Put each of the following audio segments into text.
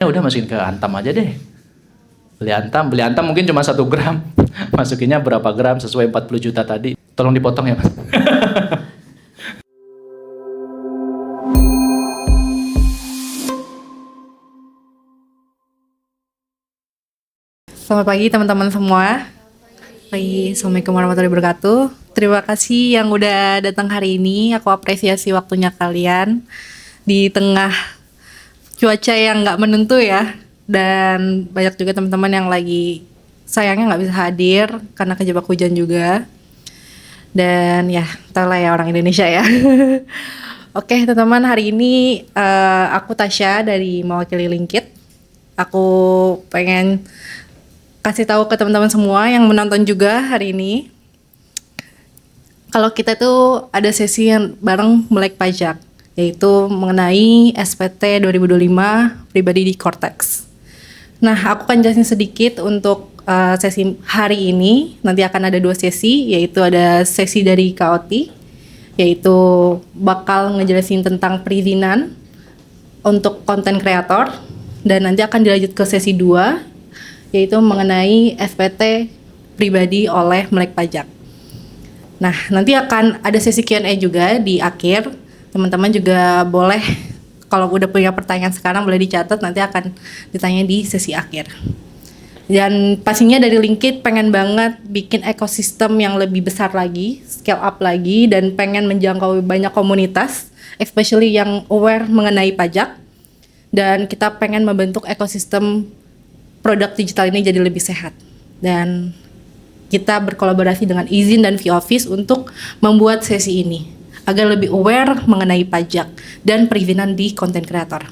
Ya udah masukin ke Antam aja deh. Beli Antam mungkin cuma 1 gram. Masukinnya berapa gram sesuai 40 juta tadi. Tolong dipotong ya, Mas. Selamat pagi teman-teman semua. Assalamualaikum warahmatullahi wabarakatuh. Terima kasih yang udah datang hari ini. Aku apresiasi waktunya kalian di tengah cuaca yang nggak menentu ya. Dan banyak juga teman-teman yang lagi sayangnya nggak bisa hadir karena kejebak hujan juga. Dan ya, entahlah ya orang Indonesia ya. Oke teman-teman, hari ini aku Tasya dari mewakili Linkit. Aku pengen kasih tahu ke teman-teman semua yang menonton juga hari ini, kalau kita tuh ada sesi yang bareng Melek Pajak, yaitu mengenai SPT 2025 pribadi di Cortex. Nah, aku akan jelasin sedikit untuk sesi hari ini. Nanti akan ada 2 sesi, yaitu ada sesi dari KOT, yaitu bakal ngejelasin tentang perizinan untuk konten kreator, dan nanti akan dilanjut ke sesi 2, yaitu mengenai SPT pribadi oleh Melek Pajak. Nah, nanti akan ada sesi Q&A juga di akhir. Teman-teman juga boleh, kalau udah punya pertanyaan sekarang boleh dicatat, nanti akan ditanya di sesi akhir. Dan pastinya dari Linkit pengen banget bikin ekosistem yang lebih besar lagi, scale up lagi, dan pengen menjangkau banyak komunitas, especially yang aware mengenai pajak. Dan kita pengen membentuk ekosistem produk digital ini jadi lebih sehat, dan kita berkolaborasi dengan Izin dan V-Office untuk membuat sesi ini agar lebih aware mengenai pajak dan perizinan di konten kreator.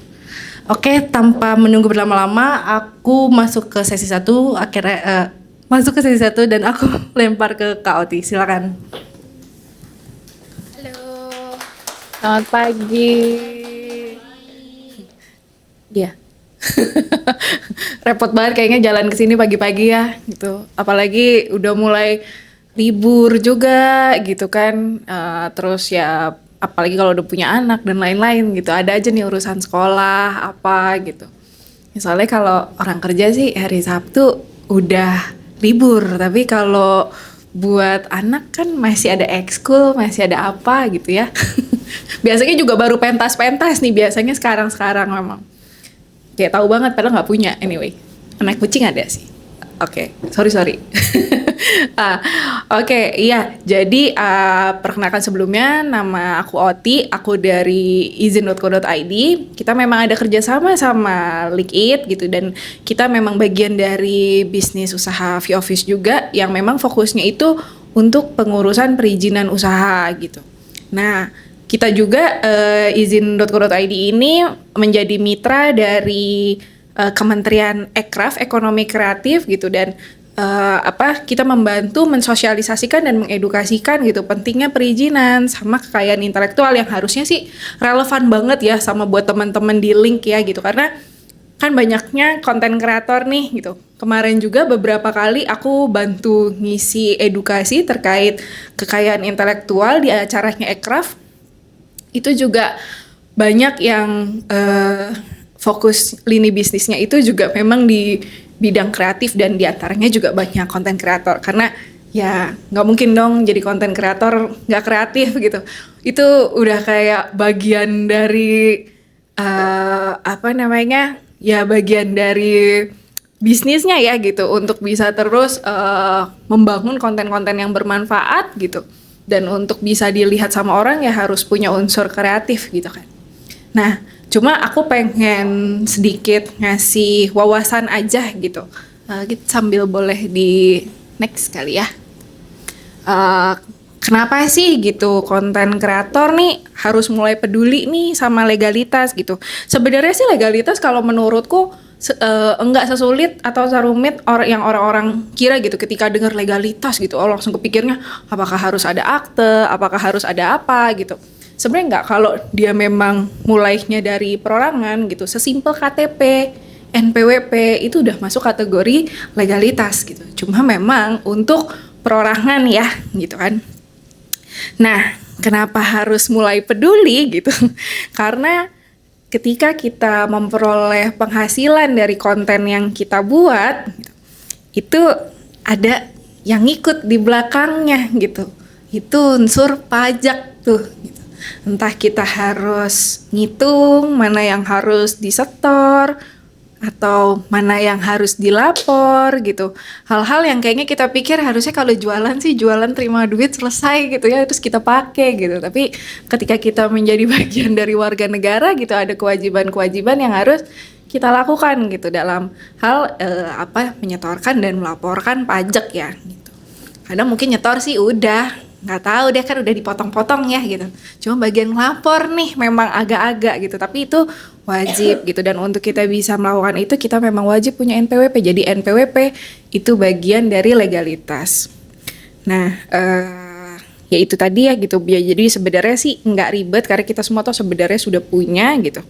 Oke, tanpa menunggu berlama-lama, aku masuk ke sesi 1. Masuk ke sesi 1 dan aku lempar ke Kak Oti. Silakan. Halo, selamat pagi. Iya. Repot banget kayaknya jalan ke sini pagi-pagi ya gitu. Apalagi udah mulai libur juga gitu kan. Terus ya apalagi kalau udah punya anak dan lain-lain gitu. Ada aja nih urusan sekolah apa gitu. Soalnya kalau orang kerja sih hari Sabtu udah libur, tapi kalau buat anak kan masih ada ekskul, masih ada apa gitu ya. Biasanya juga baru pentas-pentas nih biasanya sekarang-sekarang memang. Kayak tahu banget padahal nggak punya. Anyway, anak kucing ada sih. Oke, sorry. Oke, iya. Jadi perkenalkan sebelumnya, nama aku Oti. Aku dari izin.co.id. Kita memang ada kerjasama sama Linkit gitu, dan kita memang bagian dari bisnis usaha V-Office juga, yang memang fokusnya itu untuk pengurusan perizinan usaha gitu. Nah, kita juga izin.co.id ini menjadi mitra dari Kementerian Ekraf, Ekonomi Kreatif gitu, dan kita membantu mensosialisasikan dan mengedukasikan gitu pentingnya perizinan sama kekayaan intelektual yang harusnya sih relevan banget ya sama buat teman-teman di Link ya gitu, karena kan banyaknya konten kreator nih gitu. Kemarin juga beberapa kali aku bantu ngisi edukasi terkait kekayaan intelektual di acaranya Ekraf. Itu juga banyak yang fokus lini bisnisnya itu juga memang di bidang kreatif, dan diantaranya juga banyak konten kreator, karena ya nggak mungkin dong jadi konten kreator nggak kreatif gitu. Itu udah kayak bagian dari bagian dari bisnisnya ya gitu, untuk bisa terus membangun konten-konten yang bermanfaat gitu. Dan untuk bisa dilihat sama orang ya harus punya unsur kreatif gitu kan. Nah, cuma aku pengen sedikit ngasih wawasan aja gitu. Sambil boleh di next kali ya. Kenapa sih gitu konten kreator nih harus mulai peduli nih sama legalitas gitu. Sebenarnya sih legalitas kalau menurutku enggak sesulit atau serumit yang orang-orang kira gitu. Ketika dengar legalitas gitu, langsung kepikirnya apakah harus ada akte, apakah harus ada apa gitu. Sebenarnya enggak, kalau dia memang mulainya dari perorangan gitu, sesimpel KTP, NPWP itu udah masuk kategori legalitas gitu. Cuma memang untuk perorangan ya gitu kan. Nah, kenapa harus mulai peduli gitu? Karena ketika kita memperoleh penghasilan dari konten yang kita buat, itu ada yang ngikut di belakangnya gitu. Itu unsur pajak tuh. Gitu. Entah kita harus ngitung mana yang harus disetor, atau mana yang harus dilapor gitu. Hal-hal yang kayaknya kita pikir harusnya kalau jualan sih jualan terima duit selesai gitu ya, terus kita pakai gitu. Tapi ketika kita menjadi bagian dari warga negara gitu, ada kewajiban-kewajiban yang harus kita lakukan gitu dalam hal menyetorkan dan melaporkan pajak ya gitu. Kadang mungkin nyetor sih udah nggak tahu deh, kan udah dipotong-potong ya gitu. Cuma bagian lapor nih memang agak-agak gitu, tapi itu wajib gitu. Dan untuk kita bisa melakukan itu, kita memang wajib punya NPWP. Jadi NPWP itu bagian dari legalitas. Nah, ya itu tadi ya gitu. Jadi sebenarnya sih nggak ribet karena kita semua tuh sebenarnya sudah punya gitu.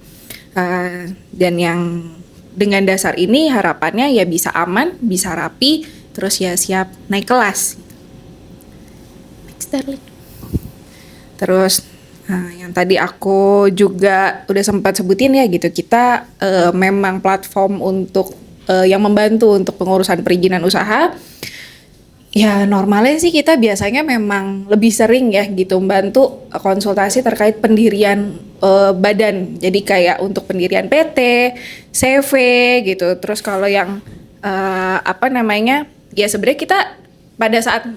Dan yang dengan dasar ini harapannya ya bisa aman, bisa rapi, terus ya siap naik kelas. Terus yang tadi aku juga udah sempat sebutin ya gitu, kita memang platform untuk yang membantu untuk pengurusan perizinan usaha. Ya normalnya sih kita biasanya memang lebih sering ya gitu membantu konsultasi terkait pendirian badan. Jadi kayak untuk pendirian PT, CV gitu. Terus kalau yang ya sebenarnya kita pada saat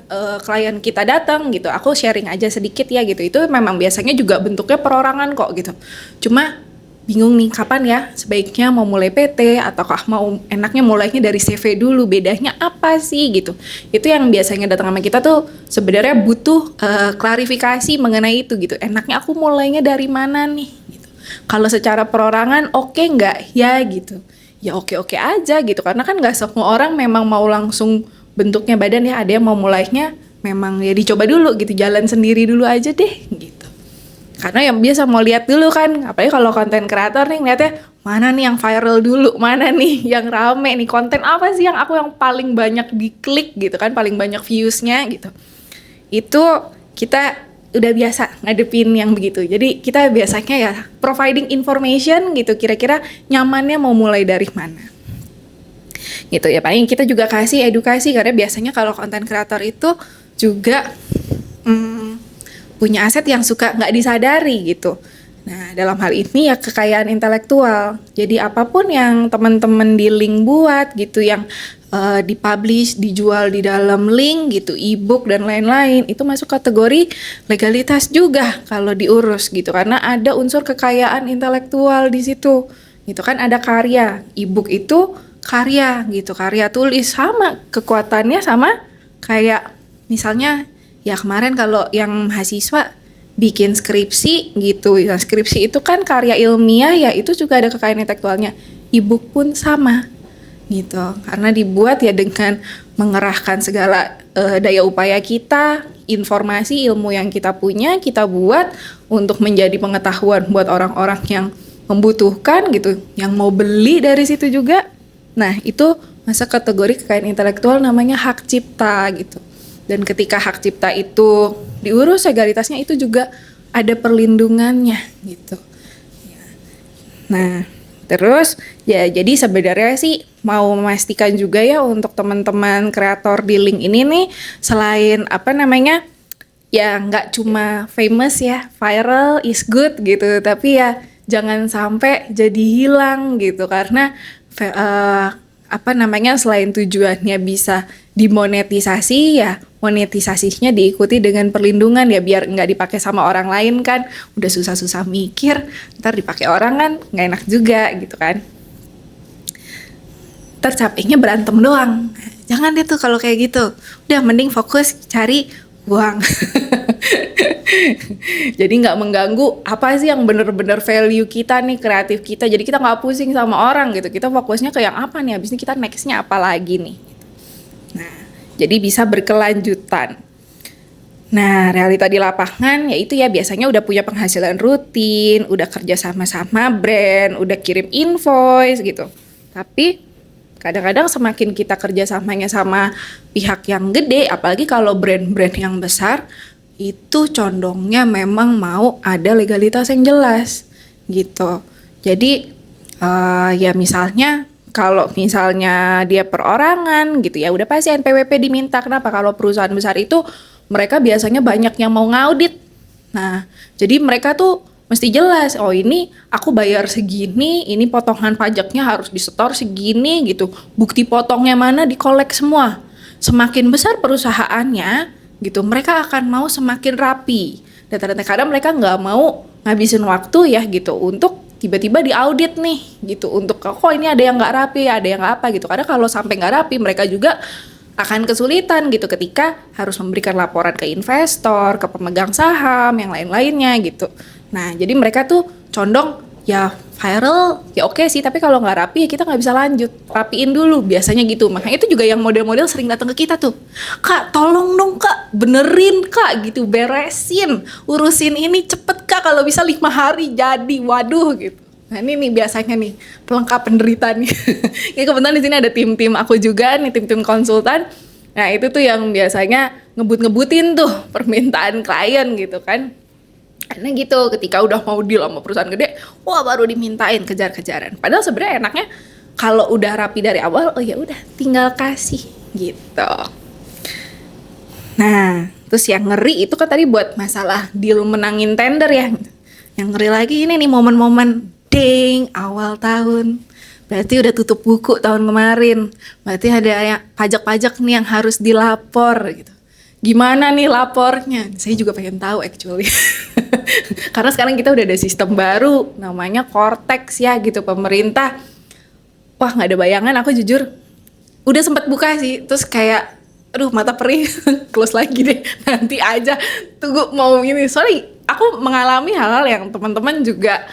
klien kita datang gitu, aku sharing aja sedikit ya gitu. Itu memang biasanya juga bentuknya perorangan kok gitu. Cuma bingung nih kapan ya sebaiknya mau mulai PT ataukah mau enaknya mulainya dari CV dulu, bedanya apa sih gitu. Itu yang biasanya datang sama kita tuh sebenarnya butuh klarifikasi mengenai itu gitu. Enaknya aku mulainya dari mana nih gitu. Kalau secara perorangan oke nggak ya gitu. Ya oke-oke aja gitu, karena kan nggak semua orang memang mau langsung bentuknya badan ya, ada yang mau mulainya memang ya dicoba dulu gitu, jalan sendiri dulu aja deh gitu. Karena yang biasa mau lihat dulu kan, apalagi kalau konten kreator nih ngeliatnya mana nih yang viral dulu, mana nih yang rame nih, konten apa sih yang paling banyak diklik gitu kan, paling banyak viewsnya gitu. Itu kita udah biasa ngadepin yang begitu. Jadi kita biasanya ya providing information gitu, kira-kira nyamannya mau mulai dari mana. Gitu ya, paling kita juga kasih edukasi karena biasanya kalau konten kreator itu juga punya aset yang suka nggak disadari gitu. Nah dalam hal ini ya kekayaan intelektual. Jadi apapun yang teman-teman di link buat gitu, yang dipublish, dijual di dalam link gitu, ebook dan lain-lain, itu masuk kategori legalitas juga kalau diurus gitu, karena ada unsur kekayaan intelektual di situ. Gitu kan, ada karya, ebook itu karya gitu, karya tulis, sama kekuatannya sama kayak misalnya ya kemarin kalau yang mahasiswa bikin skripsi gitu, ya skripsi itu kan karya ilmiah ya, itu juga ada kekayaan intelektualnya. E-book pun sama gitu, karena dibuat ya dengan mengerahkan segala daya upaya kita, informasi, ilmu yang kita punya, kita buat untuk menjadi pengetahuan buat orang-orang yang membutuhkan gitu, yang mau beli dari situ juga. Nah itu masuk kategori kekayaan intelektual, namanya hak cipta gitu. Dan ketika hak cipta itu diurus legalitasnya, itu juga ada perlindungannya gitu. Nah terus ya jadi sebenarnya sih mau memastikan juga ya untuk teman-teman kreator di link ini nih, selain ya nggak cuma famous ya, viral is good gitu, tapi ya jangan sampai jadi hilang gitu, karena selain tujuannya bisa dimonetisasi, ya monetisasinya diikuti dengan perlindungan ya, biar nggak dipakai sama orang lain kan, udah susah-susah mikir ntar dipakai orang kan nggak enak juga gitu kan, ntar capeknya berantem doang. Jangan deh tuh kalau kayak gitu, udah mending fokus cari uang. Jadi nggak mengganggu apa sih yang bener-bener value kita nih, kreatif kita. Jadi kita nggak pusing sama orang gitu, kita fokusnya ke yang apa nih, habis ini kita nextnya apa lagi nih. Nah jadi bisa berkelanjutan. Nah realita di lapangan yaitu ya biasanya udah punya penghasilan rutin, udah kerja sama-sama brand, udah kirim invoice gitu. Tapi kadang-kadang semakin kita kerjasamanya sama pihak yang gede, apalagi kalau brand-brand yang besar, itu condongnya memang mau ada legalitas yang jelas gitu. Jadi ya misalnya kalau misalnya dia perorangan gitu ya udah pasti NPWP diminta. Kenapa? Kalau perusahaan besar itu mereka biasanya banyak yang mau ngaudit. Nah, jadi mereka tuh mesti jelas, oh ini aku bayar segini, ini potongan pajaknya harus disetor segini gitu. Bukti potongnya mana dikolek semua. Semakin besar perusahaannya gitu, mereka akan mau semakin rapi. Dan kadang-kadang mereka nggak mau ngabisin waktu ya gitu untuk tiba-tiba diaudit nih gitu untuk kok ini ada yang nggak rapi, ada yang nggak apa gitu. Karena kalau sampai nggak rapi mereka juga akan kesulitan gitu ketika harus memberikan laporan ke investor, ke pemegang saham, yang lain-lainnya gitu. Nah jadi mereka tuh condong ya viral ya oke sih, tapi kalau nggak rapi ya kita nggak bisa lanjut, rapiin dulu biasanya gitu. Makanya itu juga yang model-model sering datang ke kita tuh, kak tolong dong kak benerin kak gitu, beresin urusin ini cepet kak, kalau bisa 5 hari jadi, waduh gitu. Nah ini nih biasanya nih pelengkap penderita nih. Ya kebetulan di sini ada tim-tim aku juga nih, tim-tim konsultan. Nah itu tuh yang biasanya ngebut-ngebutin tuh permintaan klien gitu kan. Karena gitu, ketika udah mau deal sama perusahaan gede, wah baru dimintain kejar-kejaran. Padahal sebenarnya enaknya kalau udah rapi dari awal, oh ya udah tinggal kasih gitu. Nah, terus yang ngeri itu kan tadi buat masalah deal menangin tender ya. Yang ngeri lagi ini nih momen-momen ding awal tahun. Berarti udah tutup buku tahun kemarin. Berarti ada yang pajak-pajak nih yang harus dilapor gitu. Gimana nih lapornya? Saya juga pengen tahu actually. Karena sekarang kita udah ada sistem baru namanya Cortex ya gitu pemerintah. Wah nggak ada bayangan, aku jujur udah sempat buka sih, terus kayak aduh mata perih, close lagi deh, nanti aja tunggu mau ini. Soalnya aku mengalami hal-hal yang teman-teman juga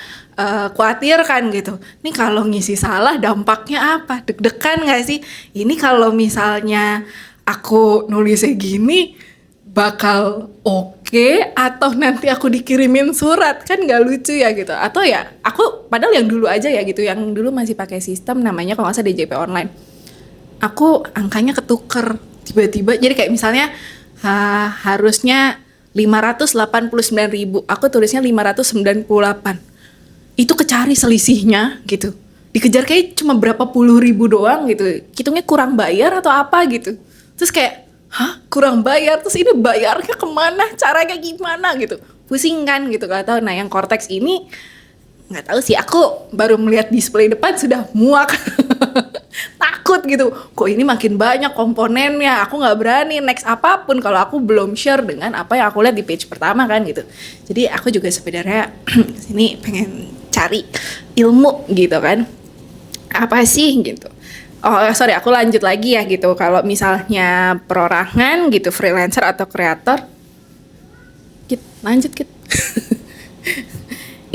khawatir kan gitu. Nih kalau ngisi salah dampaknya apa? Deg-degan nggak sih? Ini kalau misalnya aku nulisnya gini bakal oke, atau nanti aku dikirimin surat, kan nggak lucu ya gitu. Atau ya aku padahal yang dulu aja ya gitu, yang dulu masih pakai sistem namanya kalau nggak salah DJP online, aku angkanya ketuker tiba-tiba, jadi kayak misalnya harusnya 589.000, aku tulisnya 598, itu kecari selisihnya gitu, dikejar kayak cuma berapa puluh ribu doang gitu, hitungnya kurang bayar atau apa gitu. Terus kayak hah kurang bayar, terus ini bayarnya kemana, caranya gimana gitu, pusing kan gitu, gak tahu. Nah yang Cortex ini nggak tahu sih, aku baru melihat display depan sudah muak. Takut gitu, kok ini makin banyak komponennya, aku nggak berani next apapun kalau aku belum share dengan apa yang aku lihat di page pertama kan gitu. Jadi aku juga sebenarnya sini pengen cari ilmu gitu kan, apa sih gitu. Oh sorry, aku lanjut lagi ya gitu. Kalau misalnya perorangan gitu, freelancer atau kreator, lanjut.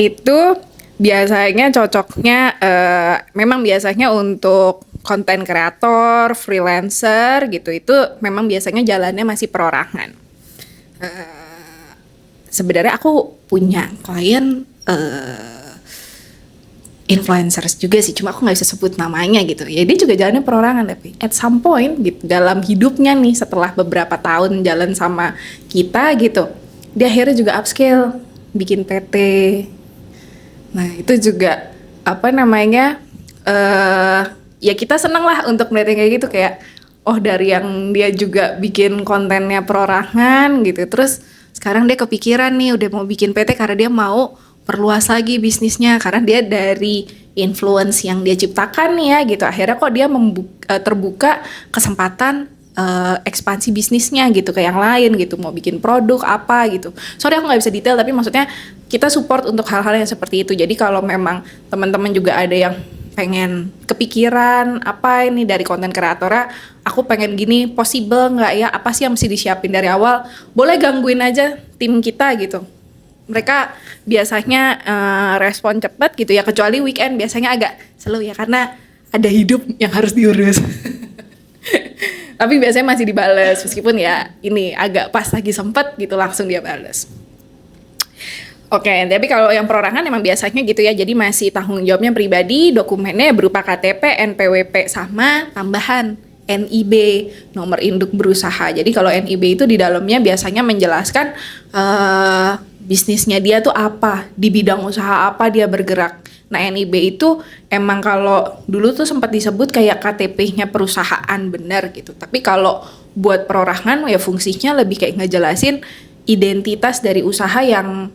Itu biasanya cocoknya, memang biasanya untuk konten kreator, freelancer gitu, itu memang biasanya jalannya masih perorangan. Sebenarnya aku punya klien influencers juga sih, cuma aku nggak bisa sebut namanya gitu. Ya dia juga jalannya perorangan, tapi at some point gitu dalam hidupnya nih, setelah beberapa tahun jalan sama kita gitu, dia akhirnya juga upscale, bikin PT. Nah itu juga apa namanya, ya kita seneng lah untuk melihat kayak gitu, kayak oh dari yang dia juga bikin kontennya perorangan gitu, terus sekarang dia kepikiran nih udah mau bikin PT karena dia mau perluas lagi bisnisnya, karena dia dari influence yang dia ciptakan nih ya gitu, akhirnya kok dia terbuka kesempatan ekspansi bisnisnya gitu ke yang lain gitu, mau bikin produk apa gitu. Sorry aku nggak bisa detail, tapi maksudnya kita support untuk hal-hal yang seperti itu. Jadi kalau memang teman-teman juga ada yang pengen kepikiran apa ini dari konten kreatornya, aku pengen gini, possible nggak ya, apa sih yang mesti disiapin dari awal, boleh gangguin aja tim kita gitu. Mereka biasanya respon cepat gitu ya, kecuali weekend biasanya agak slow ya karena ada hidup yang harus diurus. Tapi biasanya masih dibales, meskipun ya ini agak pas lagi sempet gitu langsung dia bales. Oke, tapi kalau yang perorangan emang biasanya gitu ya, jadi masih tanggung jawabnya pribadi, dokumennya berupa KTP, NPWP sama tambahan NIB, nomor induk berusaha. Jadi kalau NIB itu di dalamnya biasanya menjelaskan bisnisnya dia tuh apa, di bidang usaha apa dia bergerak. Nah, NIB itu emang kalau dulu tuh sempat disebut kayak KTP-nya perusahaan benar gitu. Tapi kalau buat perorangan ya fungsinya lebih kayak ngejelasin identitas dari usaha yang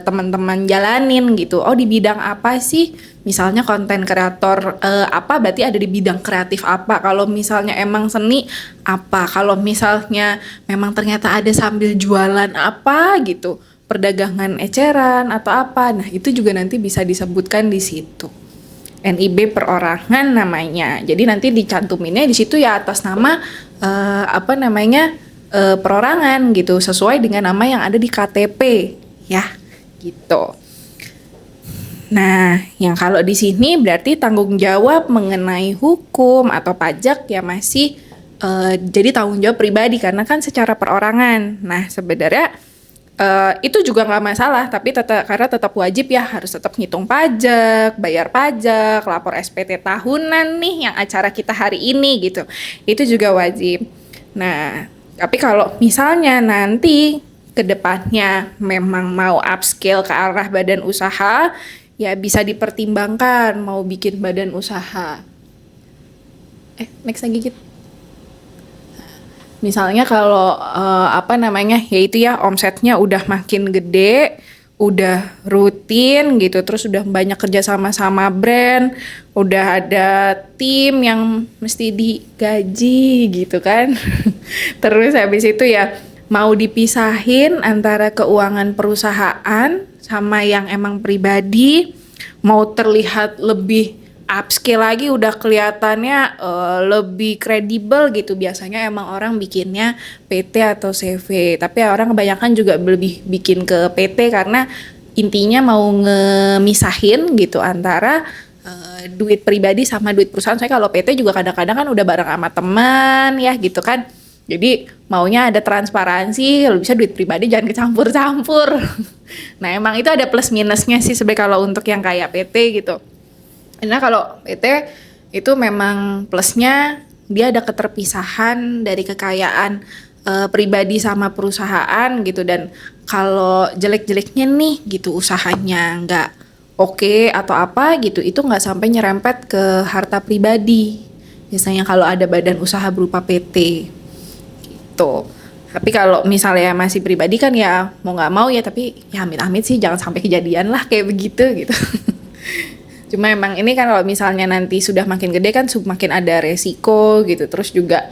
teman-teman jalanin gitu. Oh, di bidang apa sih? Misalnya konten kreator apa, berarti ada di bidang kreatif apa. Kalau misalnya emang seni apa. Kalau misalnya memang ternyata ada sambil jualan apa gitu. Perdagangan eceran atau apa. Nah, itu juga nanti bisa disebutkan di situ. NIB perorangan namanya. Jadi nanti dicantuminnya di situ ya atas nama perorangan gitu, sesuai dengan nama yang ada di KTP ya. Gitu. Nah, yang kalau di sini berarti tanggung jawab mengenai hukum atau pajak ya masih jadi tanggung jawab pribadi karena kan secara perorangan. Nah, sebenarnya itu juga nggak masalah, tapi karena tetap wajib ya harus tetap ngitung pajak, bayar pajak, lapor SPT tahunan nih yang acara kita hari ini gitu. Itu juga wajib. Nah, tapi kalau misalnya nanti kedepannya memang mau upscale ke arah badan usaha, ya bisa dipertimbangkan mau bikin badan usaha. Next lagi gitu. Misalnya kalau yaitu ya omsetnya udah makin gede, udah rutin gitu, terus udah banyak kerja sama brand, udah ada tim yang mesti digaji gitu kan. Terus habis itu ya mau dipisahin antara keuangan perusahaan sama yang emang pribadi, mau terlihat lebih upscale lagi, udah kelihatannya lebih kredibel gitu. Biasanya emang orang bikinnya PT atau CV, tapi orang kebanyakan juga lebih bikin ke PT karena intinya mau ngemisahin gitu antara duit pribadi sama duit perusahaan. Soalnya kalau PT juga kadang-kadang kan udah bareng sama teman ya gitu kan. Jadi maunya ada transparansi, kalau bisa duit pribadi jangan kecampur-campur. Nah, emang itu ada plus minusnya sih sebenarnya kalau untuk yang kayak PT gitu. Nah, kalau PT itu memang plusnya dia ada keterpisahan dari kekayaan pribadi sama perusahaan gitu, dan kalau jelek-jeleknya nih gitu usahanya nggak oke atau apa gitu, itu nggak sampai nyerempet ke harta pribadi. Biasanya kalau ada badan usaha berupa PT. Gitu. Tapi kalau misalnya masih pribadi kan ya mau nggak mau ya, tapi ya amit-amit sih jangan sampai kejadian lah kayak begitu gitu. Cuma emang ini kan kalau misalnya nanti sudah makin gede kan makin ada resiko gitu. Terus juga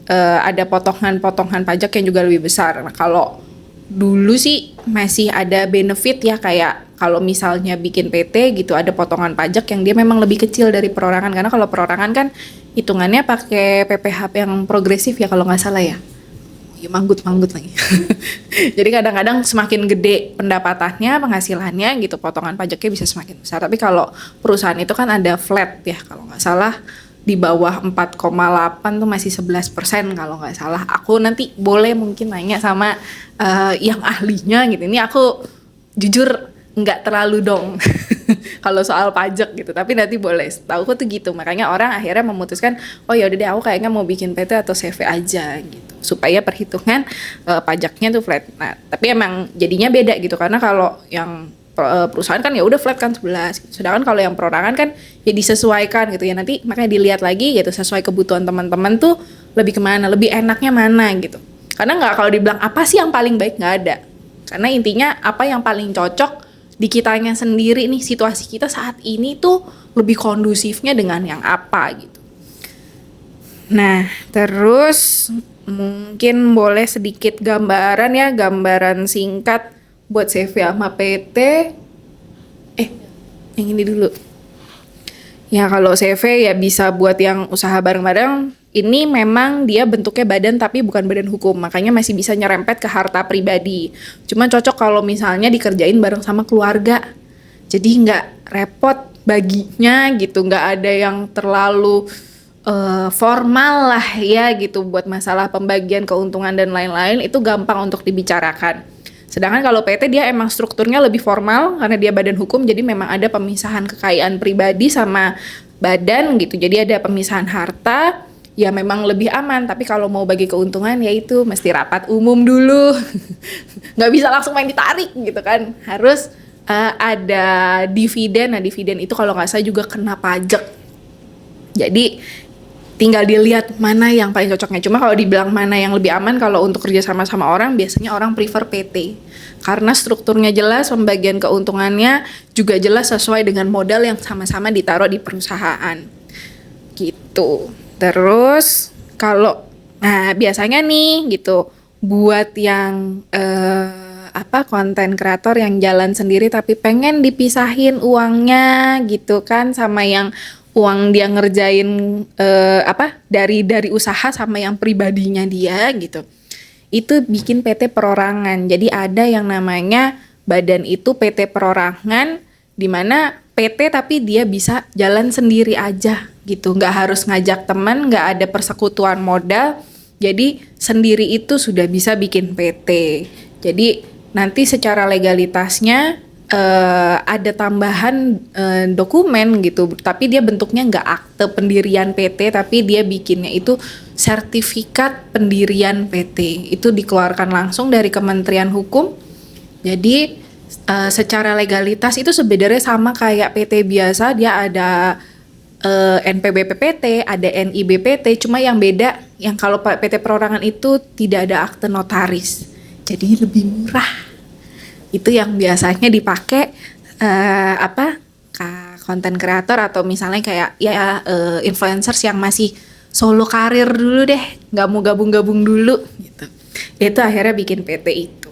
ada potongan-potongan pajak yang juga lebih besar. Nah, kalau dulu sih masih ada benefit ya, kayak kalau misalnya bikin PT gitu ada potongan pajak yang dia memang lebih kecil dari perorangan, karena kalau perorangan kan hitungannya pakai PPh yang progresif ya kalau nggak salah ya. Ya manggut lagi. Jadi kadang-kadang semakin gede pendapatannya, penghasilannya gitu, potongan pajaknya bisa semakin besar. Tapi kalau perusahaan itu kan ada flat ya, kalau nggak salah di bawah 4,8 tuh masih 11% kalau nggak salah. Aku nanti boleh mungkin nanya sama yang ahlinya gitu. Ini aku jujur nggak terlalu dong kalau soal pajak gitu, tapi nanti boleh. Tahu tuh gitu, makanya orang akhirnya memutuskan oh ya udah deh aku kayaknya mau bikin PT atau CV aja gitu, supaya perhitungan pajaknya tuh flat. Nah, tapi emang jadinya beda gitu, karena kalau yang perusahaan kan ya udah flat kan 11 gitu. Sedangkan kalau yang perorangan kan ya disesuaikan gitu ya, nanti makanya dilihat lagi gitu sesuai kebutuhan teman-teman tuh lebih kemana, lebih enaknya mana gitu. Karena nggak, kalau dibilang apa sih yang paling baik, nggak ada, karena intinya apa yang paling cocok di kitanya sendiri nih, situasi kita saat ini tuh lebih kondusifnya dengan yang apa gitu. Nah, terus mungkin boleh sedikit gambaran ya, gambaran singkat buat CV sama PT. Yang ini dulu. Ya kalau CV ya bisa buat yang usaha bareng-bareng. Ini memang dia bentuknya badan tapi bukan badan hukum, makanya masih bisa nyerempet ke harta pribadi. Cuma cocok kalau misalnya dikerjain bareng sama keluarga. Jadi nggak repot baginya gitu, nggak ada yang terlalu formal lah ya gitu buat masalah pembagian keuntungan dan lain-lain, itu gampang untuk dibicarakan. Sedangkan kalau PT dia emang strukturnya lebih formal karena dia badan hukum, jadi memang ada pemisahan kekayaan pribadi sama badan gitu. Jadi ada pemisahan harta, ya memang lebih aman. Tapi kalau mau bagi keuntungan ya itu mesti rapat umum dulu. Nggak bisa langsung main ditarik gitu kan. Harus ada dividen. Nah, dividen itu kalau nggak salah juga kena pajak. Jadi tinggal dilihat mana yang paling cocoknya. Cuma kalau dibilang mana yang lebih aman kalau untuk kerja sama orang, biasanya orang prefer PT. Karena strukturnya jelas, pembagian keuntungannya juga jelas sesuai dengan modal yang sama-sama ditaruh di perusahaan. Gitu. Terus nah biasanya nih gitu, buat yang konten kreator yang jalan sendiri tapi pengen dipisahin uangnya gitu kan, sama yang uang dia ngerjain dari usaha sama yang pribadinya dia gitu. Itu bikin PT perorangan. Jadi ada yang namanya badan itu PT perorangan, di mana PT tapi dia bisa jalan sendiri aja gitu. Nggak harus ngajak teman, nggak ada persekutuan modal. Jadi sendiri itu sudah bisa bikin PT. Jadi nanti secara legalitasnya ada tambahan dokumen gitu, tapi dia bentuknya nggak akte pendirian PT, tapi dia bikinnya itu sertifikat pendirian PT. Itu dikeluarkan langsung dari Kementerian Hukum. Jadi secara legalitas itu sebenarnya sama kayak PT biasa, dia ada NPWP-PT, ada NIB-PT, cuma yang beda, yang kalau PT perorangan itu tidak ada akte notaris, jadi lebih murah. Itu yang biasanya dipakai konten kreator atau misalnya kayak influencers yang masih solo karir dulu deh, nggak mau gabung-gabung dulu gitu. Itu akhirnya bikin PT itu.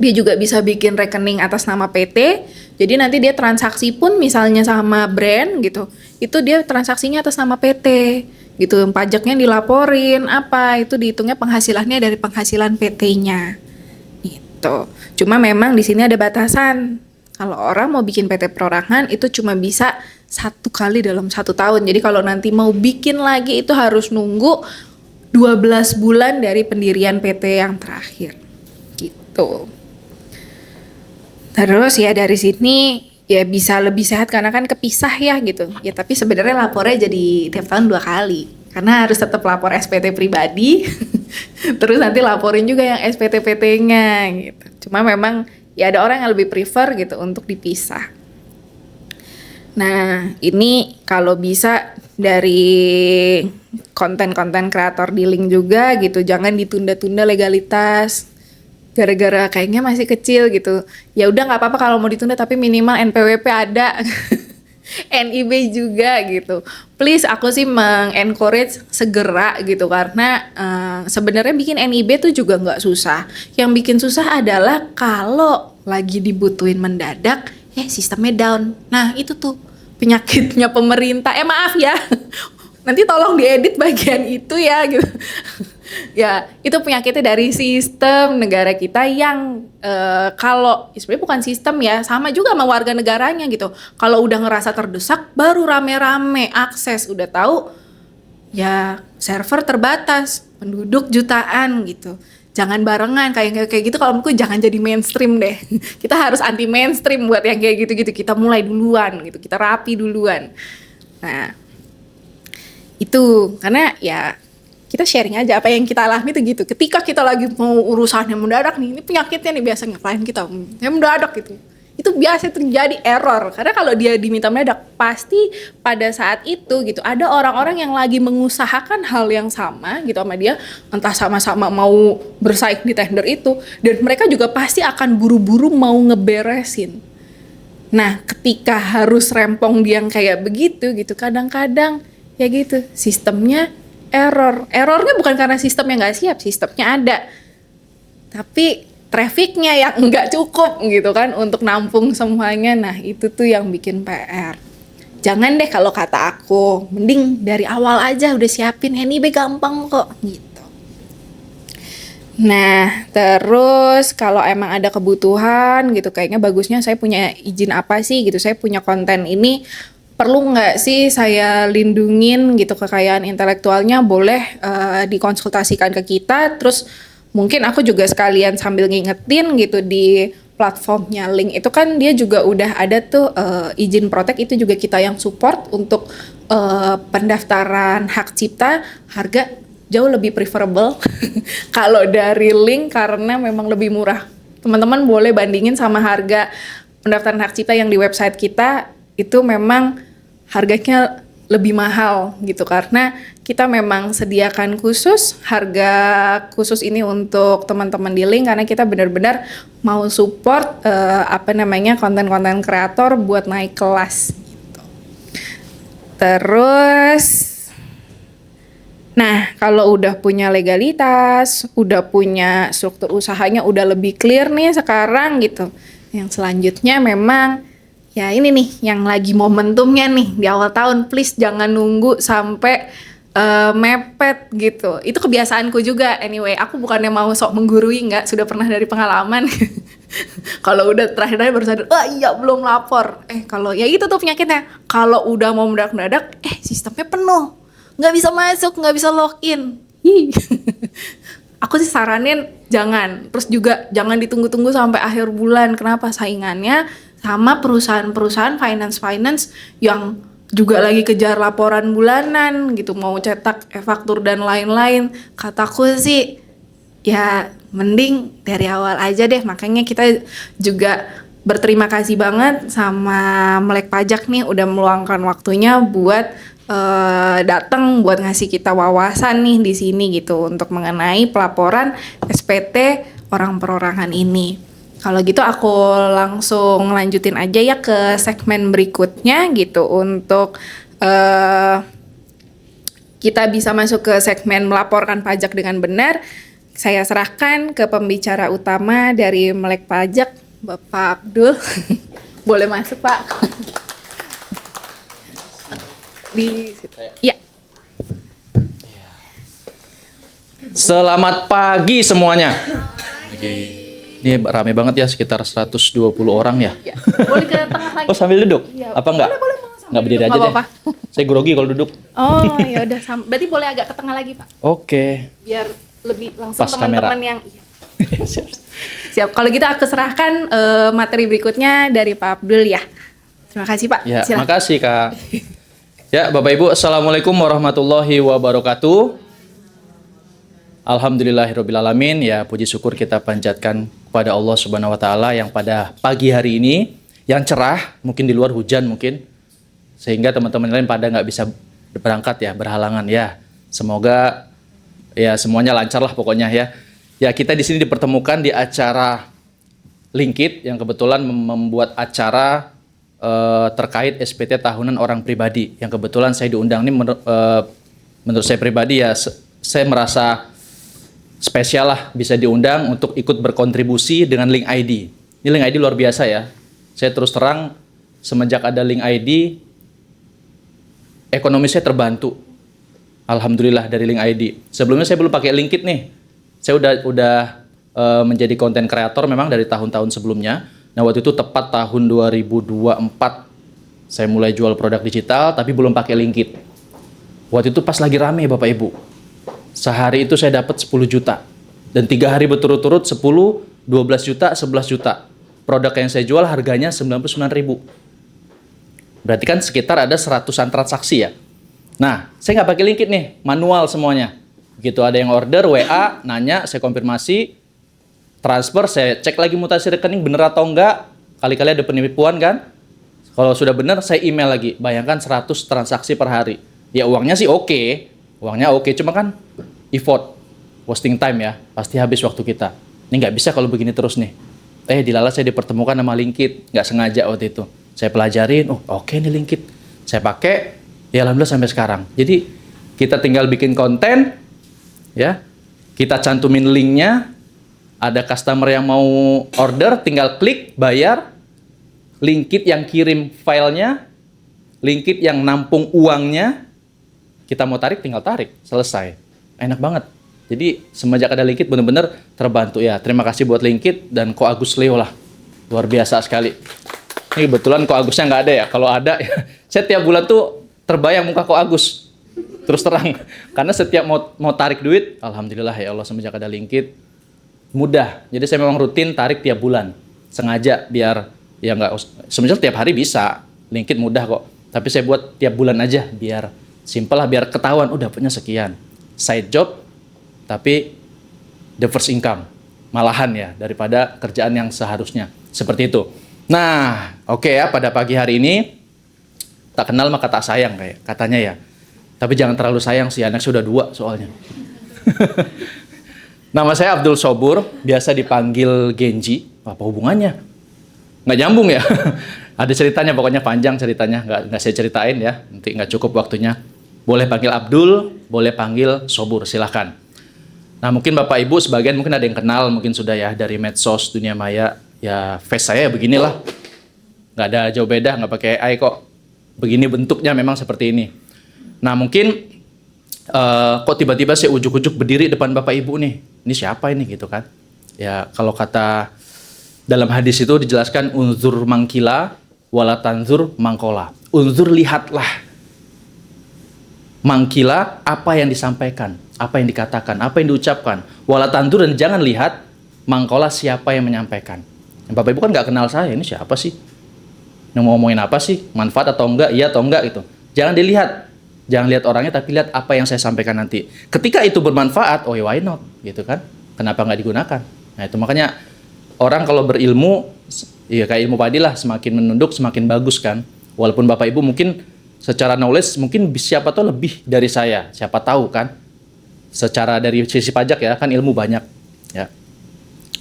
Dia juga bisa bikin rekening atas nama PT. Jadi nanti dia transaksi pun misalnya sama brand gitu, itu dia transaksinya atas nama PT gitu. Pajaknya dilaporin itu dihitungnya penghasilannya dari penghasilan PT-nya. Cuma memang di sini ada batasan. Kalau orang mau bikin PT perorangan itu cuma bisa 1 kali dalam 1 tahun. Jadi kalau nanti mau bikin lagi itu harus nunggu 12 bulan dari pendirian PT yang terakhir. Gitu. Terus ya dari sini ya bisa lebih sehat karena kan kepisah ya gitu. Ya tapi sebenarnya lapornya jadi tiap tahun 2 kali. Karena harus tetap lapor SPT pribadi, terus nanti laporin juga yang SPT PT-nya gitu. Cuma memang ya ada orang yang lebih prefer gitu untuk dipisah. Nah ini kalau bisa dari konten-konten kreator di link juga gitu, jangan ditunda-tunda legalitas. Gara-gara kayaknya masih kecil gitu. Ya udah nggak apa-apa kalau mau ditunda tapi minimal NPWP ada. NIB juga gitu. Please aku sih mengencourage segera gitu karena sebenarnya bikin NIB tuh juga nggak susah. Yang bikin susah adalah kalau lagi dibutuhin mendadak, sistemnya down. Nah itu tuh penyakitnya pemerintah. Maaf ya, nanti tolong diedit bagian itu ya gitu. Ya itu penyakitnya dari sistem negara kita yang kalau sebenarnya bukan sistem ya, sama juga sama warga negaranya gitu. Kalau udah ngerasa terdesak baru rame-rame akses, udah tahu ya server terbatas, penduduk jutaan gitu. Jangan barengan kayak gitu, kalau menurutku jangan jadi mainstream deh. Kita harus anti mainstream buat yang kayak gitu-gitu. Kita mulai duluan gitu, kita rapi duluan. Nah itu karena ya kita sharing aja apa yang kita alami tuh gitu. Ketika kita lagi mau urusan yang mendadak nih, ini penyakitnya nih biasanya klien kita yang mendadak gitu. Itu biasa terjadi error. Karena kalau dia diminta mendadak, pasti pada saat itu gitu ada orang-orang yang lagi mengusahakan hal yang sama gitu sama dia, entah sama-sama mau bersaing di tender itu, dan mereka juga pasti akan buru-buru mau ngeberesin. Nah, ketika harus rempong dia yang kayak begitu gitu, kadang-kadang ya gitu, sistemnya errornya bukan karena sistemnya nggak siap, sistemnya ada, tapi trafficnya yang nggak cukup gitu kan untuk nampung semuanya. Nah itu tuh yang bikin PR. Jangan deh kalau kata aku, mending dari awal aja udah siapin, NIB gampang kok gitu. Nah terus kalau emang ada kebutuhan gitu, kayaknya bagusnya saya punya izin apa sih gitu, saya punya konten ini perlu nggak sih saya lindungin gitu kekayaan intelektualnya, boleh dikonsultasikan ke kita. Terus mungkin aku juga sekalian sambil ngingetin gitu, di platformnya Link itu kan dia juga udah ada tuh izin protek, itu juga kita yang support untuk pendaftaran hak cipta. Harga jauh lebih preferable kalau dari Link karena memang lebih murah. Teman-teman boleh bandingin sama harga pendaftaran hak cipta yang di website kita itu memang harganya lebih mahal gitu, karena kita memang sediakan khusus harga khusus ini untuk teman-teman di Link, karena kita benar-benar mau support konten-konten kreator buat naik kelas gitu. Terus nah, kalau udah punya legalitas, udah punya struktur usahanya, udah lebih clear nih sekarang gitu. Yang selanjutnya memang ya ini nih yang lagi momentumnya nih di awal tahun. Please jangan nunggu sampai mepet gitu. Itu kebiasaanku juga anyway. Aku bukannya mau sok menggurui, nggak, sudah pernah dari pengalaman. Kalau udah terakhir-terakhir baru sadar, oh iya belum lapor. Kalau ya itu tuh penyakitnya. Kalau udah mau mendadak-mendadak, sistemnya penuh. Nggak bisa masuk, nggak bisa login. Aku sih saranin jangan. Terus juga jangan ditunggu-tunggu sampai akhir bulan. Kenapa? Saingannya sama perusahaan-perusahaan finance yang juga lagi kejar laporan bulanan gitu, mau cetak e-faktur dan lain-lain. Kataku sih ya mending dari awal aja deh. Makanya kita juga berterima kasih banget sama Melek Pajak nih udah meluangkan waktunya buat datang buat ngasih kita wawasan nih di sini gitu untuk mengenai pelaporan SPT orang perorangan ini. Kalau gitu aku langsung lanjutin aja ya ke segmen berikutnya gitu untuk kita bisa masuk ke segmen melaporkan pajak dengan benar. Saya serahkan ke pembicara utama dari Melek Pajak, Bapak Abdul. Boleh masuk, Pak. Ya. Selamat pagi semuanya. Ini rame banget ya, sekitar 120 orang ya. Boleh ke tengah lagi. Oh, sambil duduk? Ya. Apa enggak? Boleh, Nggak berdiri aja deh. Saya grogi kalau duduk. Oh, ya udah. Berarti boleh agak ke tengah lagi, Pak. Oke. Biar lebih langsung Pas teman-teman kamera. yang Siap. Kalau gitu aku serahkan materi berikutnya dari Pak Abdul ya. Terima kasih, Pak. Ya, Silakan. makasih Kak. Ya, Bapak Ibu, Assalamualaikum warahmatullahi wabarakatuh. Alhamdulillahirrabbilalamin. Ya, puji syukur kita panjatkan kepada Allah Subhanahu wa Ta'ala yang pada pagi hari ini yang cerah, mungkin di luar hujan mungkin, sehingga teman-teman lain pada nggak bisa berangkat ya, berhalangan ya. Semoga ya semuanya lancar lah pokoknya ya. Ya, kita di sini dipertemukan di acara Linkit yang kebetulan membuat acara terkait SPT tahunan orang pribadi yang kebetulan saya diundang. Ini menurut saya pribadi ya saya merasa spesial lah bisa diundang untuk ikut berkontribusi dengan Link ID. Ini Link ID luar biasa ya. Saya terus terang semenjak ada Link ID ekonomi saya terbantu. Alhamdulillah dari Link ID. Sebelumnya saya belum pakai Linkit nih. Saya udah menjadi konten kreator memang dari tahun-tahun sebelumnya. Nah, waktu itu tepat tahun 2024 saya mulai jual produk digital tapi belum pakai Linkit. Waktu itu pas lagi rame Bapak Ibu. Sehari itu saya dapat 10 juta. Dan 3 hari berturut-turut 10, 12 juta, 11 juta. Produk yang saya jual harganya 99.000. Berarti kan sekitar ada 100-an transaksi ya. Nah, saya nggak pakai Linkit nih, manual semuanya. Begitu ada yang order, WA, nanya, saya konfirmasi, transfer, saya cek lagi mutasi rekening bener atau enggak. Kali-kali ada penipuan kan. Kalau sudah benar, saya email lagi. Bayangkan 100 transaksi per hari. Ya uangnya sih oke. Uangnya oke, cuma kan effort, wasting time ya. Pasti habis waktu kita. Ini nggak bisa kalau begini terus nih. Dilala saya dipertemukan sama Linkit. Nggak sengaja waktu itu. Saya pelajarin, oke nih Linkit. Saya pakai, ya alhamdulillah sampai sekarang. Jadi kita tinggal bikin konten, ya. Kita cantumin linknya. Ada customer yang mau order, tinggal klik, bayar. Linkit yang kirim filenya, Linkit yang nampung uangnya. Kita mau tarik, tinggal tarik, selesai. Enak banget. Jadi semenjak ada Linkit benar-benar terbantu ya. Terima kasih buat Linkit dan Ko Agus Leo lah. Luar biasa sekali. Ini kebetulan Ko Agusnya nggak ada ya. Kalau ada, ya, saya tiap bulan tuh terbayang muka Ko Agus. Terus terang. Karena setiap mau tarik duit, alhamdulillah ya Allah semenjak ada Linkit, mudah. Jadi saya memang rutin tarik tiap bulan. Sengaja biar ya nggak, sebenarnya tiap hari bisa. Linkit mudah kok. Tapi saya buat tiap bulan aja biar simpel lah, biar ketahuan dapatnya sekian. Side job tapi the first income. Malahan ya daripada kerjaan yang seharusnya. Seperti itu. Nah, oke ya, pada pagi hari ini tak kenal maka tak sayang kayak katanya ya. Tapi jangan terlalu sayang sih, anak sudah 2 soalnya. Nama saya Abdul Sobur, biasa dipanggil Genji. Apa hubungannya? Nggak nyambung ya? Ada ceritanya, pokoknya panjang ceritanya. Nggak saya ceritain ya, nanti nggak cukup waktunya. Boleh panggil Abdul, boleh panggil Sobur, silahkan. Nah mungkin Bapak Ibu sebagian mungkin ada yang kenal, mungkin sudah ya dari medsos, dunia maya. Ya face saya beginilah. Nggak ada jauh beda, nggak pakai AI kok. Begini bentuknya memang seperti ini. Nah mungkin kok tiba-tiba saya ujuk-ujuk berdiri depan Bapak Ibu nih. Ini siapa ini gitu kan? Ya kalau kata dalam hadis itu dijelaskan unzur mangkila wala tanzur mangkola. Unzur lihatlah. Mangkila apa yang disampaikan, apa yang dikatakan, apa yang diucapkan. Wala tanzur dan jangan lihat mangkola siapa yang menyampaikan. Bapak Ibu kan nggak kenal saya, ini siapa sih? Yang mau ngomongin apa sih? Manfaat atau enggak? Iya atau enggak gitu. Jangan dilihat. Jangan lihat orangnya tapi lihat apa yang saya sampaikan nanti. Ketika itu bermanfaat, oh ya why not gitu kan? Kenapa nggak digunakan? Nah itu makanya orang kalau berilmu, ya kayak ilmu padi lah, semakin menunduk semakin bagus kan. Walaupun Bapak Ibu mungkin secara knowledge mungkin siapa tahu lebih dari saya, siapa tahu kan? Secara dari sisi pajak ya kan ilmu banyak ya.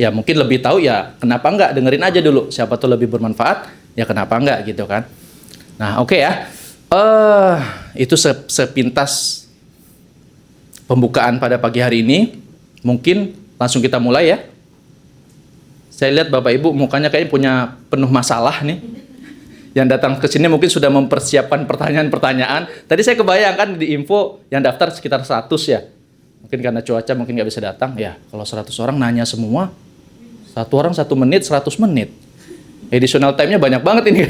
Ya mungkin lebih tahu ya kenapa nggak dengerin aja dulu, siapa tahu lebih bermanfaat ya kenapa nggak gitu kan. Nah oke ya. Itu sepintas pembukaan pada pagi hari ini. Mungkin langsung kita mulai ya. Saya lihat Bapak Ibu mukanya kayaknya punya penuh masalah nih. Yang datang ke sini mungkin sudah mempersiapkan pertanyaan-pertanyaan. Tadi saya kebayangkan di info yang daftar sekitar 100 ya. Mungkin karena cuaca mungkin nggak bisa datang. Ya kalau 100 orang nanya semua. 1 orang 1 menit, 100 menit. Additional time-nya banyak banget ini.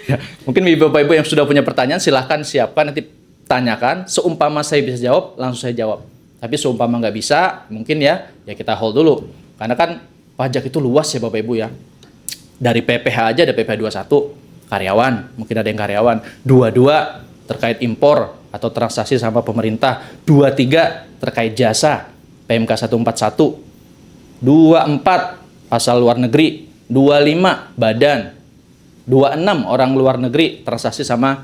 Ya, mungkin Bapak Ibu yang sudah punya pertanyaan silahkan siapkan nanti tanyakan. Seumpama saya bisa jawab langsung saya jawab. Tapi seumpama nggak bisa mungkin ya kita hold dulu. Karena kan pajak itu luas ya Bapak Ibu ya. Dari PPH aja ada PPH 21 karyawan, mungkin ada yang karyawan. 22 terkait impor atau transaksi sama pemerintah. 23 terkait jasa PMK 141. 24 asal luar negeri. 25 badan, 26 orang luar negeri transaksi sama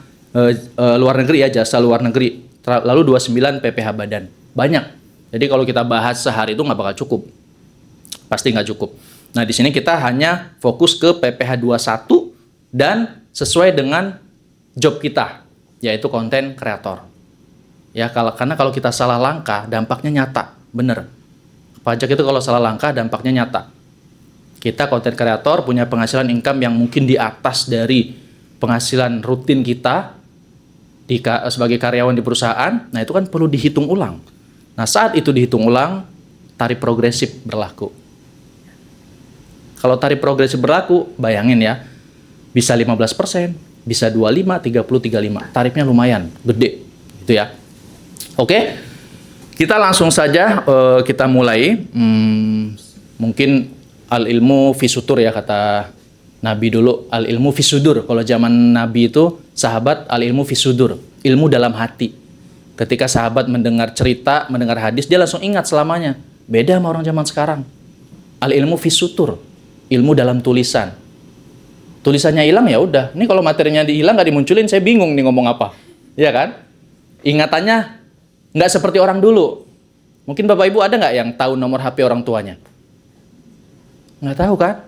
luar negeri ya jasa luar negeri, lalu 29 PPH badan. Banyak. Jadi kalau kita bahas sehari itu nggak bakal cukup, pasti nggak cukup. Nah di sini kita hanya fokus ke PPH 21 dan sesuai dengan job kita, yaitu konten kreator. Ya karena kalau kita salah langkah dampaknya nyata, bener. Pajak itu kalau salah langkah dampaknya nyata. Kita konten kreator punya penghasilan income yang mungkin di atas dari penghasilan rutin kita sebagai karyawan di perusahaan. Nah itu kan perlu dihitung ulang. Nah saat itu dihitung ulang, tarif progresif berlaku. Kalau tarif progresif berlaku, bayangin ya, bisa 15%, bisa 25, 30, 35. Tarifnya lumayan, gede. Gitu ya. Oke, kita langsung saja kita mulai. Mungkin al-ilmu fisutur ya kata Nabi dulu, al-ilmu fisudur. Kalau zaman Nabi itu sahabat al-ilmu fisudur, ilmu dalam hati. Ketika sahabat mendengar cerita, mendengar hadis, dia langsung ingat selamanya. Beda sama orang zaman sekarang. Al-ilmu fisutur, ilmu dalam tulisan. Tulisannya hilang ya udah. Ini kalau materinya dihilang nggak dimunculin, saya bingung nih ngomong apa. Iya kan? Ingatannya nggak seperti orang dulu. Mungkin Bapak Ibu ada nggak yang tahu nomor HP orang tuanya? Nggak tahu kan?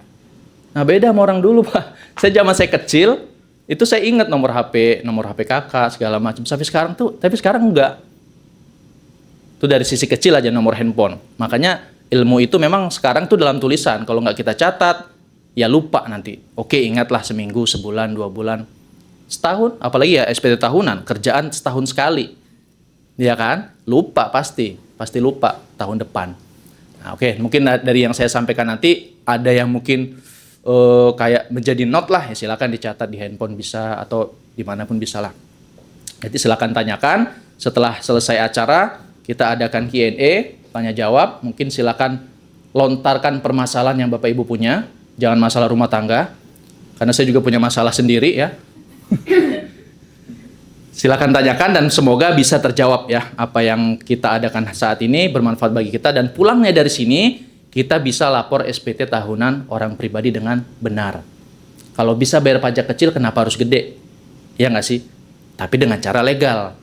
Nah beda sama orang dulu Pak. Zaman saya kecil, itu saya ingat nomor HP kakak, segala macam. Tapi sekarang enggak. Itu dari sisi kecil aja nomor handphone. Makanya ilmu itu memang sekarang tuh dalam tulisan. Kalau nggak kita catat, ya lupa nanti. Oke ingatlah seminggu, sebulan, 2 bulan, setahun. Apalagi ya SPT tahunan, kerjaan setahun sekali. Ya kan? Lupa pasti lupa tahun depan. Nah, oke, mungkin dari yang saya sampaikan nanti ada yang mungkin kayak menjadi note lah, ya silakan dicatat di handphone bisa atau dimanapun bisa lah. Jadi silakan tanyakan. Setelah selesai acara kita adakan Q&A, tanya jawab. Mungkin silakan lontarkan permasalahan yang Bapak Ibu punya, jangan masalah rumah tangga, karena saya juga punya masalah sendiri ya. Silakan tanyakan dan semoga bisa terjawab ya apa yang kita adakan saat ini bermanfaat bagi kita, dan pulangnya dari sini kita bisa lapor SPT tahunan orang pribadi dengan benar. Kalau bisa bayar pajak kecil, kenapa harus gede? Ya nggak sih? Tapi dengan cara legal.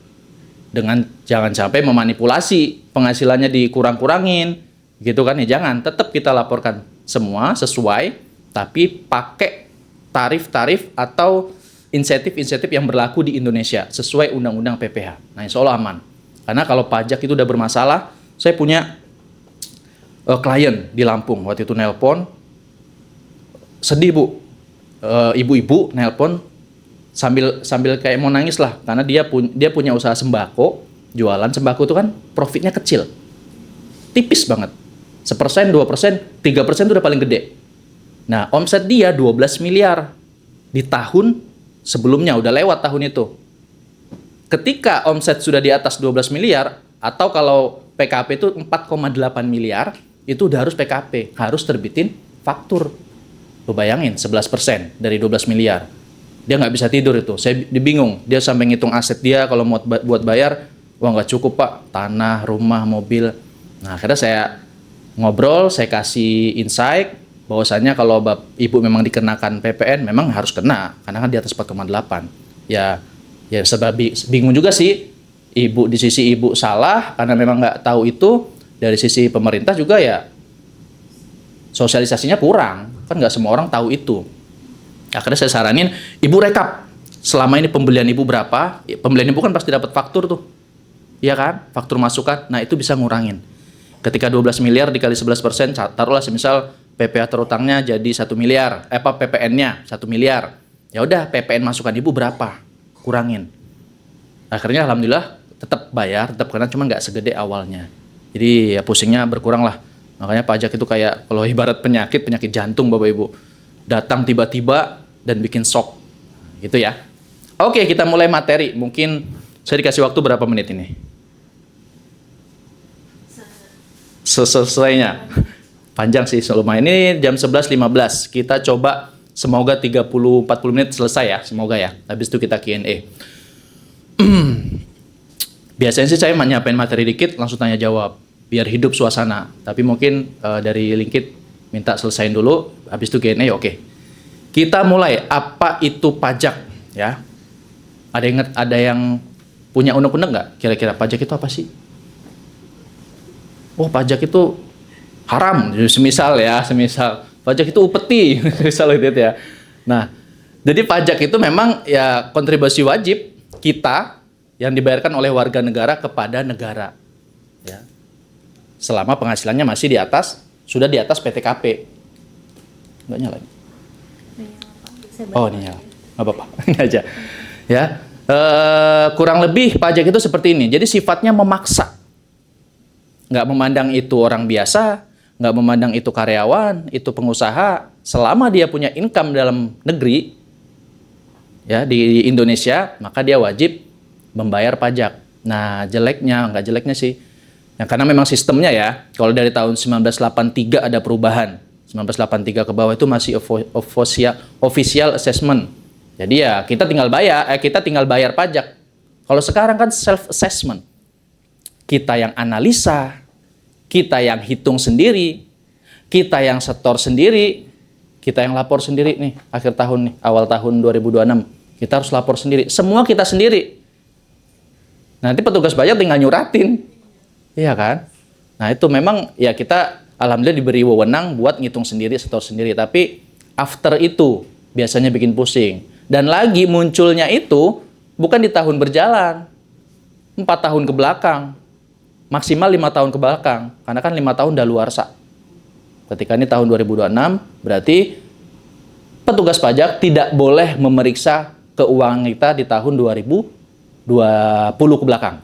Dengan jangan sampai memanipulasi penghasilannya dikurang-kurangin. Gitu kan ya, jangan. Tetap kita laporkan semua sesuai, tapi pakai tarif-tarif atau insentif-insentif yang berlaku di Indonesia sesuai Undang-Undang PPh. Nah, insya Allah aman. Karena kalau pajak itu udah bermasalah, saya punya klien di Lampung waktu itu nelpon, sedih bu, ibu-ibu nelpon sambil kayak mau nangis lah, karena dia punya usaha sembako, jualan sembako itu kan profitnya kecil, tipis banget, 1%, 2%, 3% itu udah paling gede. Nah, omset dia 12 miliar di tahun sebelumnya, udah lewat tahun itu. Ketika omset sudah di atas 12 miliar, atau kalau PKP itu 4,8 miliar, itu udah harus PKP, harus terbitin faktur. Lo bayangin, 11% dari 12 miliar. Dia nggak bisa tidur itu. Saya bingung, dia sampai ngitung aset dia kalau mau buat bayar, wah nggak cukup pak, tanah, rumah, mobil. Nah, akhirnya saya ngobrol, saya kasih insight, bahwasannya kalau ibu memang dikenakan PPN, memang harus kena, karena kan di atas 4,8. Ya sebab bingung juga sih, ibu di sisi ibu salah, karena memang nggak tahu itu. Dari sisi pemerintah juga ya sosialisasinya kurang, kan nggak semua orang tahu itu. Akhirnya saya saranin, ibu rekap selama ini pembelian ibu berapa. Pembelian ibu kan pasti dapat faktur tuh, iya kan, faktur masukan. Nah itu bisa ngurangin. Ketika 12 miliar dikali 11%, taruhlah semisal PPh terutangnya jadi 1 miliar, PPN-nya 1 miliar. Ya udah, PPN masukan ibu berapa? Kurangin. Akhirnya alhamdulillah tetap bayar, tetap kena, cuma nggak segede awalnya. Jadi ya pusingnya berkurang lah. Makanya pajak itu kayak kalau ibarat penyakit jantung Bapak Ibu. Datang tiba-tiba dan bikin shock. Gitu ya. Oke, kita mulai materi. Mungkin saya dikasih waktu berapa menit ini? Selesainya. Panjang sih lumayan. Ini jam 11.15. Kita coba semoga 30-40 menit selesai ya. Semoga ya. Habis itu kita Q&A. Biasanya sih saya nyampein materi dikit langsung tanya jawab biar hidup suasana. Tapi mungkin dari Linkit minta selesain dulu, habis itu Q&A oke. Kita mulai, apa itu pajak ya? Ada yang punya unek-unek nggak? Kira-kira pajak itu apa sih? Oh, pajak itu haram, semisal pajak itu upeti, misal gitu ya. Nah, jadi pajak itu memang ya kontribusi wajib kita yang dibayarkan oleh warga negara kepada negara, ya. Selama penghasilannya masih sudah di atas PTKP. Nggak nyala. Oh, ini nyala. Nggak apa-apa, ini aja. Ya, kurang lebih pajak itu seperti ini. Jadi sifatnya memaksa. Nggak memandang itu orang biasa, nggak memandang itu karyawan, itu pengusaha. Selama dia punya income dalam negeri, ya di Indonesia, maka dia wajib membayar pajak. Nah, nggak jeleknya sih. Ya, karena memang sistemnya ya, kalau dari tahun 1983 ada perubahan. 1983 ke bawah itu masih official assessment. Jadi ya kita tinggal bayar pajak. Kalau sekarang kan self assessment. Kita yang analisa, kita yang hitung sendiri, kita yang setor sendiri, kita yang lapor sendiri nih akhir tahun nih, awal tahun 2026. Kita harus lapor sendiri. Semua kita sendiri. Nanti petugas pajak tinggal nyuratin. Iya kan? Nah, itu memang ya kita alhamdulillah diberi wewenang buat ngitung sendiri, setor sendiri. Tapi after itu biasanya bikin pusing. Dan lagi munculnya itu bukan di tahun berjalan. 4 tahun ke belakang. Maksimal 5 tahun ke belakang. Karena kan 5 tahun daluarsa. Ketika ini tahun 2026, berarti petugas pajak tidak boleh memeriksa keuangan kita di tahun 2020 ke belakang.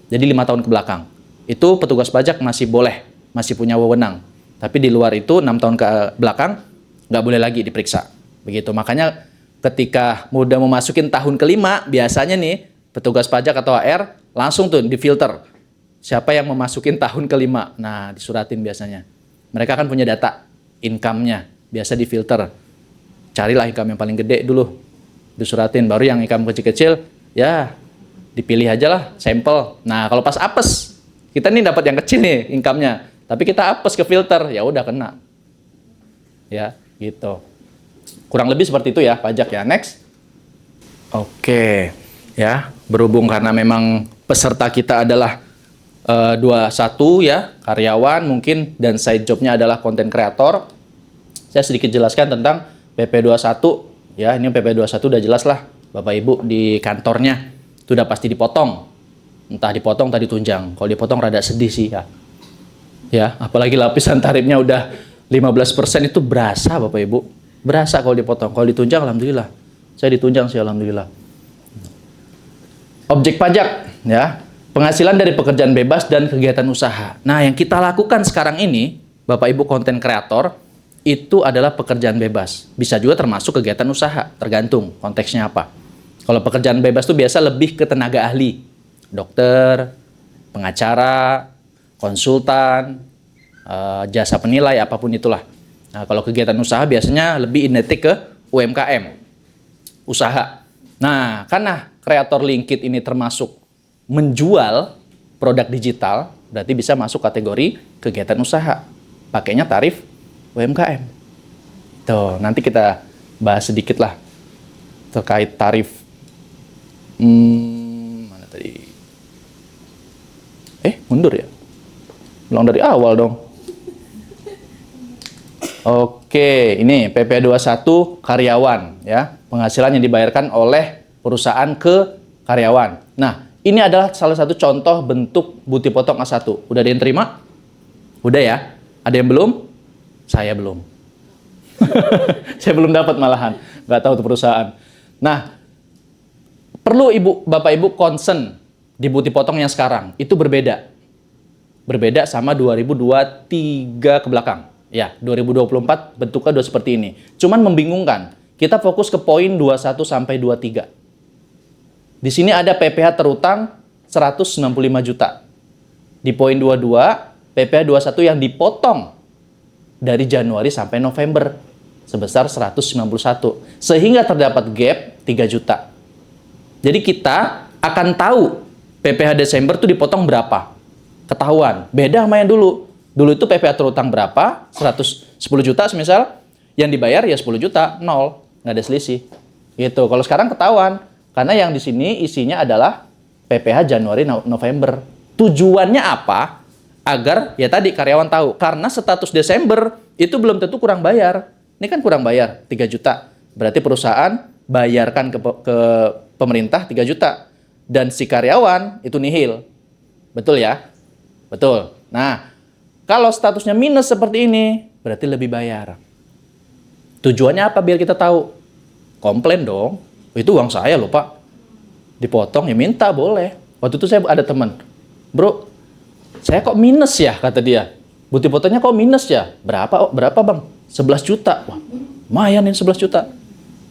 Jadi 5 tahun ke belakang. Itu petugas pajak masih boleh, masih punya wewenang. Tapi di luar itu 6 tahun ke belakang nggak boleh lagi diperiksa. Begitu. Makanya ketika udah memasukin tahun kelima, biasanya nih petugas pajak atau AR langsung tuh difilter. Siapa yang memasukin tahun kelima? Nah, disuratin biasanya. Mereka kan punya data income-nya, biasa difilter. Carilah income yang paling gede dulu, disuratin. Baru yang income kecil-kecil, ya dipilih aja lah, sampel. Nah, kalau pas apes, kita nih dapat yang kecil nih income-nya, tapi kita apes ke filter, ya udah kena. Ya, gitu. Kurang lebih seperti itu ya pajak ya. Next. Oke, ya. Berhubung karena memang peserta kita adalah 21 ya, karyawan mungkin, dan side jobnya adalah content creator. Saya sedikit jelaskan tentang PP21 ya. Ini PP21 udah jelas lah Bapak Ibu di kantornya. Itu udah pasti dipotong. Entah dipotong, entah ditunjang. Kalau dipotong rada sedih sih ya. Ya, apalagi lapisan tarifnya udah 15% itu berasa Bapak Ibu. Berasa kalau dipotong. Kalau ditunjang alhamdulillah. Saya ditunjang sih alhamdulillah. Objek pajak ya. Penghasilan dari pekerjaan bebas dan kegiatan usaha. Nah, yang kita lakukan sekarang ini, Bapak Ibu konten kreator, itu adalah pekerjaan bebas. Bisa juga termasuk kegiatan usaha, tergantung konteksnya apa. Kalau pekerjaan bebas itu biasa lebih ke tenaga ahli. Dokter, pengacara, konsultan, jasa penilai, apapun itulah. Nah, kalau kegiatan usaha biasanya lebih identik ke UMKM, usaha. Nah, karena kreator LinkedIn ini termasuk menjual produk digital, berarti bisa masuk kategori kegiatan usaha. Pakainya tarif UMKM. Tuh, nanti kita bahas sedikit lah terkait tarif. Mana tadi? Mundur ya? Ulang dari awal dong. Oke, ini PP21 karyawan ya. Penghasilan yang dibayarkan oleh perusahaan ke karyawan. Nah, ini adalah salah satu contoh bentuk bukti potong A1. Udah ada yang terima? Udah ya? Ada yang belum? Saya belum. Saya belum dapat malahan. Nggak tahu tuh perusahaan. Nah, perlu Bapak Ibu concern di bukti potong yang sekarang. Itu berbeda. Berbeda sama 2023 ke belakang. Ya, 2024 bentuknya udah seperti ini. Cuman membingungkan. Kita fokus ke poin 21 sampai 23. Di sini ada PPh terutang 195 juta. Di poin 22, PPh 21 yang dipotong dari Januari sampai November sebesar 191. Sehingga terdapat gap 3 juta. Jadi kita akan tahu PPh Desember itu dipotong berapa. Ketahuan. Beda sama yang dulu. Dulu itu PPh terutang berapa? 110 juta semisal. Yang dibayar ya 10 juta, 0. Nggak ada selisih. Gitu. Kalau sekarang ketahuan. Karena yang di sini isinya adalah PPh Januari November. Tujuannya apa? Agar ya tadi karyawan tahu. Karena status Desember itu belum tentu kurang bayar. Ini kan kurang bayar 3 juta. Berarti perusahaan bayarkan ke pemerintah 3 juta. Dan si karyawan itu nihil. Betul ya? Betul. Nah, kalau statusnya minus seperti ini, berarti lebih bayar. Tujuannya apa biar kita tahu? Komplain dong. Itu uang saya loh Pak. Dipotong ya minta boleh. Waktu itu saya ada teman. Bro, saya kok minus ya kata dia. Bukti fotonya kok minus ya? Berapa bang? 11 juta. Wah, lumayan ini 11 juta.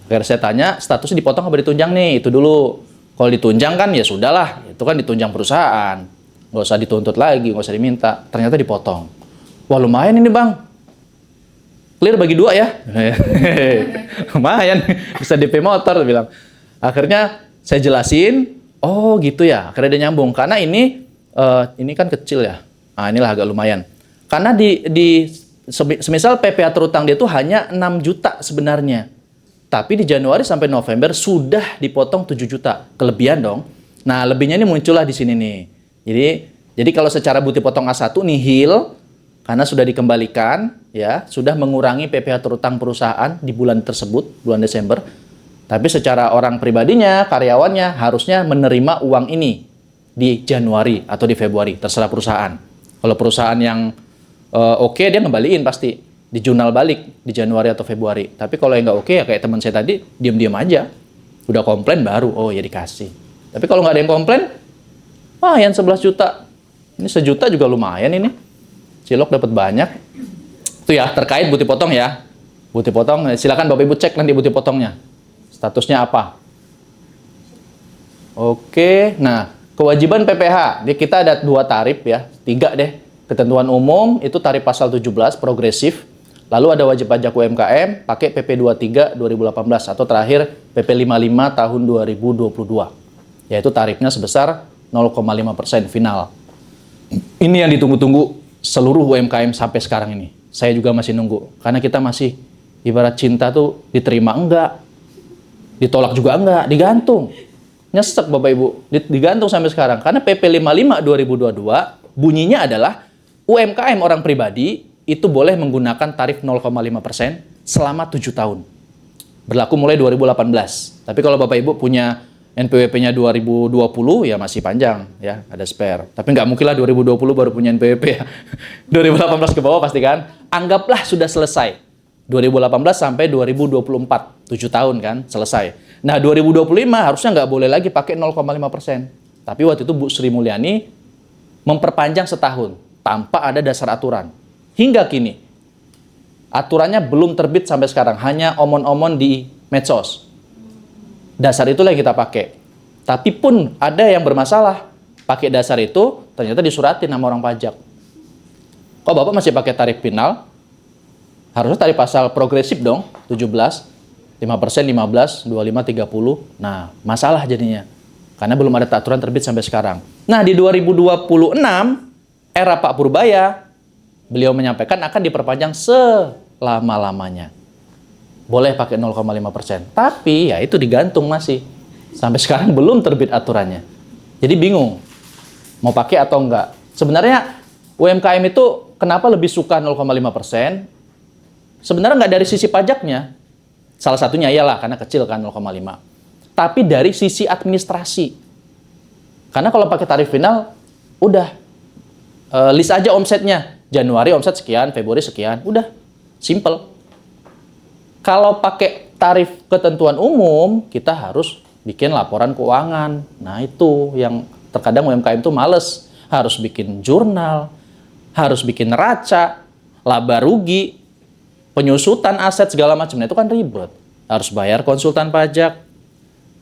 Akhirnya saya tanya, statusnya dipotong apa ditunjang nih? Itu dulu. Kalau ditunjang kan ya sudahlah. Itu kan ditunjang perusahaan. Nggak usah dituntut lagi, nggak usah diminta. Ternyata dipotong. Wah lumayan ini bang. Clear bagi 2 ya. Lumayan. Bisa DP motor, bilang. Akhirnya saya jelasin. Oh gitu ya. Akhirnya dia nyambung. Karena ini kan kecil ya. Nah inilah agak lumayan. Karena semisal PPh terutang dia itu hanya 6 juta sebenarnya. Tapi di Januari sampai November sudah dipotong 7 juta. Kelebihan dong. Nah lebihnya ini muncullah di sini nih. Jadi kalau secara bukti potong A1 nihil. Karena sudah dikembalikan, ya, sudah mengurangi PPh terutang perusahaan di bulan tersebut, bulan Desember. Tapi secara orang pribadinya, karyawannya harusnya menerima uang ini di Januari atau di Februari, terserah perusahaan. Kalau perusahaan yang oke, dia ngembaliin pasti, di jurnal balik di Januari atau Februari. Tapi kalau yang nggak oke, ya kayak teman saya tadi, diam-diam aja. Udah komplain baru, oh ya dikasih. Tapi kalau nggak ada yang komplain, lumayan 11 juta. Ini 1 juta juga lumayan ini. Cilok dapat banyak. Itu ya, terkait bukti potong ya. Bukti potong, silakan Bapak Ibu cek nanti bukti potongnya. Statusnya apa? Oke, nah kewajiban PPh. Kita ada 2 tarif ya, 3 deh. Ketentuan umum itu tarif pasal 17 progresif. Lalu ada wajib pajak UMKM pakai PP 23 2018 atau terakhir PP 55 tahun 2022. Yaitu tarifnya sebesar 0,5% final. Ini yang ditunggu-tunggu seluruh UMKM sampai sekarang ini. Saya juga masih nunggu. Karena kita masih Ibarat cinta tuh diterima enggak, ditolak juga enggak, digantung. Nyesek Bapak Ibu, digantung sampai sekarang. Karena PP 55 2022 bunyinya adalah UMKM orang pribadi itu boleh menggunakan tarif 0,5% selama 7 tahun. Berlaku mulai 2018. Tapi kalau Bapak Ibu punya NPWP-nya 2020 ya masih panjang ya, ada spare. Tapi nggak mungkin lah 2020 baru punya NPWP ya. 2018 ke bawah pasti kan. Anggaplah sudah selesai. 2018 sampai 2024, 7 tahun kan selesai. Nah 2025 harusnya nggak boleh lagi pakai 0,5%. Tapi waktu itu Bu Sri Mulyani memperpanjang setahun tanpa ada dasar aturan. Hingga kini aturannya belum terbit sampai sekarang, hanya omon-omon di medsos. Dasar itulah yang kita pakai. Tapi pun ada yang bermasalah. Pakai dasar itu ternyata disuratin sama orang pajak. Kok Bapak masih pakai tarif final? Harusnya tarif pasal progresif dong, 17, 5%, 15, 25, 30. Nah, masalah jadinya. Karena belum ada aturan terbit sampai sekarang. Nah, di 2026, era Pak Purbaya, beliau menyampaikan akan diperpanjang selama-lamanya. Boleh pakai 0,5%. Tapi ya itu digantung masih. Sampai sekarang belum terbit aturannya. Jadi bingung. Mau pakai atau enggak. Sebenarnya UMKM itu kenapa lebih suka 0,5%? Sebenarnya enggak dari sisi pajaknya. Salah satunya iyalah karena kecil kan 0,5. Tapi dari sisi administrasi. Karena kalau pakai tarif final, udah. List aja omsetnya. Januari omset sekian, Februari sekian. Udah. Simple. Kalau pakai tarif ketentuan umum, kita harus bikin laporan keuangan. Nah, itu yang terkadang UMKM itu males. Harus bikin jurnal, harus bikin neraca, laba rugi, penyusutan aset segala macam. Nah, itu kan ribet. Harus bayar konsultan pajak,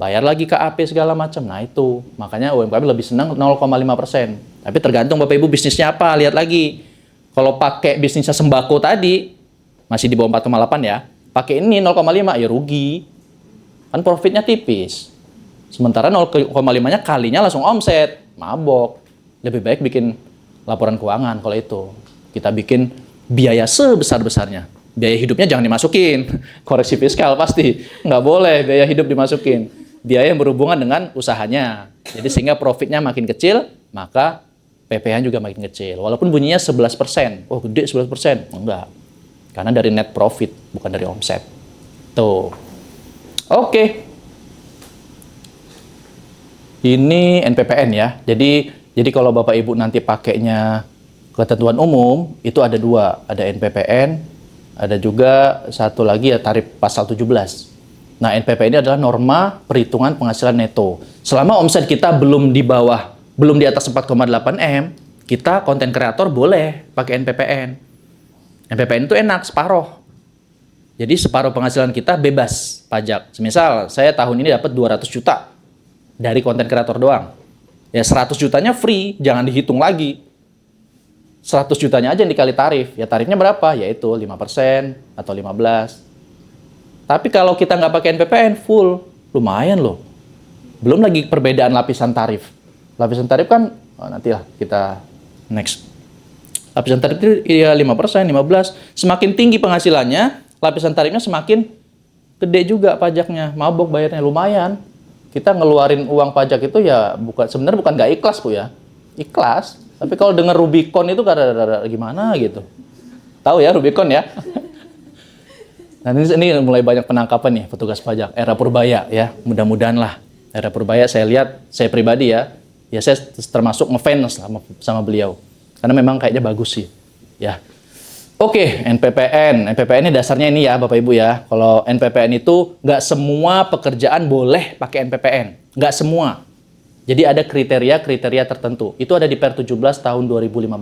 bayar lagi KAP segala macam. Nah, itu. Makanya UMKM lebih senang 0,5%. Tapi tergantung Bapak Ibu bisnisnya apa. Lihat lagi. Kalau pakai bisnisnya sembako tadi, masih di bawah 4,8 ya. Pakai ini 0,5 ya rugi. Kan profitnya tipis. Sementara 0,5-nya kalinya langsung omset. Mabok. Lebih baik bikin laporan keuangan kalau itu. Kita bikin biaya sebesar-besarnya. Biaya hidupnya jangan dimasukin. Koreksi fiskal pasti. Nggak boleh biaya hidup dimasukin. Biaya yang berhubungan dengan usahanya. Jadi sehingga profitnya makin kecil, maka PPh juga makin kecil. Walaupun bunyinya 11%. Oh gede 11%. Enggak. Karena dari net profit, bukan dari omset. Tuh. Oke. Ini NPPN ya. Jadi kalau Bapak Ibu nanti pakainya ketentuan umum, itu ada dua. Ada NPPN, ada juga satu lagi ya tarif pasal 17. Nah, NPPN ini adalah norma perhitungan penghasilan neto. Selama omset kita belum di atas 4,8 M, kita konten kreator boleh pakai NPPN. NPPN itu enak, separoh. Jadi separuh penghasilan kita bebas pajak. Semisal saya tahun ini dapat 200 juta dari konten kreator doang. Ya 100 jutanya free, jangan dihitung lagi. 100 jutanya aja yang dikali tarif. Ya tarifnya berapa? Yaitu 5% atau 15%. Tapi kalau kita nggak pakai NPPN full, lumayan loh. Belum lagi perbedaan lapisan tarif. Lapisan tarif kan, nantilah kita next. Lapisan tarif itu ya 5%, 15%. Semakin tinggi penghasilannya, lapisan tarifnya semakin gede juga pajaknya. Mabok bayarnya lumayan. Kita ngeluarin uang pajak itu ya sebenarnya bukan nggak ikhlas Bu ya. Ikhlas. Tapi kalau dengar Rubicon itu kadang-kadang gimana gitu. Tahu ya Rubicon ya? Nah ini mulai banyak penangkapan nih petugas pajak. Era Purbaya ya. Mudah-mudahan lah. Era Purbaya saya lihat, saya pribadi ya saya termasuk ngefans sama beliau. Karena memang kayaknya bagus sih. Ya. Oke, NPPN. NPPN ini dasarnya ini ya Bapak Ibu ya. Kalau NPPN itu nggak semua pekerjaan boleh pakai NPPN. Nggak semua. Jadi ada kriteria-kriteria tertentu. Itu ada di Per 17 tahun 2015.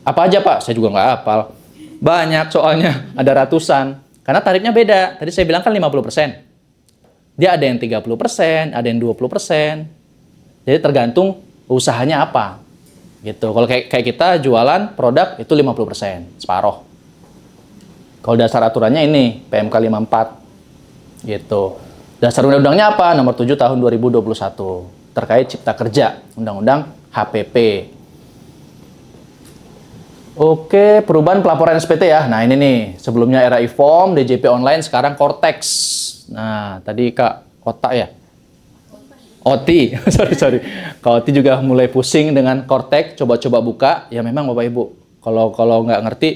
Apa aja Pak? Saya juga nggak hafal. Banyak soalnya. Ada ratusan. Karena tarifnya beda. Tadi saya bilang kan 50%. Dia ada yang 30%, ada yang 20%. Jadi tergantung usahanya apa. Gitu. Kalau kayak kita jualan produk itu 50%, separoh. Kalau dasar aturannya ini PMK 54. Gitu. Dasar undang-undangnya apa? Nomor 7 tahun 2021 terkait Cipta Kerja, Undang-Undang HPP. Oke, perubahan pelaporan SPT ya. Nah ini nih, sebelumnya era e-form, DJP online, sekarang Cortex. Nah tadi Kak Otak ya? Oti, sorry. Kak Oti juga mulai pusing dengan Cortex, coba-coba buka. Ya memang Bapak Ibu, kalau nggak ngerti,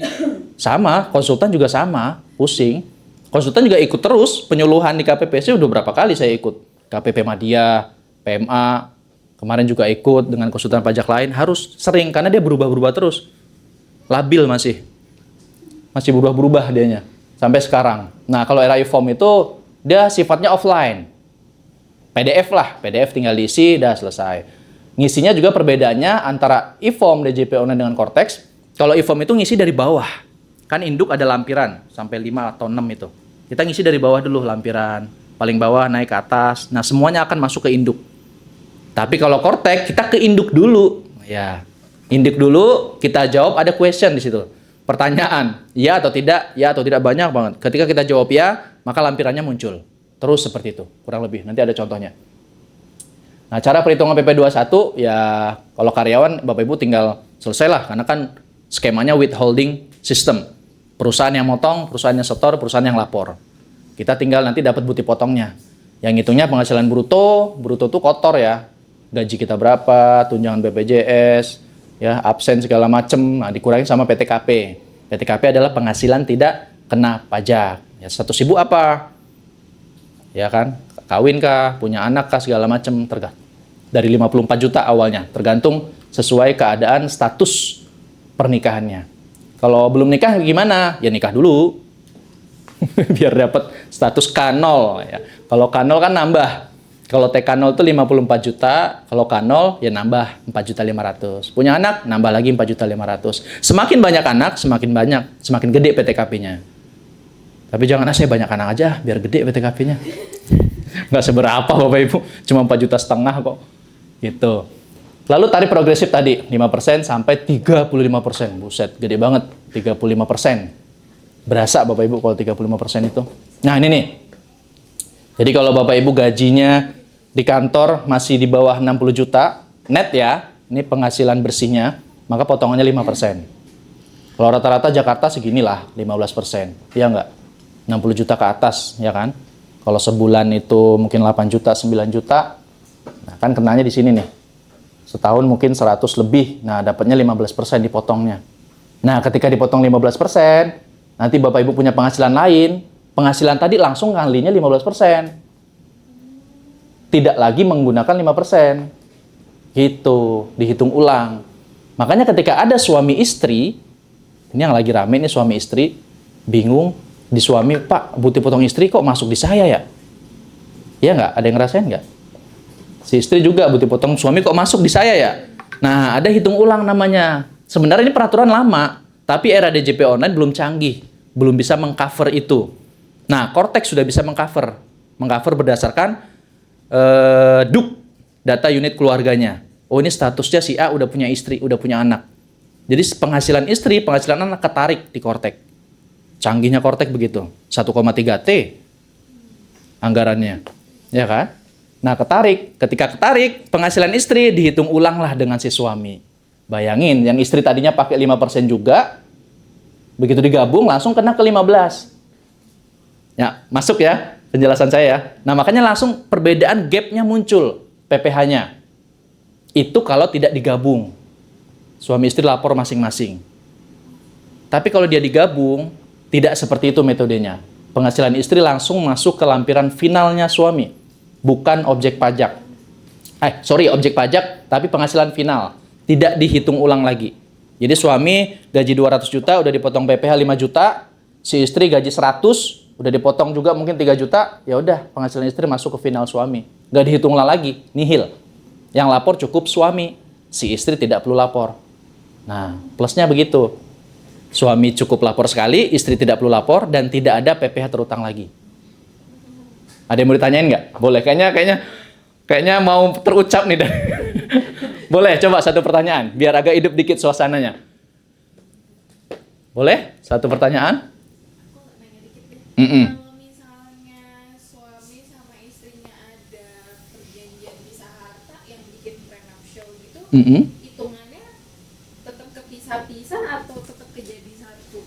sama, konsultan juga sama, pusing. Konsultan juga ikut terus, penyuluhan di KPPC udah berapa kali saya ikut. KPP Madya, PMA, kemarin juga ikut dengan konsultan pajak lain, harus sering, karena dia berubah-berubah terus. Labil masih berubah-berubah dianya sampai sekarang. Nah kalau era e-form itu dia sifatnya offline, PDF lah, PDF tinggal diisi, dah selesai. Ngisinya juga perbedaannya antara e-form DJP online dengan Cortex. Kalau e-form itu ngisi dari bawah, kan induk ada lampiran sampai 5 atau 6 itu. Kita ngisi dari bawah dulu lampiran, paling bawah naik ke atas. Nah semuanya akan masuk ke induk. Tapi kalau Cortex kita ke induk dulu, ya. Induk dulu, kita jawab, ada question di situ. Pertanyaan, ya atau tidak banyak banget. Ketika kita jawab ya, maka lampirannya muncul. Terus seperti itu, kurang lebih. Nanti ada contohnya. Nah, cara perhitungan PP21, ya kalau karyawan, Bapak Ibu tinggal selesailah. Karena kan skemanya withholding system. Perusahaan yang motong, perusahaan yang setor, perusahaan yang lapor. Kita tinggal nanti dapat bukti potongnya. Yang hitungnya penghasilan bruto itu kotor ya. Gaji kita berapa, tunjangan BPJS, ya absen segala macem, nah, dikurangi sama PTKP. PTKP adalah penghasilan tidak kena pajak. Ya, status ibu apa? Ya kan, kawin kah, punya anak kah, segala macem, dari 54 juta awalnya, tergantung sesuai keadaan status pernikahannya. Kalau belum nikah gimana? Ya nikah dulu, biar dapat status K0. Ya. Kalau K0 kan nambah. Kalau TK0 itu 54 juta, kalau K0 ya nambah 4.500.000. Punya anak, nambah lagi 4.500.000. Semakin banyak anak, semakin gede PTKP-nya. Tapi jangan saya banyak anak aja, biar gede PTKP-nya. Nggak seberapa Bapak Ibu, cuma 4,5 juta kok. Gitu. Lalu tarif progresif tadi, 5% sampai 35%. Buset, gede banget, 35%. Berasa Bapak Ibu kalau 35% itu. Nah ini nih. Jadi kalau Bapak Ibu gajinya di kantor masih di bawah 60 juta net ya, ini penghasilan bersihnya, maka potongannya 5%. Kalau rata-rata Jakarta seginilah, 15%. Iya nggak? 60 juta ke atas, ya kan? Kalau sebulan itu mungkin 8 juta, 9 juta, nah kan kenanya di sini nih. Setahun mungkin 100 lebih, nah dapatnya 15% dipotongnya. Nah ketika dipotong 15%, nanti Bapak Ibu punya penghasilan lain, penghasilan tadi langsung kalinya 15%. Tidak lagi menggunakan 5%. Gitu, dihitung ulang. Makanya ketika ada suami istri, ini yang lagi rame nih suami istri, bingung, di suami, Pak, bukti potong istri kok masuk di saya ya? Iya nggak? Ada yang ngerasain nggak? Si istri juga bukti potong suami kok masuk di saya ya? Nah, ada hitung ulang namanya. Sebenarnya ini peraturan lama, tapi era DJP online belum canggih, belum bisa mengcover itu. Nah, Cortex sudah bisa mengcover berdasarkan DUK, data unit keluarganya. Oh ini statusnya si A udah punya istri, udah punya anak. Jadi penghasilan istri, penghasilan anak ketarik di Cortex. Canggihnya Cortex begitu, 1,3 T anggarannya, ya kan? Nah ketika ketarik penghasilan istri dihitung ulang lah dengan si suami. Bayangin, yang istri tadinya pakai 5% juga, begitu digabung langsung kena ke 15. Ya masuk ya? Penjelasan saya. Nah, makanya langsung perbedaan gap-nya muncul, PPh-nya. Itu kalau tidak digabung. Suami istri lapor masing-masing. Tapi kalau dia digabung, tidak seperti itu metodenya. Penghasilan istri langsung masuk ke lampiran finalnya suami. Bukan objek pajak. Objek pajak, tapi penghasilan final. Tidak dihitung ulang lagi. Jadi suami gaji 200 juta, udah dipotong PPh 5 juta. Si istri gaji 100, udah dipotong juga mungkin 3 juta, ya udah penghasilan istri masuk ke final suami. Nggak dihitung lagi, nihil. Yang lapor cukup suami, si istri tidak perlu lapor. Nah, plusnya begitu. Suami cukup lapor sekali, istri tidak perlu lapor, dan tidak ada PPh terutang lagi. Ada yang mau ditanyain nggak? Boleh, kayaknya mau terucap nih. Boleh, coba satu pertanyaan, biar agak hidup dikit suasananya. Boleh? Satu pertanyaan? Kalau misalnya suami sama istrinya ada perjanjian pisah harta yang bikin prenuptial gitu, hitungannya tetap kepisah bisa pisah atau tetap kejadi satu?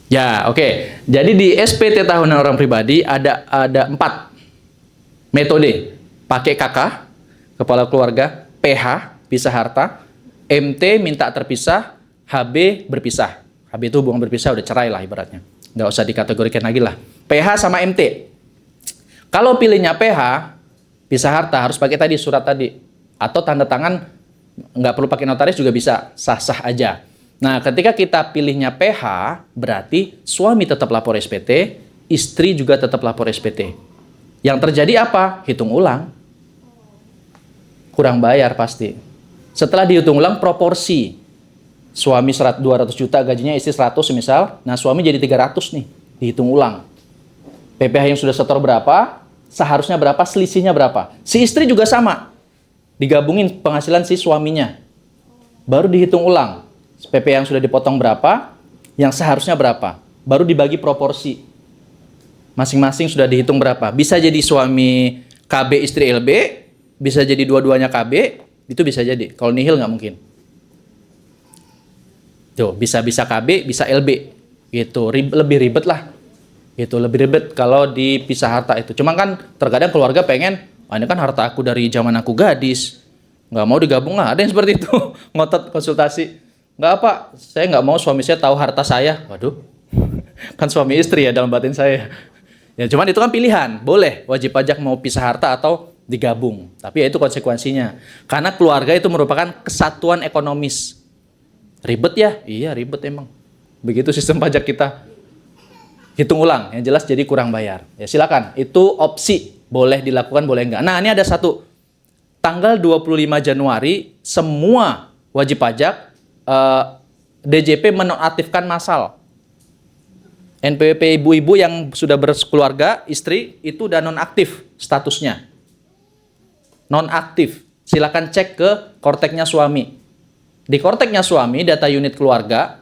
Ya, oke. Jadi di SPT tahunan orang pribadi ada 4 metode. Pakai KK, kepala keluarga, PH, pisah harta, MT minta terpisah, HB berpisah. HB itu hubungan berpisah, udah cerai lah ibaratnya. Nggak usah dikategorikan lagi lah. PH sama MT. Kalau pilihnya PH, pisah harta harus pakai tadi surat tadi. Atau tanda tangan, nggak perlu pakai notaris juga bisa, sah-sah aja. Nah, ketika kita pilihnya PH, berarti suami tetap lapor SPT, istri juga tetap lapor SPT. Yang terjadi apa? Hitung ulang. Kurang bayar pasti. Setelah dihitung ulang proporsi. Suami 200 juta gajinya, istri 100 misal. Nah, suami jadi 300 nih. Dihitung ulang. PPh yang sudah setor berapa? Seharusnya berapa? Selisihnya berapa? Si istri juga sama. Digabungin penghasilan si suaminya. Baru dihitung ulang. PPh yang sudah dipotong berapa? Yang seharusnya berapa? Baru dibagi proporsi. Masing-masing sudah dihitung berapa. Bisa jadi suami KB, istri LB. Bisa jadi dua-duanya KB. Itu bisa jadi. Kalau nihil nggak mungkin. Tuh, bisa KB, bisa LB. Gitu. Lebih ribet lah. Gitu, lebih ribet kalau dipisah harta itu. Cuma kan terkadang keluarga pengen, ini kan harta aku dari zaman aku gadis. Nggak mau digabung lah. Ada yang seperti itu. Ngotot konsultasi. Nggak apa, saya nggak mau suami saya tahu harta saya. Waduh, kan suami istri ya dalam batin saya. Ya cuman itu kan pilihan. Boleh wajib pajak mau pisah harta atau digabung. Tapi ya itu konsekuensinya. Karena keluarga itu merupakan kesatuan ekonomis. Ribet ya? Iya ribet emang. Begitu sistem pajak kita. Hitung ulang, yang jelas jadi kurang bayar. Ya silakan, itu opsi. Boleh dilakukan, boleh enggak. Nah ini ada satu. Tanggal 25 Januari, semua wajib pajak DJP menonaktifkan massal. NPWP ibu-ibu yang sudah berkeluarga, istri, itu udah nonaktif statusnya. Nonaktif. Silakan cek ke Korteknya suami. Di Korteknya suami, data unit keluarga,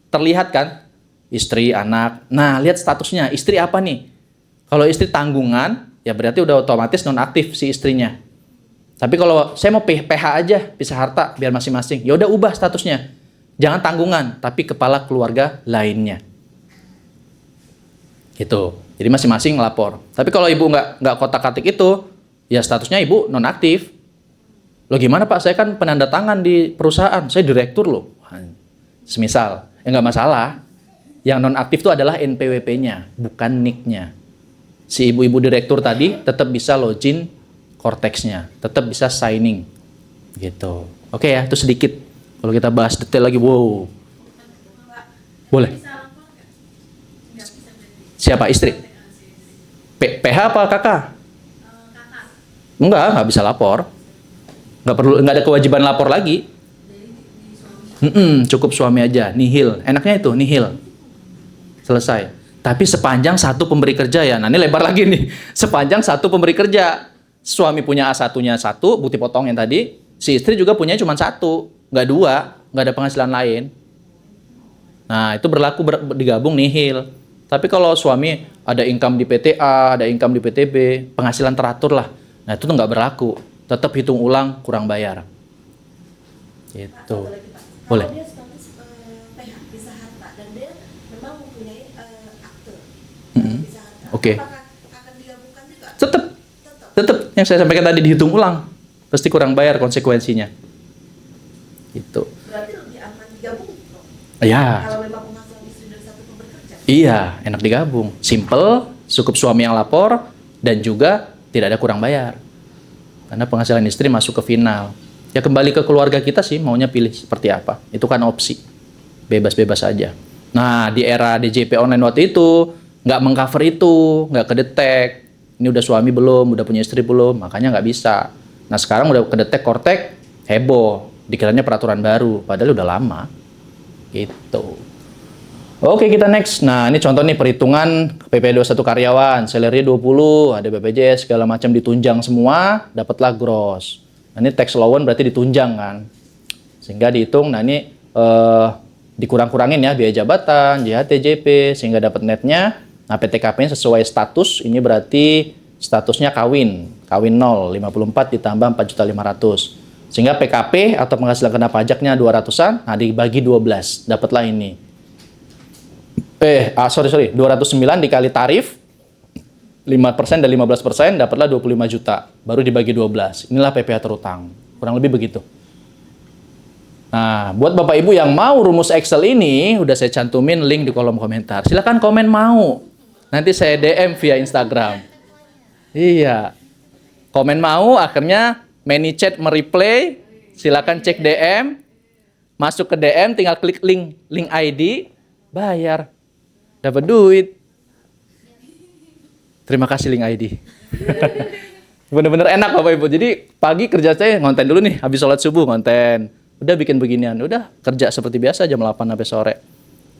terlihat kan? Istri, anak. Nah, lihat statusnya. Istri apa nih? Kalau istri tanggungan, ya berarti udah otomatis nonaktif si istrinya. Tapi kalau saya mau PH aja, pisah harta, biar masing-masing. Ya udah ubah statusnya. Jangan tanggungan, tapi kepala keluarga lainnya. Gitu. Jadi masing-masing ngelapor. Tapi kalau ibu nggak kotak-katik itu, ya statusnya ibu nonaktif. Loh gimana Pak? Saya kan penanda tangan di perusahaan. Saya direktur loh. Semisal. Ya nggak masalah. Yang nonaktif itu adalah NPWP-nya, bukan NIK-nya. Si ibu-ibu direktur tadi tetap bisa login Korteksnya. Tetap bisa signing. Gitu. Oke ya, itu sedikit. Kalau kita bahas detail lagi, wow. Boleh. Siapa? Istri? PH apa kakak? Nggak bisa lapor. Nggak ada kewajiban lapor lagi. Cukup suami aja, nihil. Enaknya itu, nihil. Selesai. Tapi sepanjang satu pemberi kerja ya. Nah ini lebar lagi nih. Sepanjang satu pemberi kerja. Suami punya A1-nya 1, bukti potong yang tadi. Si istri juga punya cuma 1, nggak 2, nggak ada penghasilan lain. Nah itu berlaku digabung nihil. Tapi kalau suami ada income di PTA, ada income di PTB, penghasilan teratur lah. Nah itu tuh nggak berlaku. Tetap hitung ulang, kurang bayar. Gitu. Boleh. Kalau dia status PH, pisah harta, dan dia memang mempunyai akte pisah harta, Oke. apakah akan digabungkan juga? Tetap yang saya sampaikan tadi dihitung ulang. Pasti kurang bayar konsekuensinya. Gitu. Berarti lebih aman digabung dong? Ya. Kalau memang penghasilan istri dari satu pemberi kerja? Iya, enak digabung. Simple, cukup suami yang lapor, dan juga tidak ada kurang bayar. Karena penghasilan istri masuk ke final. Ya kembali ke keluarga kita sih, maunya pilih seperti apa. Itu kan opsi. Bebas-bebas aja. Nah, di era DJP online waktu itu, nggak mengcover itu, nggak kedetek. Ini udah suami belum, udah punya istri belum, makanya nggak bisa. Nah, sekarang udah kedetek Kortek, heboh. Dikiranya peraturan baru, padahal udah lama. Gitu. Oke, kita next. Nah, ini contoh nih perhitungan PP 21 karyawan, salary 20, ada BPJS segala macam ditunjang semua, dapatlah gross. Nah, ini tax allowance berarti ditunjang kan. Sehingga dihitung, nah ini dikurang-kurangin ya biaya jabatan, JHT, JP sehingga dapat netnya. Nah, PTKP-nya sesuai status, ini berarti statusnya kawin 0, 54 ditambah 4.500.000. Sehingga PKP atau penghasilan kena pajaknya 200-an, nah dibagi 12, dapatlah ini. 209 dikali tarif 5% dan 15%, dapatlah 25 juta. Baru dibagi 12. Inilah PPh terutang. Kurang lebih begitu. Nah, buat Bapak Ibu yang mau rumus Excel ini, udah saya cantumin link di kolom komentar. Silakan komen mau. Nanti saya DM via Instagram. Iya. Komen mau, akhirnya ManyChat mereplay, silakan cek DM, masuk ke DM, tinggal klik link ID, bayar, dapat duit. Terima kasih link ID. Bener-bener enak Bapak Ibu. Jadi pagi kerja saya ngonten dulu nih, habis sholat subuh ngonten. Udah bikin beginian, udah kerja seperti biasa jam 8 sampai sore.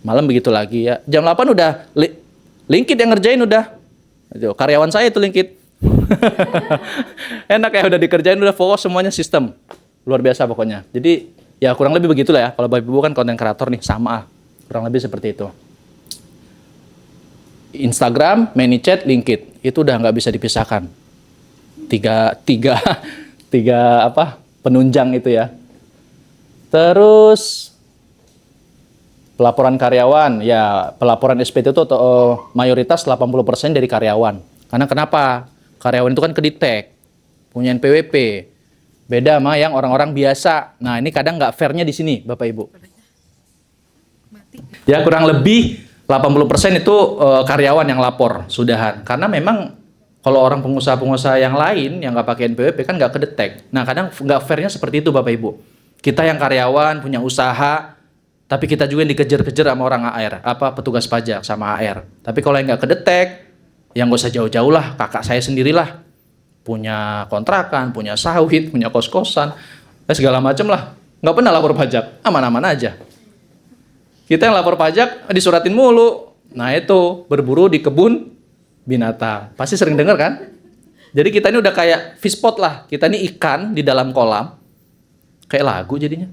Malam begitu lagi ya. Jam 8 udah Linkit yang ngerjain udah. Itu karyawan saya itu Linkit. Enak ya, udah dikerjain, udah fokus semuanya sistem. Luar biasa pokoknya. Jadi ya kurang lebih begitulah ya. Kalau Bapak Ibu kan konten kreator nih, sama. Kurang lebih seperti itu. Instagram, ManyChat, Linkit. Itu udah nggak bisa dipisahkan. Tiga penunjang itu ya. Terus pelaporan karyawan, ya pelaporan SPT itu mayoritas 80% dari karyawan. Karena kenapa? Karyawan itu kan kedetek, punya NPWP. Beda sama yang orang-orang biasa. Nah ini kadang nggak fairnya di sini Bapak Ibu. Ya kurang lebih 80% itu karyawan yang lapor, sudahan. Karena memang kalau orang pengusaha-pengusaha yang lain yang nggak pakai NPWP kan nggak kedetek. Nah kadang nggak fairnya seperti itu Bapak Ibu. Kita yang karyawan, punya usaha, tapi kita juga yang dikejar-kejar sama orang AR, petugas pajak sama AR. Tapi kalau yang nggak kedetek, yang nggak usah jauh-jauh lah, kakak saya sendirilah. Punya kontrakan, punya sawit, punya kos-kosan, segala macam lah. Nggak pernah lapor pajak, aman-aman aja. Kita yang lapor pajak, disuratin mulu. Nah itu, berburu di kebun binatang. Pasti sering dengar kan? Jadi kita ini udah kayak fish pot lah. Kita ini ikan di dalam kolam. Kayak lagu jadinya.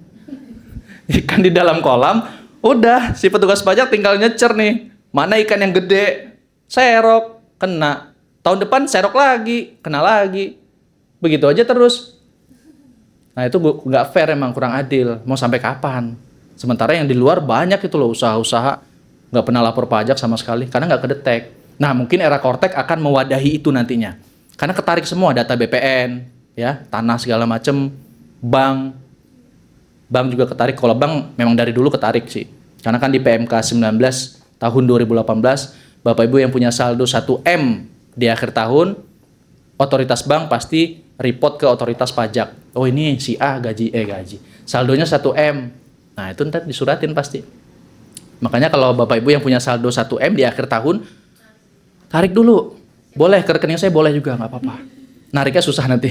Ikan di dalam kolam, udah si petugas pajak tinggal nyecer nih. Mana ikan yang gede, serok, kena. Tahun depan serok lagi, kena lagi. Begitu aja terus. Nah itu nggak fair, emang kurang adil. Mau sampai kapan? Sementara yang di luar banyak itu loh usaha-usaha nggak pernah lapor pajak sama sekali karena nggak kedetek. Nah mungkin era Kortek akan mewadahi itu nantinya. Karena ketarik semua data BPN, ya tanah segala macem, bank juga ketarik. Kalau bank memang dari dulu ketarik sih. Karena kan di PMK 19 tahun 2018, Bapak Ibu yang punya saldo 1M di akhir tahun, otoritas bank pasti report ke otoritas pajak. Oh ini si A gaji. Saldonya 1M. Nah itu ntar disuratin pasti. Makanya kalau Bapak Ibu yang punya saldo 1M di akhir tahun, tarik dulu. Boleh, ke rekening saya boleh juga, nggak apa-apa. Nariknya susah nanti.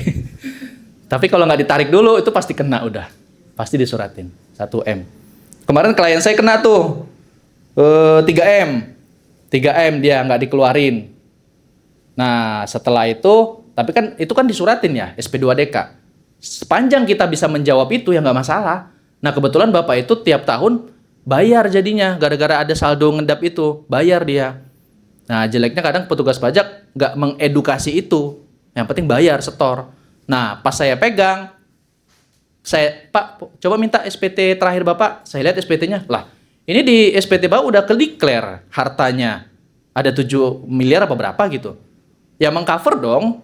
Tapi kalau nggak ditarik dulu, itu pasti kena udah. Pasti disuratin, 1M. Kemarin klien saya kena tuh, 3M. 3M dia nggak dikeluarin. Nah, setelah itu, tapi kan itu kan disuratin ya, SP2DK. Sepanjang kita bisa menjawab itu, ya nggak masalah. Nah, kebetulan Bapak itu tiap tahun bayar jadinya, gara-gara ada saldo ngedap itu, bayar dia. Nah, jeleknya kadang petugas pajak nggak mengedukasi itu. Yang penting bayar, setor. Nah, pas saya pegang, Pak, coba minta SPT terakhir Bapak. Saya lihat SPT-nya. Lah, ini di SPT Bapak udah ke-declare hartanya. Ada 7 miliar apa berapa gitu. Ya mengcover dong.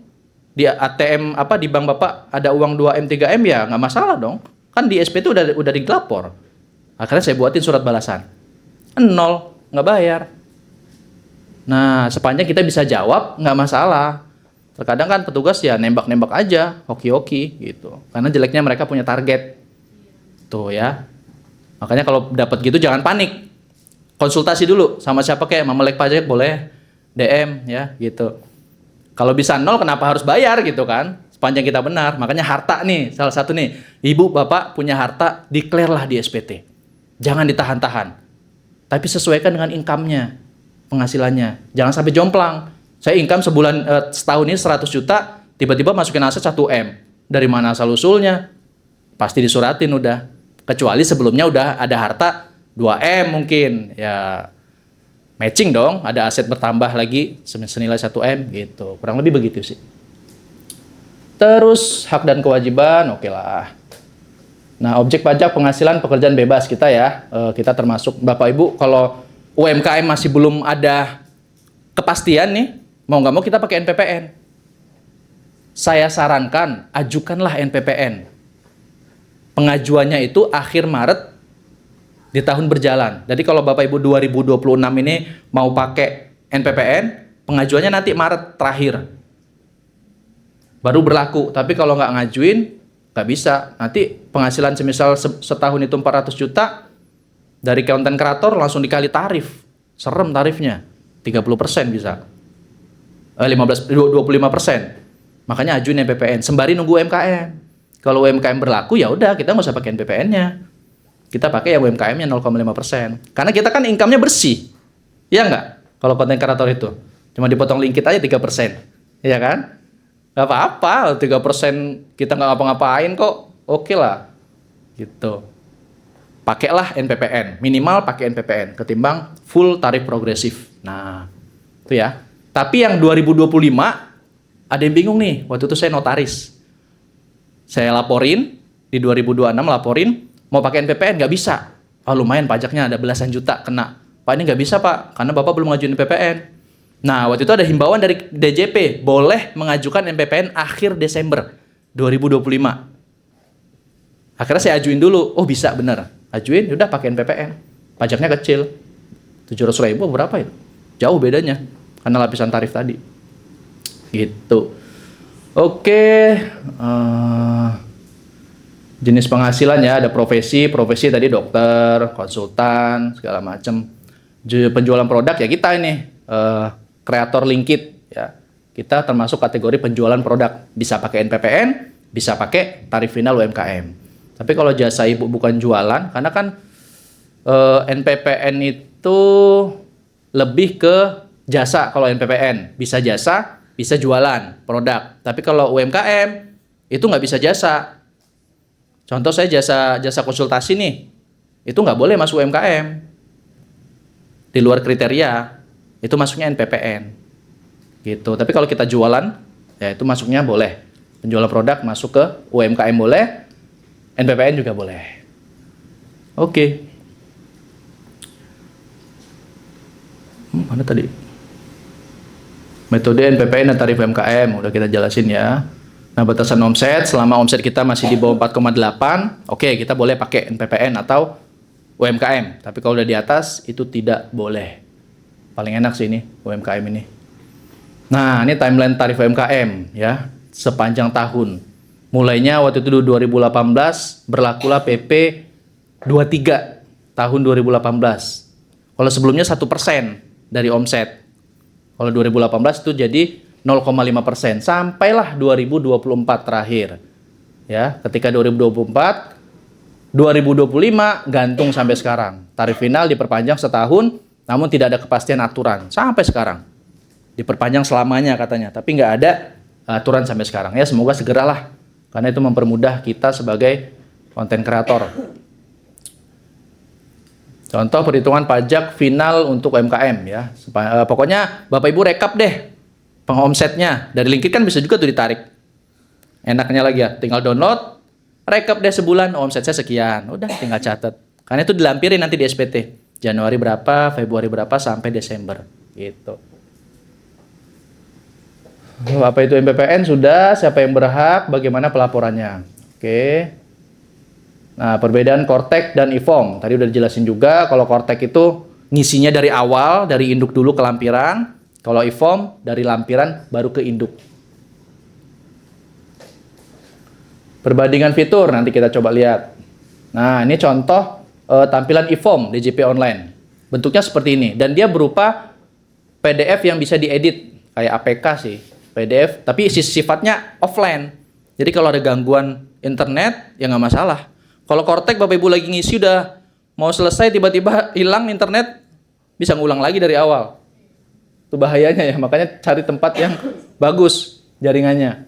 Di ATM di bank Bapak ada uang 2M 3M ya nggak masalah dong. Kan di SPT udah dilapor. Akhirnya saya buatin surat balasan. 0, nggak bayar. Nah, sepanjang kita bisa jawab, nggak masalah. Terkadang kan petugas ya nembak-nembak aja, hoki-hoki gitu. Karena jeleknya mereka punya target. Tuh ya. Makanya kalau dapat gitu jangan panik. Konsultasi dulu sama siapa kayak Mamelek Pajak boleh, DM ya gitu. Kalau bisa 0 kenapa harus bayar gitu kan? Sepanjang kita benar. Makanya harta nih, salah satu nih. Ibu, Bapak punya harta, declare lah di SPT. Jangan ditahan-tahan. Tapi sesuaikan dengan income-nya, penghasilannya. Jangan sampai jomplang. Saya income setahun ini 100 juta, tiba-tiba masukin aset 1M. Dari mana asal-usulnya? Pasti disuratin udah. Kecuali sebelumnya udah ada harta 2M mungkin. Ya matching dong, ada aset bertambah lagi senilai 1M gitu. Kurang lebih begitu sih. Terus hak dan kewajiban, oke lah. Nah, objek pajak penghasilan pekerjaan bebas kita ya, kita termasuk Bapak Ibu kalau UMKM masih belum ada kepastian nih, mau nggak mau kita pakai NPPN. Saya sarankan ajukanlah NPPN. Pengajuannya itu akhir Maret di tahun berjalan. Jadi kalau Bapak Ibu 2026 ini mau pakai NPPN, pengajuannya nanti Maret terakhir. Baru berlaku. Tapi kalau nggak ngajuin, nggak bisa. Nanti penghasilan semisal setahun itu 400 juta, dari konten kreator langsung dikali tarif. Serem tarifnya. 30% bisa. 25%. Makanya ajuin NPPN. Sembari nunggu UMKM. Kalau UMKM berlaku, ya udah kita nggak usah pakai NPPN-nya. Kita pakai yang UMKM-nya 0,5%. Karena kita kan income-nya bersih. Iya nggak? Kalau konten kreator itu. Cuma dipotong lingkit aja 3%. Iya kan? Nggak apa-apa, 3% kita nggak ngapa-ngapain kok. Oke lah. Gitu. Pakailah NPPN. Minimal pakai NPPN. Ketimbang full tarif progresif. Nah, itu ya. Tapi yang 2025, ada yang bingung nih. Waktu itu saya notaris. Saya laporin, di 2026 laporin, mau pakai NPPN nggak bisa. Oh lumayan pajaknya ada belasan juta kena. Pak ini nggak bisa Pak, karena Bapak belum ngajuin NPPN. Nah waktu itu ada himbauan dari DJP, boleh mengajukan NPPN akhir Desember 2025. Akhirnya saya ajuin dulu, oh bisa bener. Ajuin, udah pakai NPPN. Pajaknya kecil, 700.000 berapa ya? Jauh bedanya, karena lapisan tarif tadi. Gitu. Oke, jenis penghasilan ya, ada profesi tadi dokter, konsultan, segala macam. Penjualan produk ya kita ini, kreator LinkedIn ya. Kita termasuk kategori penjualan produk, bisa pakai NPPN, bisa pakai tarif final UMKM. Tapi kalau jasa ibu bukan jualan, karena kan NPPN itu lebih ke jasa. Kalau NPPN bisa jasa, bisa jualan produk. Tapi kalau UMKM itu nggak bisa jasa. Contoh saya jasa konsultasi nih, itu nggak boleh masuk UMKM. Di luar kriteria, itu masuknya NPPN. Gitu. Tapi kalau kita jualan, ya itu masuknya boleh. Penjualan produk masuk ke UMKM boleh, NPPN juga boleh. Oke. Mana tadi? Metode NPPN dan tarif UMKM udah kita jelasin ya. Nah, batasan omset selama omset kita masih di bawah 4,8, oke, kita boleh pakai NPPN atau UMKM. Tapi kalau udah di atas itu tidak boleh. Paling enak sih ini UMKM ini. Nah, ini timeline tarif UMKM ya, sepanjang tahun. Mulainya waktu itu 2018 berlakulah PP 23 tahun 2018. Kalau sebelumnya 1% dari omset. Kalau 2018 itu jadi 0,5%. Sampailah 2024 terakhir. Ya, ketika 2024, 2025 gantung sampai sekarang. Tarif final diperpanjang setahun, namun tidak ada kepastian aturan. Sampai sekarang. Diperpanjang selamanya katanya. Tapi nggak ada aturan sampai sekarang. Ya, semoga segeralah. Karena itu mempermudah kita sebagai konten kreator. Contoh perhitungan pajak final untuk UMKM ya. Pokoknya Bapak Ibu rekap deh pengomsetnya. Dari LinkedIn kan bisa juga tuh ditarik. Enaknya lagi ya, tinggal download, rekap deh sebulan, omset saya sekian. Udah tinggal catat. Karena itu dilampirin nanti di SPT. Januari berapa, Februari berapa, sampai Desember. Gitu. Apa itu NPPN? Sudah, siapa yang berhak, bagaimana pelaporannya. Oke. Nah, perbedaan Kortek dan IFOM. Tadi udah dijelasin juga, kalau Kortek itu ngisinya dari awal, dari induk dulu ke lampiran. Kalau IFOM, dari lampiran baru ke induk. Perbandingan fitur, nanti kita coba lihat. Nah, ini contoh tampilan IFOM DJP Online. Bentuknya seperti ini. Dan dia berupa PDF yang bisa diedit. Kayak APK sih, PDF. Tapi sifatnya offline. Jadi kalau ada gangguan internet, ya nggak masalah. Kalau Kortek Bapak Ibu lagi ngisi udah mau selesai tiba-tiba hilang internet, bisa ngulang lagi dari awal. Itu bahayanya ya, makanya cari tempat yang bagus jaringannya.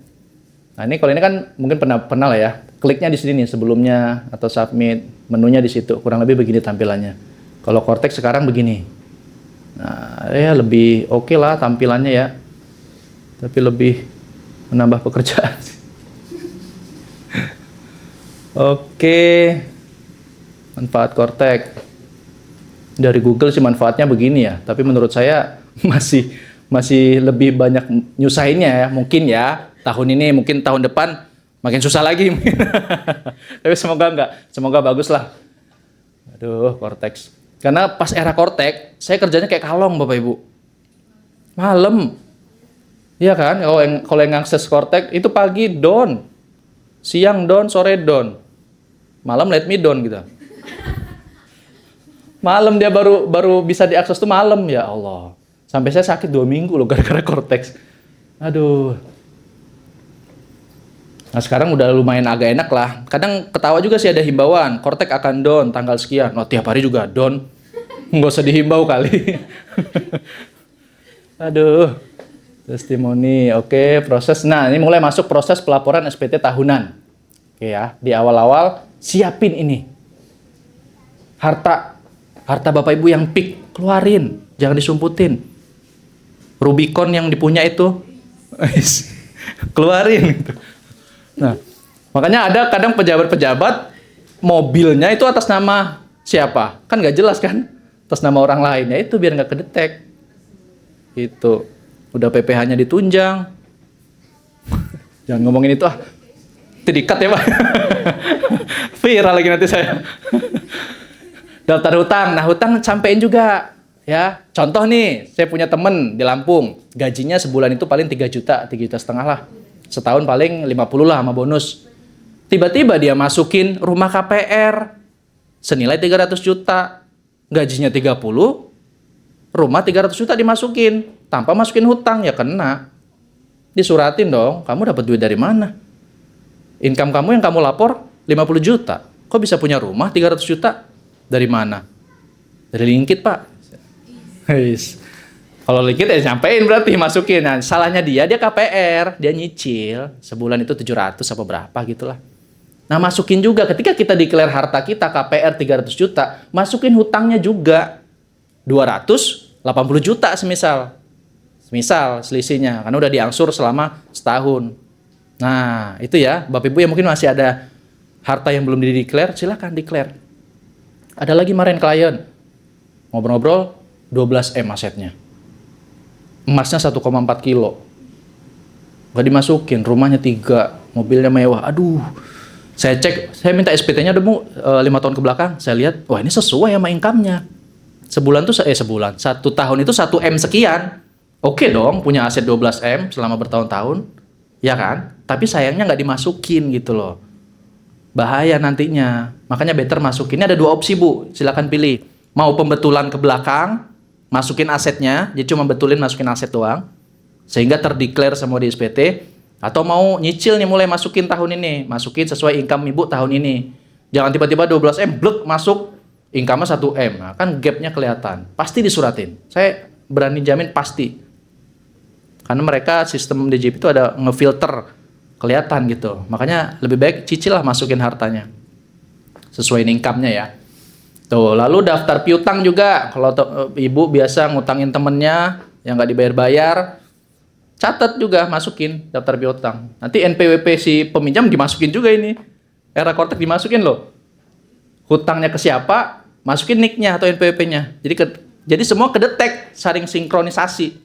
Nah ini kalau ini kan mungkin pernah lah ya, kliknya di sini nih sebelumnya atau submit, menunya di situ, kurang lebih begini tampilannya. Kalau Kortek sekarang begini. Nah ya lebih oke lah tampilannya ya, tapi lebih menambah pekerjaan. Oke, manfaat Cortex. Dari Google sih manfaatnya begini ya, tapi menurut saya masih lebih banyak nyusahinnya ya. Mungkin ya, tahun ini, mungkin tahun depan makin susah lagi. Tapi semoga enggak, semoga bagus lah. Aduh, Cortex. Karena pas era Cortex, saya kerjanya kayak kalong Bapak Ibu. Malam. Iya kan? Kalau yang akses Cortex itu pagi down. Siang down, sore down. Malam let me down gitu. Malam dia baru bisa diakses tuh malam, ya Allah. Sampai saya sakit 2 minggu loh gara-gara Cortex. Aduh. Nah sekarang udah lumayan agak enak lah. Kadang ketawa juga sih ada himbauan. Cortex akan down tanggal sekian. Oh tiap hari juga down. Nggak usah dihimbau kali. Aduh. Testimoni. Oke, proses. Nah ini mulai masuk proses pelaporan SPT tahunan. Oke ya. Di awal-awal siapin ini. Harta Bapak Ibu yang peak, keluarin. Jangan disumputin. Rubicon yang dipunya itu, keluarin. Nah, makanya ada kadang pejabat-pejabat, mobilnya itu atas nama siapa? Kan nggak jelas kan? Atas nama orang lain. Ya itu biar nggak kedetek. Itu. Udah PPh-nya ditunjang. Jangan ngomongin itu ah. Itu di-cut ya Pak. Viral lagi nanti saya. Daftar hutang. Nah, hutang sampein juga ya. Contoh nih, saya punya temen di Lampung, gajinya sebulan itu paling 3 juta, 3,5 juta lah. Setahun paling 50 lah sama bonus. Tiba-tiba dia masukin rumah KPR senilai 300 juta. Gajinya 30, rumah 300 juta dimasukin tanpa masukin hutang, ya kena. Disuratin dong, kamu dapat duit dari mana? Income kamu yang kamu lapor 50 juta. Kok bisa punya rumah 300 juta? Dari mana? Dari Linkit, Pak. Kalau Linkit ya nyampein berarti masukin. Nah, salahnya dia KPR, dia nyicil. Sebulan itu 700 apa berapa gitulah. Nah, masukin juga ketika kita declare harta kita KPR 300 juta, masukin hutangnya juga 280 juta semisal. Semisal selisihnya, karena udah diangsur selama setahun. Nah, itu ya, Bapak Ibu yang mungkin masih ada harta yang belum di-declare, silakan declare. Ada lagi kemarin klien, ngobrol-ngobrol 12M asetnya. Emasnya 1,4 kilo. Gak dimasukin, rumahnya 3, mobilnya mewah. Aduh, saya cek, saya minta SPT-nya udah 5 tahun ke belakang. Saya lihat, wah ini sesuai sama income-nya. Satu tahun itu 1M sekian. Oke dong, punya aset 12M selama bertahun-tahun. Ya kan? Tapi sayangnya nggak dimasukin gitu loh. Bahaya nantinya. Makanya better masukin. Ini ada 2 opsi Bu, silakan pilih. Mau pembetulan ke belakang, masukin asetnya, jadi cuma betulin masukin aset doang, sehingga terdeklar semua di SPT. Atau mau nyicil nih mulai masukin tahun ini, masukin sesuai income Ibu tahun ini. Jangan tiba-tiba 12M, blek masuk, income-nya 1M. Nah, kan gap-nya kelihatan. Pasti disuratin. Saya berani jamin pasti. Karena mereka sistem DJP itu ada ngefilter kelihatan gitu. Makanya lebih baik cicil lah masukin hartanya. Sesuai income-nya ya. Tuh, lalu daftar piutang juga. Kalau Ibu biasa ngutangin temennya yang nggak dibayar-bayar, catat juga masukin daftar piutang. Nanti NPWP si peminjam dimasukin juga ini. Era Cortex dimasukin loh. Hutangnya ke siapa, masukin NIK-nya atau NPWP-nya. Jadi semua kedetek, saling sinkronisasi.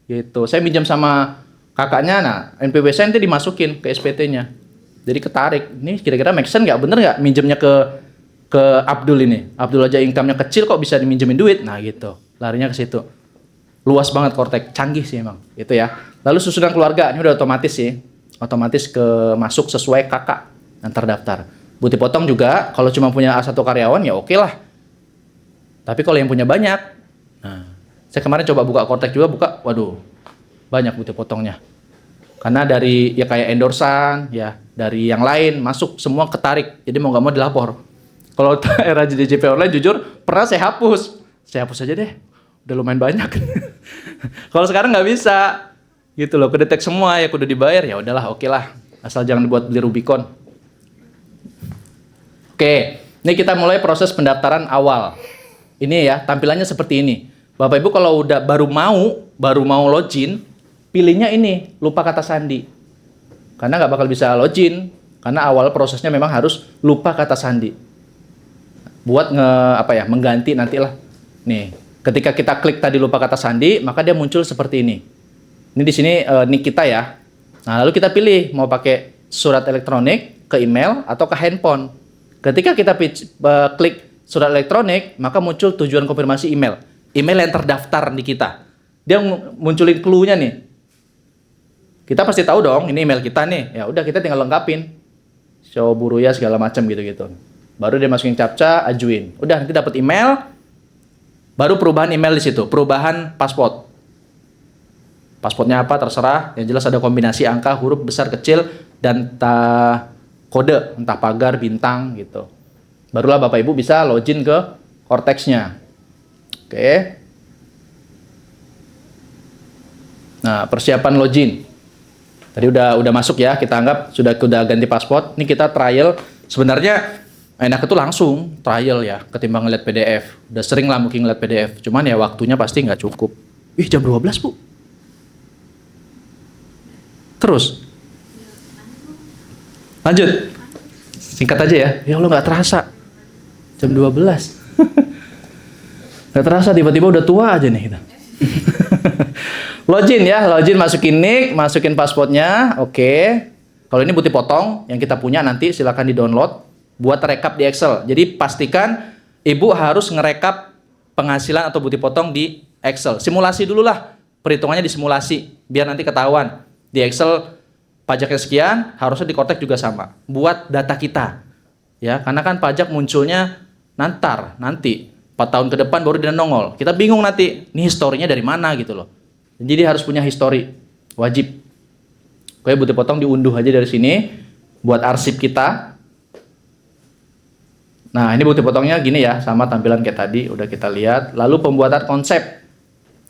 Gitu. Saya minjam sama kakaknya, nah NPWP saya nanti dimasukin ke SPT-nya. Jadi ketarik. Ini kira-kira make sense nggak? Bener nggak minjemnya ke Abdul ini? Abdul aja income-nya kecil kok bisa diminjemin duit? Nah gitu. Larinya ke situ. Luas banget Cortex. Canggih sih emang. Itu ya. Lalu susunan keluarga. Ini udah otomatis sih. Otomatis masuk sesuai kakak yang terdaftar. Bukti potong juga. Kalau cuma punya A1 karyawan ya oke lah. Tapi kalau yang punya banyak. Nah. Saya kemarin coba buka Cortex juga. Waduh. Banyak bukti potongnya. Karena dari ya kayak endorsan, ya dari yang lain masuk semua ketarik. Jadi mau nggak mau dilapor. Kalau era DJP online jujur pernah saya hapus aja deh. Udah lumayan banyak. Kalau sekarang nggak bisa, gitu loh. Kedetek semua ya kudu dibayar ya udahlah oke lah. Asal jangan buat beli Rubicon. Oke, ini kita mulai proses pendaftaran awal. Ini ya tampilannya seperti ini. Bapak Ibu kalau udah baru mau login, pilihnya ini, lupa kata sandi. Karena nggak bakal bisa login Karena awal prosesnya memang harus lupa kata sandi. Buat mengganti nantilah. Nih, ketika kita klik tadi lupa kata sandi, maka dia muncul seperti ini. Ini di sini nick kita ya. Nah, lalu kita pilih mau pakai surat elektronik, ke email atau ke handphone. Ketika kita klik surat elektronik, maka muncul tujuan konfirmasi email. Email yang terdaftar di kita. Dia munculin clue-nya nih. Kita pasti tahu dong, ini email kita nih. Ya udah kita tinggal lengkapin. Show buruya segala macam gitu-gitu. Baru dia masukin captcha, ajuin. Udah nanti dapat email. Baru perubahan email di situ, perubahan pasport. Pasportnya apa terserah, yang jelas ada kombinasi angka, huruf besar kecil dan kode, entah pagar, bintang gitu. Barulah Bapak Ibu bisa login ke Cortex-nya. Oke. Nah, persiapan login. Tadi udah masuk ya, kita anggap sudah ganti paspor. Ini kita trial. Sebenarnya enak itu langsung trial ya, ketimbang ngeliat PDF. Udah sering lah mungkin ngeliat PDF. Cuman ya waktunya pasti nggak cukup. Jam 12, Bu. Terus. Lanjut. Singkat aja ya. Ya Allah nggak terasa. Jam 12. Nggak terasa tiba-tiba udah tua aja nih kita. Login ya, login masukin nick, masukin pasportnya, oke. Kalau ini bukti potong yang kita punya nanti silakan di-download buat rekap di Excel. Jadi pastikan Ibu harus ngerekap penghasilan atau bukti potong di Excel. Simulasi dulu lah, perhitungannya disimulasi biar nanti ketahuan. Di Excel pajaknya sekian, harusnya di Cortex juga sama. Buat data kita. Ya, karena kan pajak munculnya nanti 4 tahun ke depan baru dia nongol. Kita bingung nanti, ini historinya dari mana gitu loh. Jadi harus punya histori, wajib. Oke, bukti potong diunduh aja dari sini buat arsip kita. Nah, ini bukti potongnya gini ya, sama tampilan kayak tadi udah kita lihat. Lalu pembuatan konsep.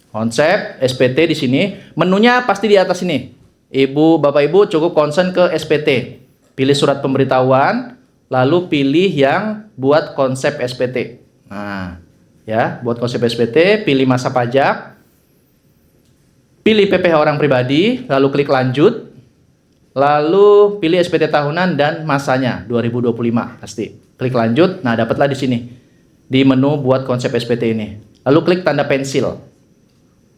Konsep SPT di sini, menunya pasti di atas ini. Bapak Ibu cukup concern ke SPT. Pilih surat pemberitahuan, lalu pilih yang buat konsep SPT. Nah, ya, buat konsep SPT, pilih masa pajak. Pilih PPh orang pribadi, lalu klik lanjut. Lalu pilih SPT tahunan dan masanya 2025 pasti. Klik lanjut. Nah, dapatlah di sini di menu buat konsep SPT ini. Lalu klik tanda pensil.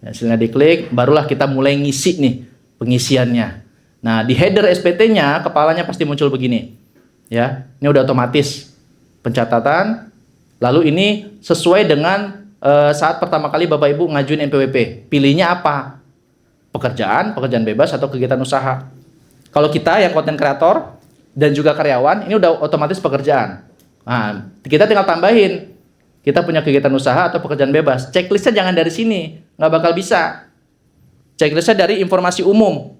Pensilnya diklik, barulah kita mulai ngisi nih pengisiannya. Nah, di header SPT-nya kepalanya pasti muncul begini. Ya, ini udah otomatis pencatatan. Lalu ini sesuai dengan saat pertama kali Bapak Ibu ngajuin NPWP. Pilihnya apa? Pekerjaan bebas atau kegiatan usaha. Kalau kita yang konten kreator dan juga karyawan, ini udah otomatis pekerjaan. Nah, kita tinggal tambahin. Kita punya kegiatan usaha atau pekerjaan bebas. Checklistnya jangan dari sini, nggak bakal bisa. Checklistnya dari informasi umum.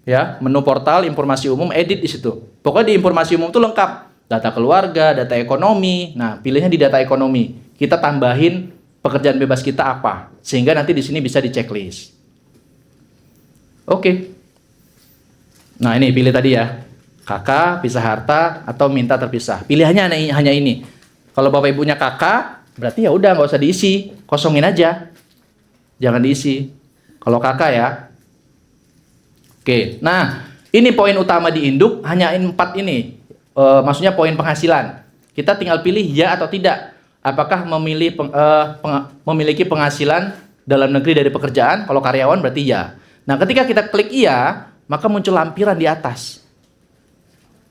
Ya, menu portal informasi umum, edit di situ. Pokoknya di informasi umum itu lengkap. Data keluarga, data ekonomi. Nah, pilihnya di data ekonomi. Kita tambahin pekerjaan bebas kita apa, sehingga nanti di sini bisa di checklist. Oke. Nah, ini pilih tadi ya. KK, pisah harta, atau minta terpisah. Pilihannya hanya ini. Kalau Bapak Ibunya KK, berarti ya udah nggak usah diisi, kosongin aja. Jangan diisi. Kalau KK ya. Oke. Nah, ini poin utama di induk hanya 4 ini. Maksudnya poin penghasilan. Kita tinggal pilih ya atau tidak. Apakah memiliki penghasilan dalam negeri dari pekerjaan? Kalau karyawan berarti ya. Nah, ketika kita klik iya, maka muncul lampiran di atas.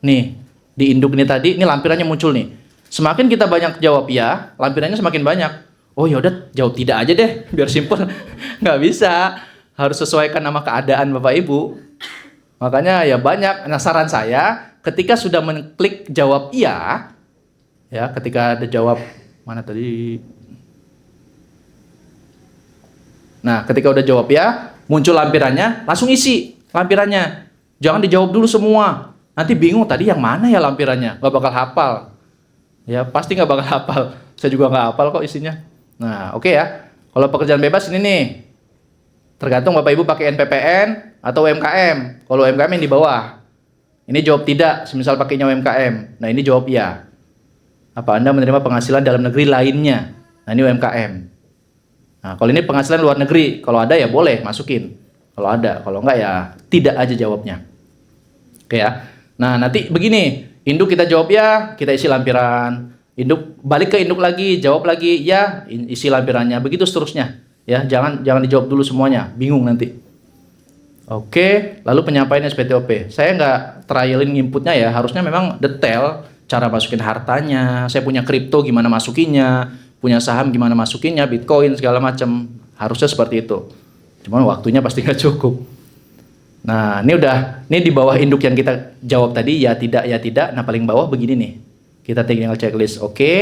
Nih, di induk ini tadi, ini lampirannya muncul nih. Semakin kita banyak jawab ya, lampirannya semakin banyak. Oh ya udah, jawab tidak aja deh, biar simpel. Nggak bisa, harus sesuaikan nama keadaan Bapak Ibu. Makanya ya banyak. Nah, saran saya, ketika sudah mengklik jawab iya, ya ketika ada jawab mana tadi? Nah, ketika udah jawab ya, muncul lampirannya, langsung isi lampirannya. Jangan dijawab dulu semua. Nanti bingung tadi yang mana ya lampirannya, nggak bakal hafal. Ya, pasti nggak bakal hafal. Saya juga nggak hafal kok isinya. Nah, oke ya. Kalau pekerjaan bebas ini nih, tergantung Bapak Ibu pakai NPPN atau UMKM. Kalau UMKM yang di bawah. Ini jawab tidak, semisal pakainya UMKM. Nah, ini jawab iya. Apa Anda menerima penghasilan dalam negeri lainnya? Nah, ini UMKM. Nah, kalau ini penghasilan luar negeri, kalau ada ya boleh masukin. Kalau ada, kalau enggak ya tidak aja jawabnya. Oke ya. Nah, nanti begini, induk kita jawab ya, kita isi lampiran. Induk balik ke induk lagi, jawab lagi ya, isi lampirannya. Begitu seterusnya. Ya, jangan dijawab dulu semuanya, bingung nanti. Oke, lalu penyampaian SPTOP. Saya nggak trialin inputnya ya, harusnya memang detail cara masukin hartanya. Saya punya kripto gimana masukinnya, punya saham gimana masukinnya, Bitcoin segala macam. Harusnya seperti itu. Cuman waktunya pasti nggak cukup. Nah, ini di bawah induk yang kita jawab tadi ya tidak ya tidak. Nah, paling bawah begini nih. Kita tinggal checklist, oke.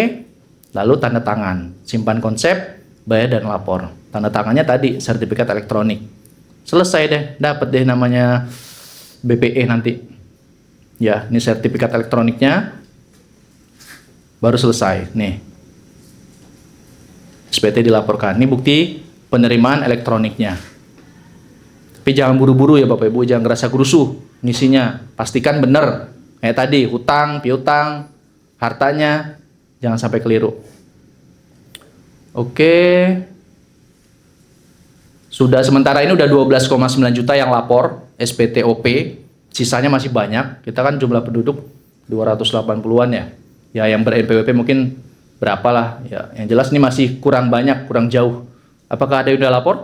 Lalu tanda tangan, simpan konsep, bayar dan lapor. Tanda tangannya tadi sertifikat elektronik. Selesai deh, dapat deh namanya BPE nanti. Ya, ini sertifikat elektroniknya. Baru selesai, nih. SPT dilaporkan. Ini bukti penerimaan elektroniknya. Tapi jangan buru-buru ya Bapak Ibu, jangan ngerasa gerusuh ngisinya. Pastikan benar. Kayak tadi, hutang, piutang, hartanya, jangan sampai keliru. Oke. Sudah sementara ini udah 12,9 juta yang lapor SPTOP. Sisanya masih banyak. Kita kan jumlah penduduk 280-an ya. Ya yang ber-NPWP mungkin berapa lah. Ya, yang jelas ini masih kurang banyak, kurang jauh. Apakah ada yang udah lapor?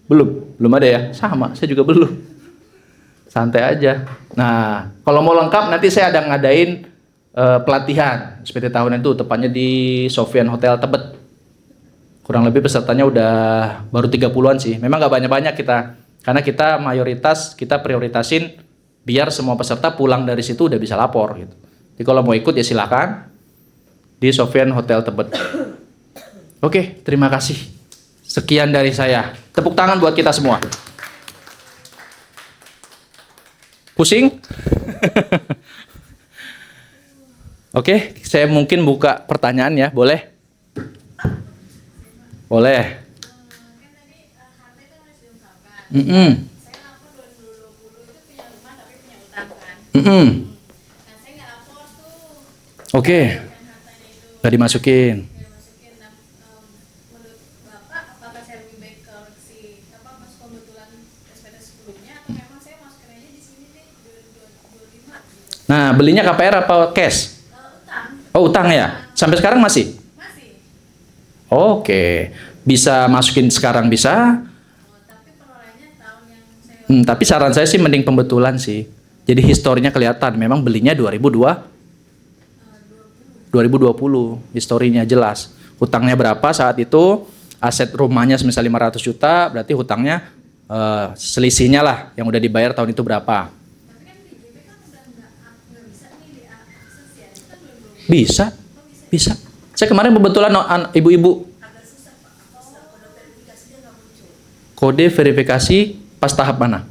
Belum ada ya? Sama, saya juga belum. Santai aja. Nah, kalau mau lengkap nanti saya ada ngadain pelatihan SPT tahunan itu tepatnya di Sofian Hotel Tebet. Kurang lebih pesertanya udah baru 30-an sih. Memang nggak banyak-banyak kita. Karena kita mayoritas, kita prioritasin biar semua peserta pulang dari situ udah bisa lapor gitu. Jadi kalau mau ikut ya silakan di Sofian Hotel Tebet. Oke, terima kasih. Sekian dari saya. Tepuk tangan buat kita semua. Pusing? Oke, saya mungkin buka pertanyaan ya, boleh? Boleh. Kan tadi harta itu harus diungkapkan. Saya lapor 2020 itu punya rumah tapi punya utang kan. Nah saya nggak lapor tuh. Oke, Kan hartanya itu nggak dimasukin. saya masukin. Nah, menurut Bapak apakah saya lebih baik koreksi apa pas kebetulan SPT sebelumnya atau memang saya masukin aja di sini deh 2025 gitu. Nah, belinya KPR apa cash? Utang Oh, utang ya? Sampai sekarang masih? masih. Oke, bisa masukin sekarang bisa. Tapi perolehnya tahun yang saya Tapi saran saya sih mending pembetulan sih. Jadi historinya kelihatan. Memang belinya 2020, historinya jelas. Hutangnya berapa saat itu? Aset rumahnya semisal 500 juta, berarti hutangnya selisihnya lah yang udah dibayar tahun itu berapa? tapi kan di JP kan udah nggak bisa nih diakses ya. Itu kan belum Bisa, bisa. Saya kemarin kebetulan ibu-ibu kode verifikasi pas tahap mana?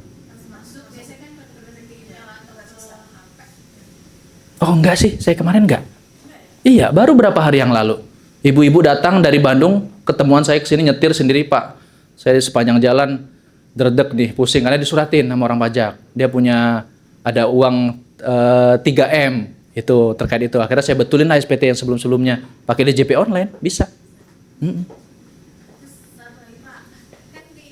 masuk biasanya kan bener-bener di email atau HP. Oh enggak sih, saya kemarin enggak. Iya, baru berapa hari yang lalu. Ibu-ibu datang dari Bandung, ketemuan saya kesini nyetir sendiri Pak. Saya sepanjang jalan dredeg nih, pusing karena disuratin sama orang pajak. Dia punya ada uang 3M itu terkait itu. Akhirnya saya betulin lah SPT yang sebelum-sebelumnya. Pakai DJP online, bisa. Terus satu lagi Pak, kan di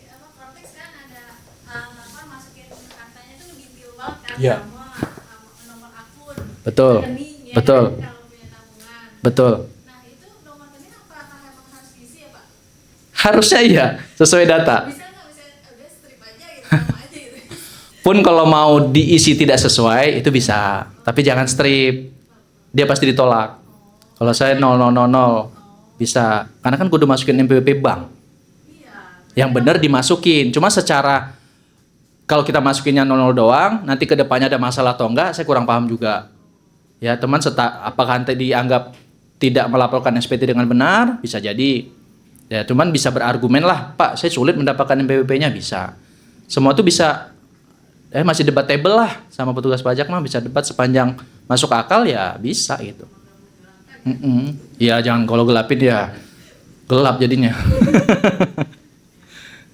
apa Protex kan ada apa masukin hartanya tuh detail banget kan Iya. sama nomor akun, Betul, rekeningnya, betul. kan, kalau punya tabungan. Betul. Nah itu nomor rekening apakah emang harus diisi ya Pak? Harusnya iya, sesuai data. Bisa nggak bisa udah strip aja gitu sama aja gitu. Pun kalau mau diisi tidak sesuai itu bisa, tapi jangan strip. Dia pasti ditolak. Kalau saya 0000 bisa, karena kan kudu masukin NPWP bank. Yang benar dimasukin. Cuma secara kalau kita masukinnya 00 doang, nanti ke depannya ada masalah atau enggak, saya kurang paham juga. Ya, teman apakah nanti dianggap tidak melaporkan SPT dengan benar? Bisa jadi. Ya, cuman bisa berargumen lah, Pak, saya sulit mendapatkan NPWP-nya, bisa. Semua itu bisa masih debatable lah sama petugas pajak mah, bisa debat sepanjang masuk akal ya bisa gitu. Ya jangan kalau gelapin ya gelap jadinya.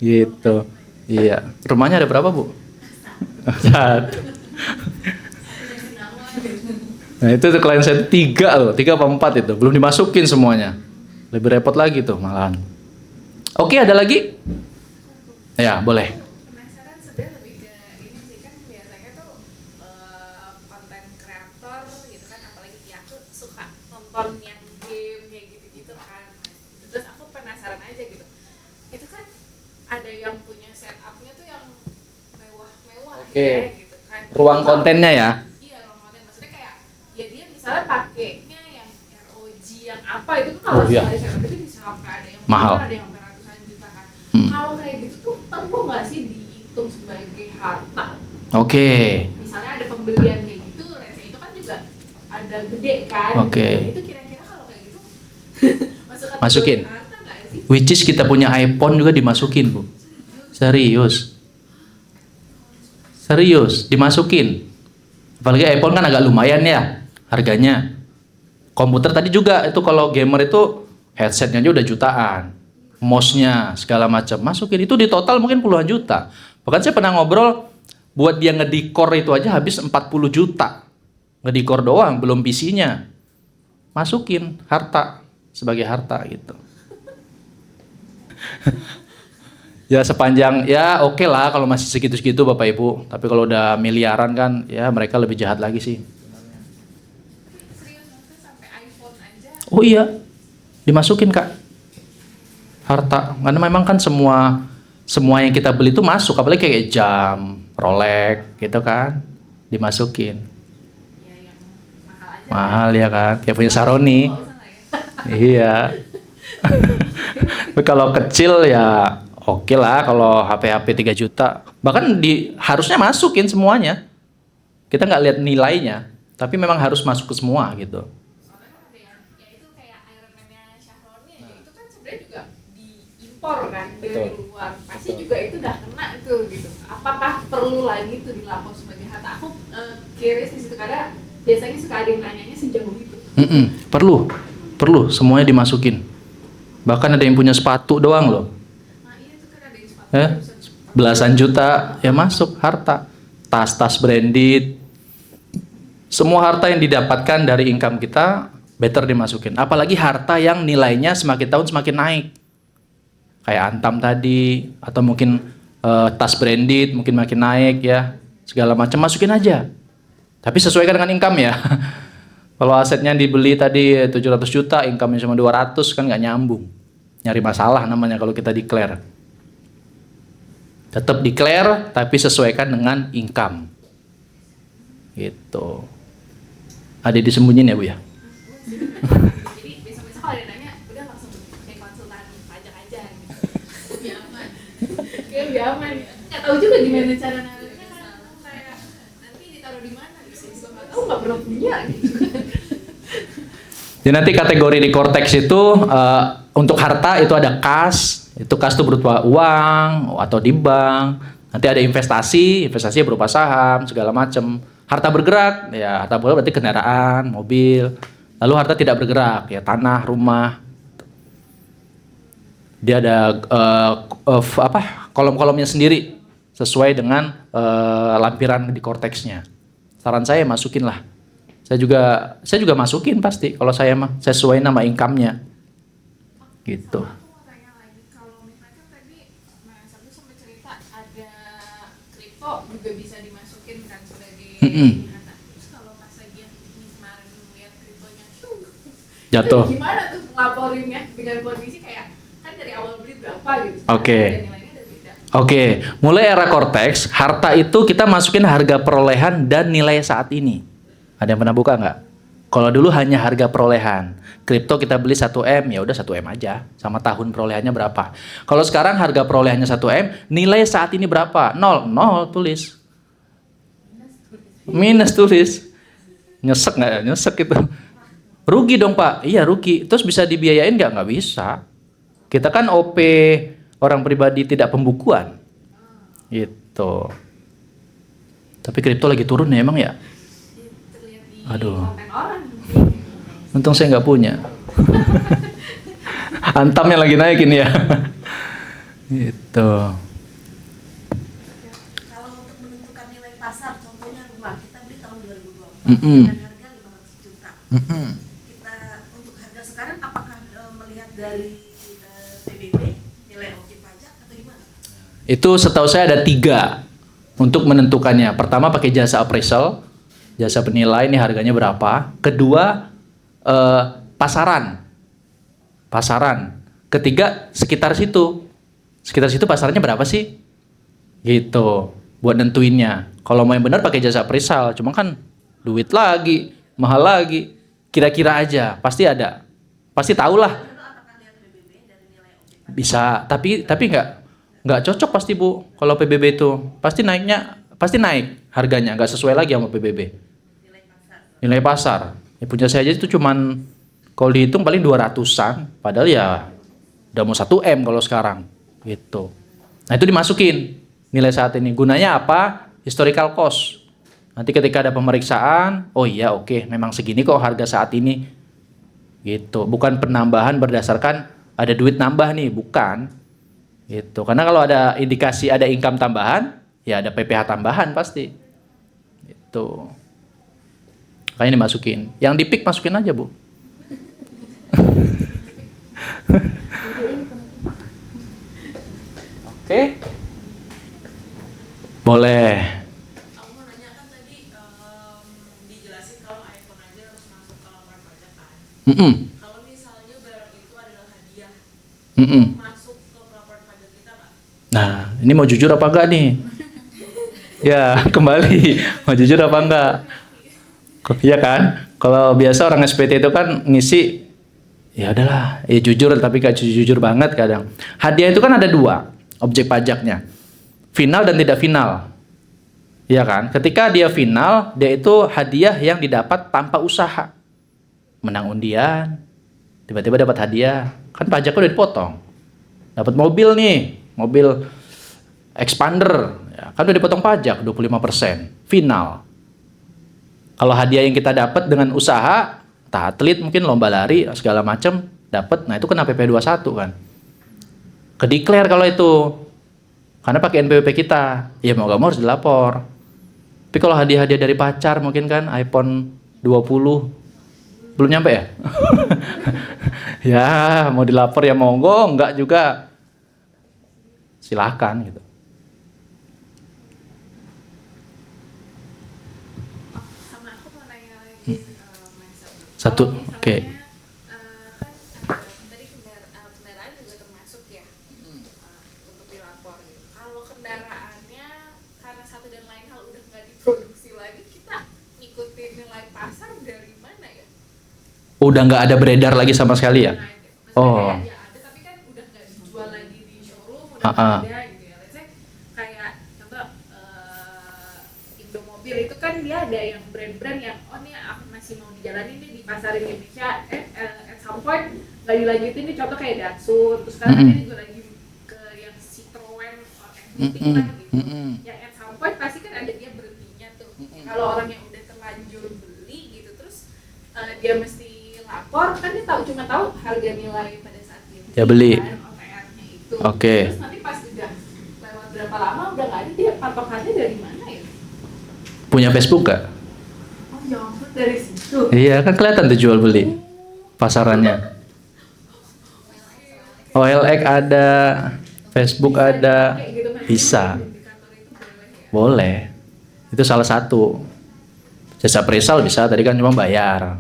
Gitu. Iya. Rumahnya ada berapa Bu? Satu. Nah itu tuh klien saya 3 loh, 3 apa 4 itu belum dimasukin semuanya. Lebih repot lagi tuh malahan. Oke, ada lagi? Ya boleh. Penasaran sebenarnya lebih ke ini sih kan biasanya tuh Oke. gitu kan. Ruang kontennya ya. Iya, ruang konten maksudnya kayak ya dia misalnya pakainya yang ROG yang apa itu kan kalau Oh, iya. sekali seleb itu bisa sampai ada yang Mahal. ada yang sampai ratusan juta kan. Hmm. Kalau kayak gitu tuh perlu nggak sih dihitung sebagai harta? Oke. Misalnya ada pembelian kayak gitu, let's say itu kan juga ada gede kan. Oke. Nah, itu kira-kira kalau kayak gitu masuk Masukin. harta nggak sih? Which is kita punya iPhone juga dimasukin, Bu. Serius. Serius, dimasukin. Apalagi iPhone kan agak lumayan ya harganya. Komputer tadi juga itu kalau gamer itu headsetnya aja udah jutaan. Mouse-nya segala macam. Masukin itu di total mungkin puluhan juta. Bahkan saya pernah ngobrol buat dia ngedekor itu aja habis 40 juta. Ngedekor doang, belum PC-nya. Masukin harta sebagai harta gitu. Ya sepanjang ya oke lah kalau masih segitu-segitu Bapak Ibu. Tapi kalau udah miliaran kan ya mereka lebih jahat lagi sih. Serius maksudnya sampai iPhone aja. Oh iya, dimasukin Kak. Harta. Karena memang kan semua yang kita beli itu masuk. Apalagi kayak jam, Rolex gitu kan. Dimasukin. Ya yang mahal aja. Mahal ya kan. Kayak punya Saroni. Nggak usah lah ya. Iya. Tapi kalau kecil ya oke lah kalau HP 3 juta. Bahkan harusnya masukin semuanya. Kita nggak lihat nilainya, tapi memang harus masuk ke semua gitu. Soalnya kan ada yang ya itu kayak Iron Man-nya Syahroni aja itu kan sebenarnya juga diimpor kan dari Betul. luar. Pasti juga itu udah kena tuh gitu. Apakah perlu lagi tuh dilapor sebagai harta? Aku curious di situ karena biasanya suka ada yang nanyanya sejauh itu. Perlu semuanya dimasukin. Bahkan ada yang punya sepatu doang loh. Nah iya tuh kan ada yang sepatu Ya, bisa belasan juta ya masuk harta. Tas-tas branded. Semua harta yang didapatkan dari income kita better dimasukin. Apalagi harta yang nilainya semakin tahun semakin naik. Kayak Antam tadi atau mungkin tas branded mungkin makin naik ya. Segala macam masukin aja. Tapi sesuaikan dengan income ya. Kalau asetnya dibeli tadi 700 juta, income-nya cuma 200 kan nggak nyambung. Nyari masalah namanya kalau kita declare. Tetap declare tapi sesuaikan dengan income. Gitu. Ada disembunyiin ya Bu ya? jadi besok-besok kalau ada yang nanya udah langsung kayak konsultan pajak aja gitu. Lebih aman. Kayak lebih aman. Nggak tahu juga gimana cara naruhnya kan kayak nanti ditaruh di mana gitu. Gue nggak tahu nggak pernah punya gitu. Jadi nanti kategori di Cortex itu untuk harta itu ada kas, itu kas itu berupa uang atau di bank. Nanti ada investasi berupa saham segala macam. Harta bergerak, ya harta bergerak berarti kendaraan, mobil. Lalu harta tidak bergerak, ya tanah, rumah. Dia ada kolom-kolomnya sendiri sesuai dengan lampiran di korteksnya. Saran saya masukin lah. Saya juga masukin pasti kalau saya mah sesuai nama income-nya. Gitu. Aku mau tanya lagi kalau misalnya kan tadi Mas Abdul sempat cerita ada kripto juga bisa dimasukin kan sebagai harta. Terus kalau pas lagi yang ini kemarin lihat kriptonya Jatuh. itu gimana tuh laporinnya dengan kondisi kayak kan dari awal beli berapa gitu. Oke. Dan nilainya udah beda. Oke, mulai era Cortex, harta itu kita masukin harga perolehan dan nilai saat ini. Ada yang pernah buka nggak? Kalau dulu hanya harga perolehan. Kripto kita beli 1M, ya udah 1M aja. Sama tahun perolehannya berapa. Kalau sekarang harga perolehannya 1M, nilai saat ini berapa? 0 tulis. Minus tulis. Nyesek nggak ya? Nyesek itu. Rugi dong Pak. Iya rugi. Terus bisa dibiayain nggak? Nggak bisa. Kita kan OP orang pribadi tidak pembukuan. Gitu. Tapi kripto lagi turun ya emang ya? Terlihat di Aduh. konten orang. Untung saya nggak punya. Antam yang lagi naik ini ya. Gitu. Kalau untuk menentukan nilai pasar, contohnya rumah kita beli tahun 2020 Mm-mm. dengan harga 500 juta. Kita untuk harga sekarang apakah melihat dari PBB, nilai objek pajak atau gimana? Itu setahu saya ada 3 untuk menentukannya. Pertama pakai jasa appraisal, jasa penilai ini harganya berapa. Kedua pasaran. Ketiga sekitar situ pasarnya berapa sih? Gitu. Buat nentuinnya. Kalau mau yang benar pakai jasa appraisal, cuma kan duit lagi, mahal lagi. Kira-kira aja, pasti ada. Pasti tahu lah. Bisa, tapi nggak cocok pasti Bu. Kalau PBB itu pasti naik harganya, nggak sesuai lagi sama PBB. Nilai pasar. Ya, punya saya aja itu cuman kalau dihitung paling 200-an, padahal ya udah mau 1 M kalau sekarang gitu. Nah, itu dimasukin nilai saat ini. Gunanya apa? Historical cost. Nanti ketika ada pemeriksaan, oh iya oke, memang segini kok harga saat ini. Gitu. Bukan penambahan berdasarkan ada duit nambah nih, bukan. Gitu. Karena kalau ada indikasi ada income tambahan, ya ada PPh tambahan pasti. Gitu. Makanya dimasukin. Yang di pick masukin aja, Bu. Oke. Boleh. Aku mau nanya kan tadi dijelasin kalau iPhone aja harus masuk ke laporan pajak kan. Kalau misalnya barang itu adalah hadiah, masuk ke laporan pajak kita nggak? Nah, ini mau jujur apa enggak nih? Ya, kembali. Mau jujur apa enggak? Iya kan? Kalau biasa orang SPT itu kan ngisi, ya udahlah, ya jujur tapi gak jujur banget kadang. Hadiah itu kan ada 2 objek pajaknya. Final dan tidak final. Iya kan? Ketika dia final, dia itu hadiah yang didapat tanpa usaha. Menang undian, tiba-tiba dapat hadiah. Kan pajaknya udah dipotong. Dapat mobil nih, mobil expander. Ya, kan udah dipotong pajak 25%. Final. Kalau hadiah yang kita dapat dengan usaha, entah atlet mungkin lomba lari segala macam dapat, nah itu kena PP 21 kan. Kedeklar kalau itu. Karena pakai NPWP kita. Ya mau gak mau harus dilapor. Tapi kalau hadiah-hadiah dari pacar mungkin kan iPhone 20 belum nyampe ya? Ya, mau dilapor ya monggo, enggak juga silahkan gitu. Sama aku mau nanya lagi Satu, Kalau oke. misalnya, kan tadi kendaraan juga termasuk ya untuk dilapor gitu. Kalau kendaraannya karena satu dan lain hal udah nggak diproduksi lagi, kita ngikutin nilai pasar dari mana ya? Udah nggak ada beredar lagi sama sekali ya? Maksudnya Oh. kayak ya ada tapi kan udah nggak dijual lagi di showroom, udah nggak ada gitu ya. Let's say kayak contoh Indomobil itu kan dia ada yang brand-brand yang oh nih aku masih mau dijalanin nih di pasar Indonesia, at some point nggak dilanjutin nih, contoh kayak Datsun, terus sekarang ini juga lagi ke yang Citroen or anything lah gitu. Yang at some point pasti kan ada dia berhentinya tuh. Kalau orang yang udah terlanjur beli gitu terus dia mesti lapor, kan dia cuma tahu harga nilai pada saat dia Ya, beli. kan, OTR-nya itu. Oke. Terus nanti pas udah lewat berapa lama udah nggak ada, dia patokannya dari mana ya? Punya Facebook gak? Oh ya ampun, dari situ. Iya, kan kelihatan tuh jual beli pasarannya. OLX ada, Facebook ada, Kayak gitu, Mas. bisa, Indikator itu boleh ya? boleh. Itu salah satu. Jasa appraisal bisa, tadi kan cuma bayar.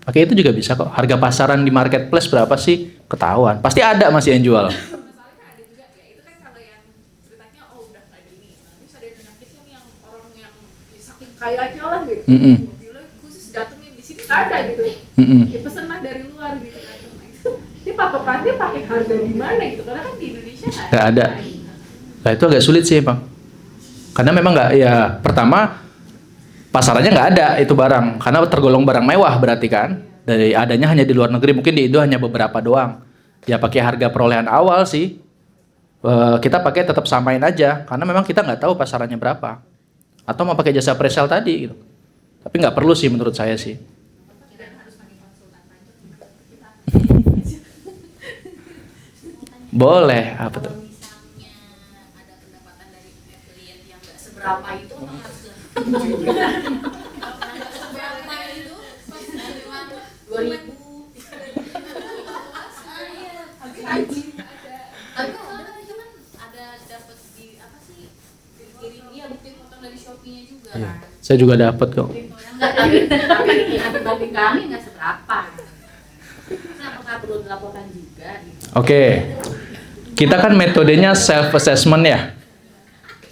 Pakai itu juga bisa kok. Harga pasaran di marketplace berapa sih? Ketahuan. Pasti ada masih yang jual. Masalahnya kan ada juga ya, itu kan kalau yang ceritanya oh udah nggak ada ini, terus ada penyakitnya nih yang orang yang saking kayanya lah gitu, mobilnya khusus datengin di sini nggak ada gitu, ya pesen lah dari luar gitu kan. Ini patokannya pakai harga di mana gitu, karena kan di Indonesia Nggak ada. Nah itu agak sulit sih Bang. Karena memang nggak, ya pertama pasarannya nggak ada itu barang. Karena tergolong barang mewah berarti kan. Dari adanya hanya di luar negeri, mungkin di Indo hanya beberapa doang. Ya pakai harga perolehan awal sih. Kita pakai tetap samain aja. Karena memang kita nggak tahu pasarannya berapa. Atau mau pakai jasa presale tadi gitu. Tapi nggak perlu sih menurut saya sih. Boleh, apa tuh? Kalau misalnya ada pendapatan dari affiliate yang nggak seberapa itu emang harus nggak seberapa itu pas dari mana 2000 tapi kalau ada cuman ada dapat di apa sih kirim dia bukti potong dari Shopee-nya juga Iya, kan. saya juga dapat kok. Enggak, tapi dibanding kami nggak seberapa. Terus apakah perlu dilaporkan juga gitu? Oke. Kita kan metodenya self assessment ya.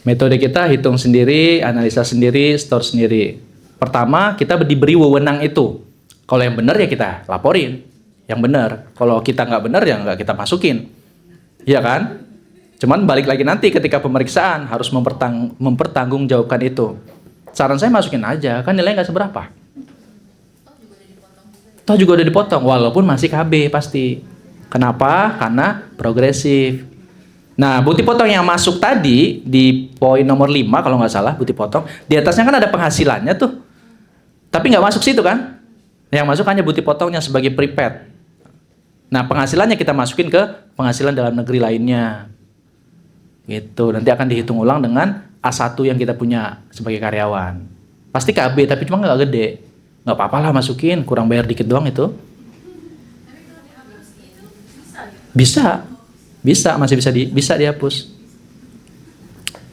Metode kita hitung sendiri, analisa sendiri, store sendiri. Pertama, kita diberi wewenang itu. Kalau yang benar ya kita laporin. Yang benar. Kalau kita nggak benar ya nggak kita masukin. Iya kan? Cuman balik lagi nanti ketika pemeriksaan harus mempertanggungjawabkan itu. Saran saya masukin aja, kan nilainya nggak seberapa. Toh juga udah dipotong, walaupun masih KB pasti. Kenapa? Karena progresif. Nah, bukti potong yang masuk tadi di poin nomor 5 kalau nggak salah, bukti potong. Di atasnya kan ada penghasilannya tuh. Tapi nggak masuk situ kan? Yang masuk hanya bukti potongnya sebagai prepaid. Nah, penghasilannya kita masukin ke penghasilan dalam negeri lainnya. Gitu. Nanti akan dihitung ulang dengan A1 yang kita punya sebagai karyawan. Pasti KB, tapi cuma nggak gede. Nggak apa-apa lah masukin, kurang bayar dikit doang itu. Bisa, masih bisa dihapus.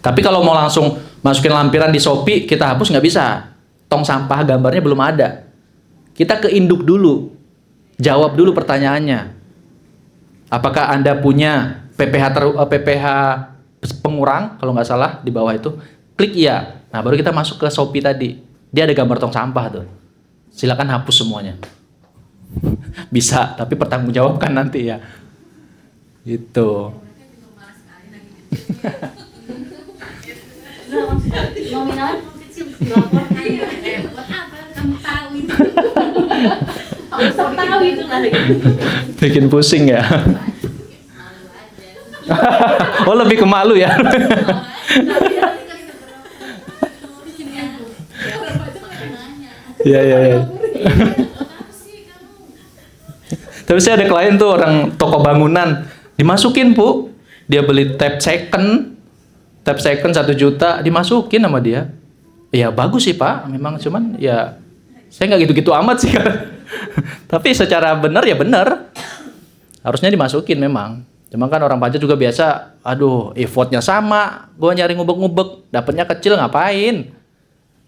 Tapi kalau mau langsung masukin lampiran di Shopee, kita hapus nggak bisa. Tong sampah gambarnya belum ada. Kita ke induk dulu. Jawab dulu pertanyaannya. Apakah Anda punya PPH pengurang, kalau nggak salah di bawah itu. Klik iya. Nah, baru kita masuk ke Shopee tadi. Dia ada gambar tong sampah tuh. Silakan hapus semuanya. Bisa, tapi pertanggungjawabkan nanti ya. Gitu. Nominalnya kecil, dilaporkan ya. Buat apa kamu tahu itu? Kamu tahu itu lah. Bikin pusing ya. Oh, lebih ke malu ya. Iya. Tapi saya ada klien tuh orang toko bangunan, dimasukin Bu, dia beli tab second 1 juta, dimasukin sama dia. Ya bagus sih Pak, memang cuman ya saya nggak gitu-gitu amat sih kan. Tapi secara benar ya benar, harusnya dimasukin memang. Cuma kan orang pajak juga biasa, aduh effortnya sama, gua nyari ngubek-ngubek, dapatnya kecil ngapain?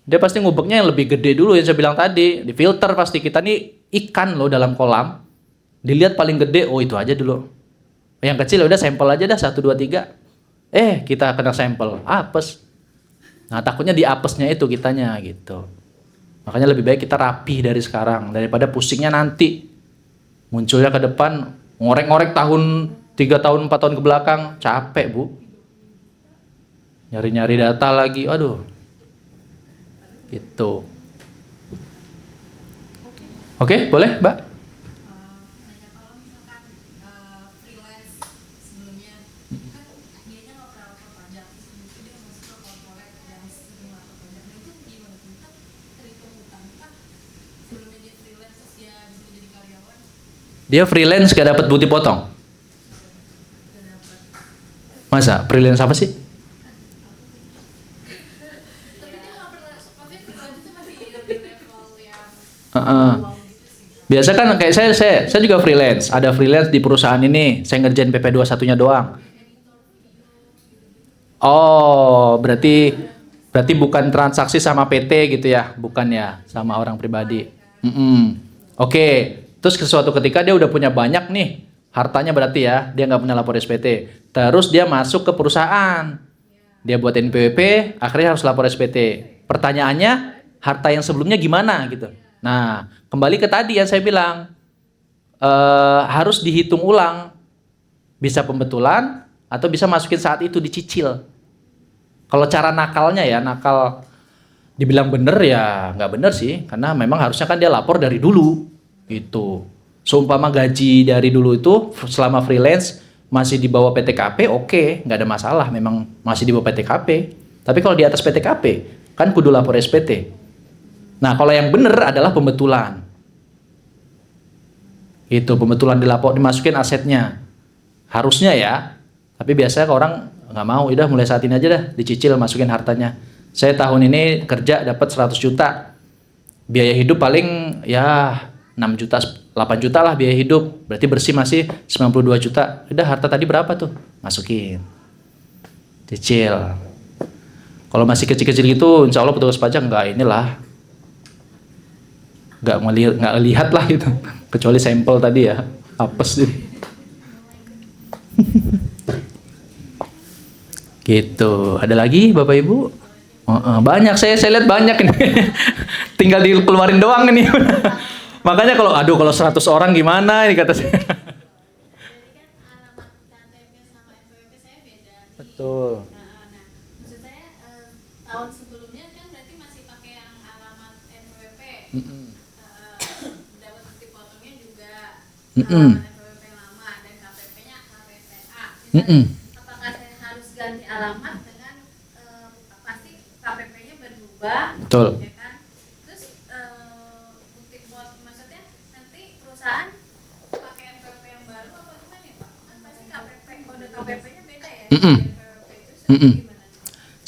Dia pasti ngubeknya yang lebih gede dulu yang saya bilang tadi, di filter pasti. Kita nih ikan loh dalam kolam, dilihat paling gede, oh itu aja dulu. Yang kecil udah sampel aja dah 1, 2, 3. Kita kena sampel, apes. Nah takutnya di apesnya itu kitanya gitu. Makanya lebih baik kita rapi dari sekarang daripada pusingnya nanti. Munculnya ke depan, ngorek-ngorek tahun 3 tahun, 4 tahun ke belakang, capek Bu. Nyari-nyari data lagi, aduh. Gitu. Oke, boleh Mbak? Dia freelance gak dapat bukti potong. Masa? Freelance apa sih? Biasa kan kayak saya juga freelance. Ada freelance di perusahaan ini, saya ngerjain PP21-nya doang. Oh, berarti bukan transaksi sama PT gitu ya, bukan ya, sama orang pribadi. Oke, terus suatu ketika dia udah punya banyak nih hartanya, berarti ya dia nggak punya lapor SPT. Terus dia masuk ke perusahaan, dia buat NPWP, akhirnya harus lapor SPT. Pertanyaannya, harta yang sebelumnya gimana gitu? Nah, kembali ke tadi yang saya bilang, harus dihitung ulang, bisa pembetulan atau bisa masukin saat itu dicicil. Kalau cara nakalnya ya, nakal dibilang bener ya nggak bener sih, karena memang harusnya kan dia lapor dari dulu gitu. Seumpama gaji dari dulu itu selama freelance masih di bawah PTKP, oke, nggak ada masalah, memang masih di bawah PTKP. Tapi kalau di atas PTKP kan kudu lapor SPT. Nah, kalau yang bener adalah pembetulan. Itu pembetulan dilapor, dimasukin asetnya. Harusnya ya. Tapi biasanya orang nggak mau, udah mulai saat ini aja dah dicicil, masukin hartanya. Saya tahun ini kerja dapat 100 juta. Biaya hidup paling ya 6 juta, 8 juta lah biaya hidup. Berarti bersih masih 92 juta. Udah harta tadi berapa tuh? Masukin. Cicil. Kalau masih kecil-kecil gitu, insya Allah petugas pajak nggak lihat lah gitu. Kecuali sampel tadi ya, apes sih. Gitu. Ada lagi Bapak Ibu? Banyak, saya lihat banyak ini. Tinggal dikeluarin doang ini. Makanya kalau 100 orang gimana ini kata saya. Alamat KTP sama NPWP saya beda nih. Betul. Nah, maksud saya tahun sebelumnya kan berarti masih pakai yang alamat NPWP. Dapat bukti potongnya juga alamat NPWP yang lama dan KTP-nya KTPA. Apakah saya harus ganti alamat dengan pasti KTP-nya berubah? Betul. Ya kan? Terus bukti maksudnya nanti perusahaan pakai NPWP yang baru apa gimana ya Pak? Kan pasti KPP kode KPP-nya beda ya. NPWP itu gimana?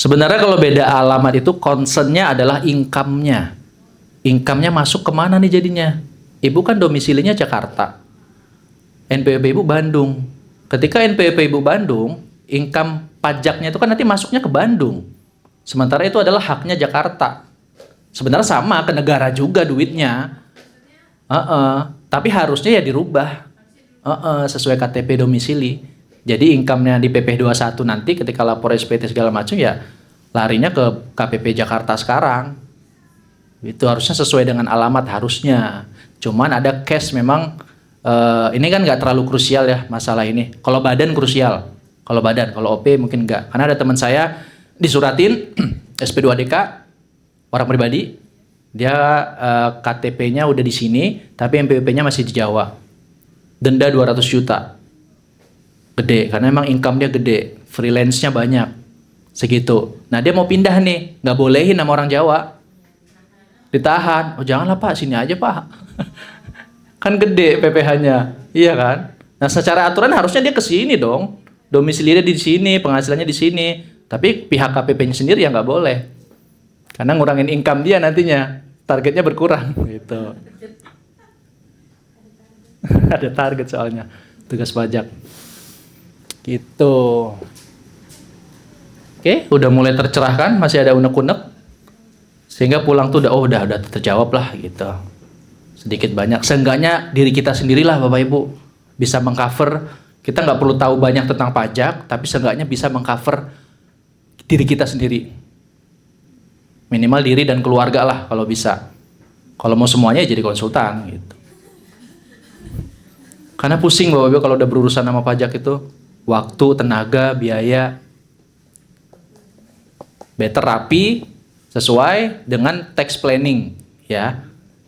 Sebenarnya kalau beda alamat itu concernnya adalah income-nya. Income-nya masuk kemana nih jadinya? Ibu kan domisilinya Jakarta. NPWP Ibu Bandung. Ketika NPWP Ibu Bandung, income pajaknya itu kan nanti masuknya ke Bandung. Sementara itu adalah haknya Jakarta. Sebenarnya sama ke negara juga duitnya. Tapi harusnya ya dirubah. Sesuai KTP domisili. Jadi income-nya di PP 21 nanti ketika lapor SPT segala macam ya larinya ke KPP Jakarta sekarang. Itu harusnya sesuai dengan alamat harusnya. Cuman ada case memang ini kan nggak terlalu krusial ya masalah ini. Kalau badan krusial. Kalau OP mungkin nggak. Karena ada teman saya disuratin SP2DK orang pribadi. Dia KTP-nya udah di sini tapi NPWP-nya masih di Jawa. Denda 200 juta. Gede, karena emang income dia gede, freelance-nya banyak, segitu. Nah dia mau pindah nih, nggak bolehin sama orang Jawa, ditahan. Oh janganlah Pak, sini aja Pak, kan gede PPh-nya, iya kan? Nah secara aturan harusnya dia ke sini dong, domisilinya di sini, penghasilannya di sini, tapi pihak KPP-nya sendiri ya nggak boleh, karena ngurangin income dia nantinya, targetnya berkurang, gitu. Ada target soalnya, tugas pajak. Gitu. Oke, udah mulai tercerahkan, masih ada unek-unek. Sehingga pulang tuh udah terjawab lah gitu. Sedikit banyak, seenggaknya diri kita sendirilah Bapak Ibu bisa mengcover. Kita nggak perlu tahu banyak tentang pajak, tapi seenggaknya bisa mengcover diri kita sendiri. Minimal diri dan keluarga lah kalau bisa. Kalau mau semuanya ya jadi konsultan gitu. Karena pusing Bapak Ibu kalau udah berurusan sama pajak itu. Waktu, tenaga, biaya. Better rapi sesuai dengan tax planning ya.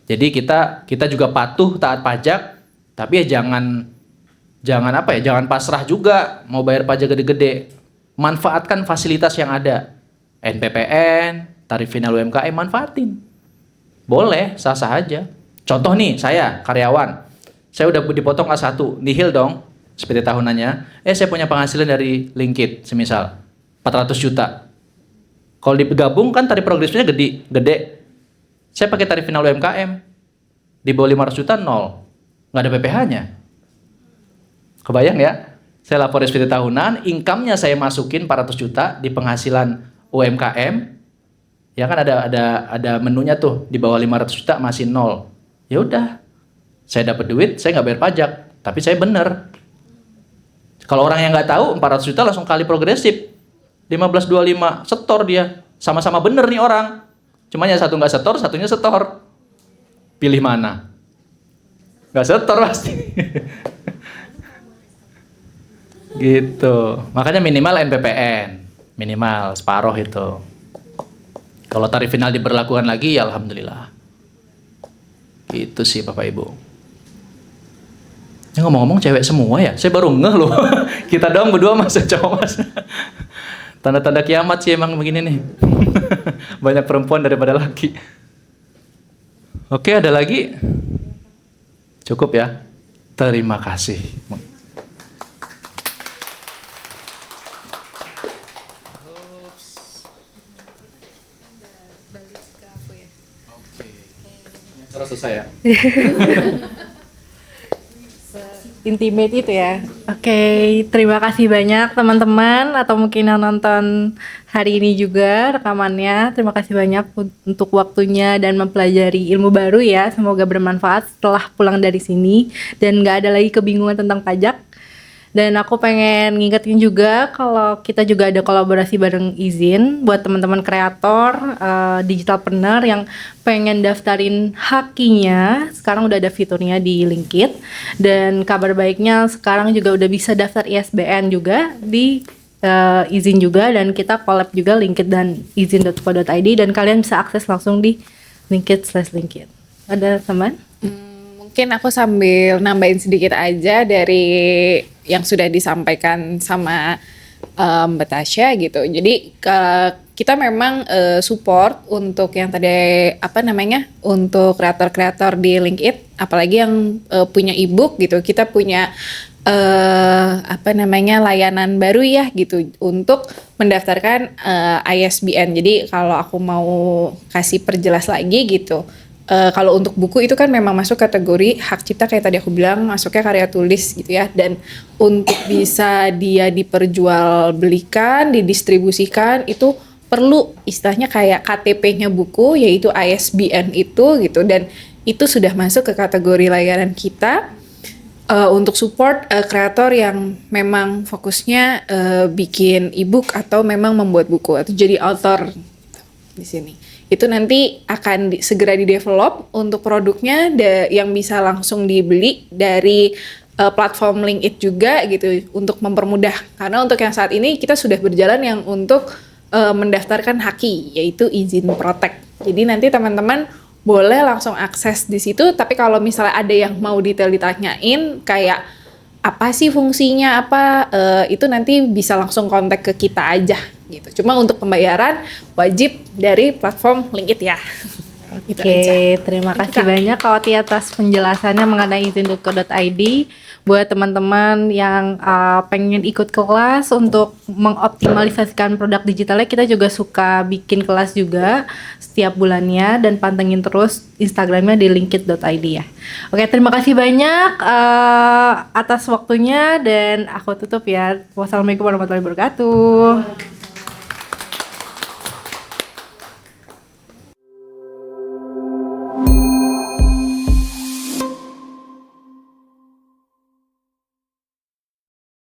Jadi kita juga patuh taat pajak, tapi ya jangan pasrah juga mau bayar pajak gede-gede. Manfaatkan fasilitas yang ada. NPPN, tarif final UMKM manfaatin. Boleh, sah-sah aja. Contoh nih, saya karyawan. Saya udah dipotong A1, nihil dong. Seperti tahunannya, saya punya penghasilan dari Linkit, semisal 400 juta. Kalau digabung kan tarif progresifnya gede. Saya pakai tarif final UMKM, di bawah 500 juta nol, nggak ada PPh-nya. Kebayang ya? Saya lapor SPT tahunan, income-nya saya masukin 400 juta di penghasilan UMKM, ya kan ada menunya tuh di bawah 500 juta masih nol. Ya udah, saya dapat duit, saya nggak bayar pajak, tapi saya bener. Kalau orang yang nggak tahu 400 juta langsung kali progresif 1525 setor dia, sama-sama bener nih orang. Cuma yang satu nggak setor, satunya setor. Pilih mana? Nggak setor pasti. Gitu. Makanya minimal NPPN, minimal separuh itu. Kalau tarif final diberlakukan lagi, ya alhamdulillah. Gitu sih Bapak Ibu. Ya ngomong-ngomong cewek semua ya, saya baru ngeh loh. Kita doang berdua mas, cowok mas. Tanda-tanda kiamat sih emang begini nih. Banyak perempuan daripada laki. Oke, ada lagi? Cukup ya? Terima kasih. Terus selesai ya? Intimate itu ya. Oke, terima kasih banyak teman-teman atau mungkin yang nonton hari ini juga rekamannya. Terima kasih banyak untuk waktunya dan mempelajari ilmu baru ya. Semoga bermanfaat setelah pulang dari sini dan nggak ada lagi kebingungan tentang pajak. Dan aku pengen ngingetin juga kalau kita juga ada kolaborasi bareng Izin buat teman-teman kreator digitalpreneur yang pengen daftarin hakinya. Sekarang udah ada fiturnya di Linkit. Dan kabar baiknya sekarang juga udah bisa daftar ISBN juga di Izin juga, dan kita collab juga Linkit dan izin.co.id, dan kalian bisa akses langsung di Linkit/Linkit. Ada teman? Mungkin aku sambil nambahin sedikit aja dari yang sudah disampaikan sama Mbak Tasya gitu. Jadi kita memang support untuk yang tadi untuk kreator-kreator di Linkit, apalagi yang punya ebook gitu. Kita punya layanan baru ya gitu untuk mendaftarkan ISBN. Jadi kalau aku mau kasih perjelas lagi gitu. Kalau untuk buku itu kan memang masuk kategori hak cipta kayak tadi aku bilang, masuknya karya tulis gitu ya, dan untuk bisa dia diperjualbelikan, didistribusikan itu perlu istilahnya kayak KTP-nya buku, yaitu ISBN itu gitu, dan itu sudah masuk ke kategori layanan kita untuk support kreator yang memang fokusnya bikin ebook atau memang membuat buku atau jadi author di sini. Itu nanti akan segera di-develop untuk produknya yang bisa langsung dibeli dari platform Linkit juga gitu untuk mempermudah. Karena untuk yang saat ini kita sudah berjalan yang untuk mendaftarkan haki, yaitu izin protek. Jadi nanti teman-teman boleh langsung akses di situ, tapi kalau misalnya ada yang mau detail ditanyain kayak apa sih fungsinya itu nanti bisa langsung kontak ke kita aja gitu. Cuma untuk pembayaran wajib dari platform Linkit ya. Oke, terima kasih banyak Kak Oti atas penjelasannya mengenai izin.co.id. Buat teman-teman yang pengen ikut kelas untuk mengoptimalisasikan produk digitalnya, kita juga suka bikin kelas juga setiap bulannya, dan pantengin terus Instagramnya di linkit.id ya. Oke, terima kasih banyak atas waktunya, dan aku tutup ya. Wassalamualaikum warahmatullahi wabarakatuh.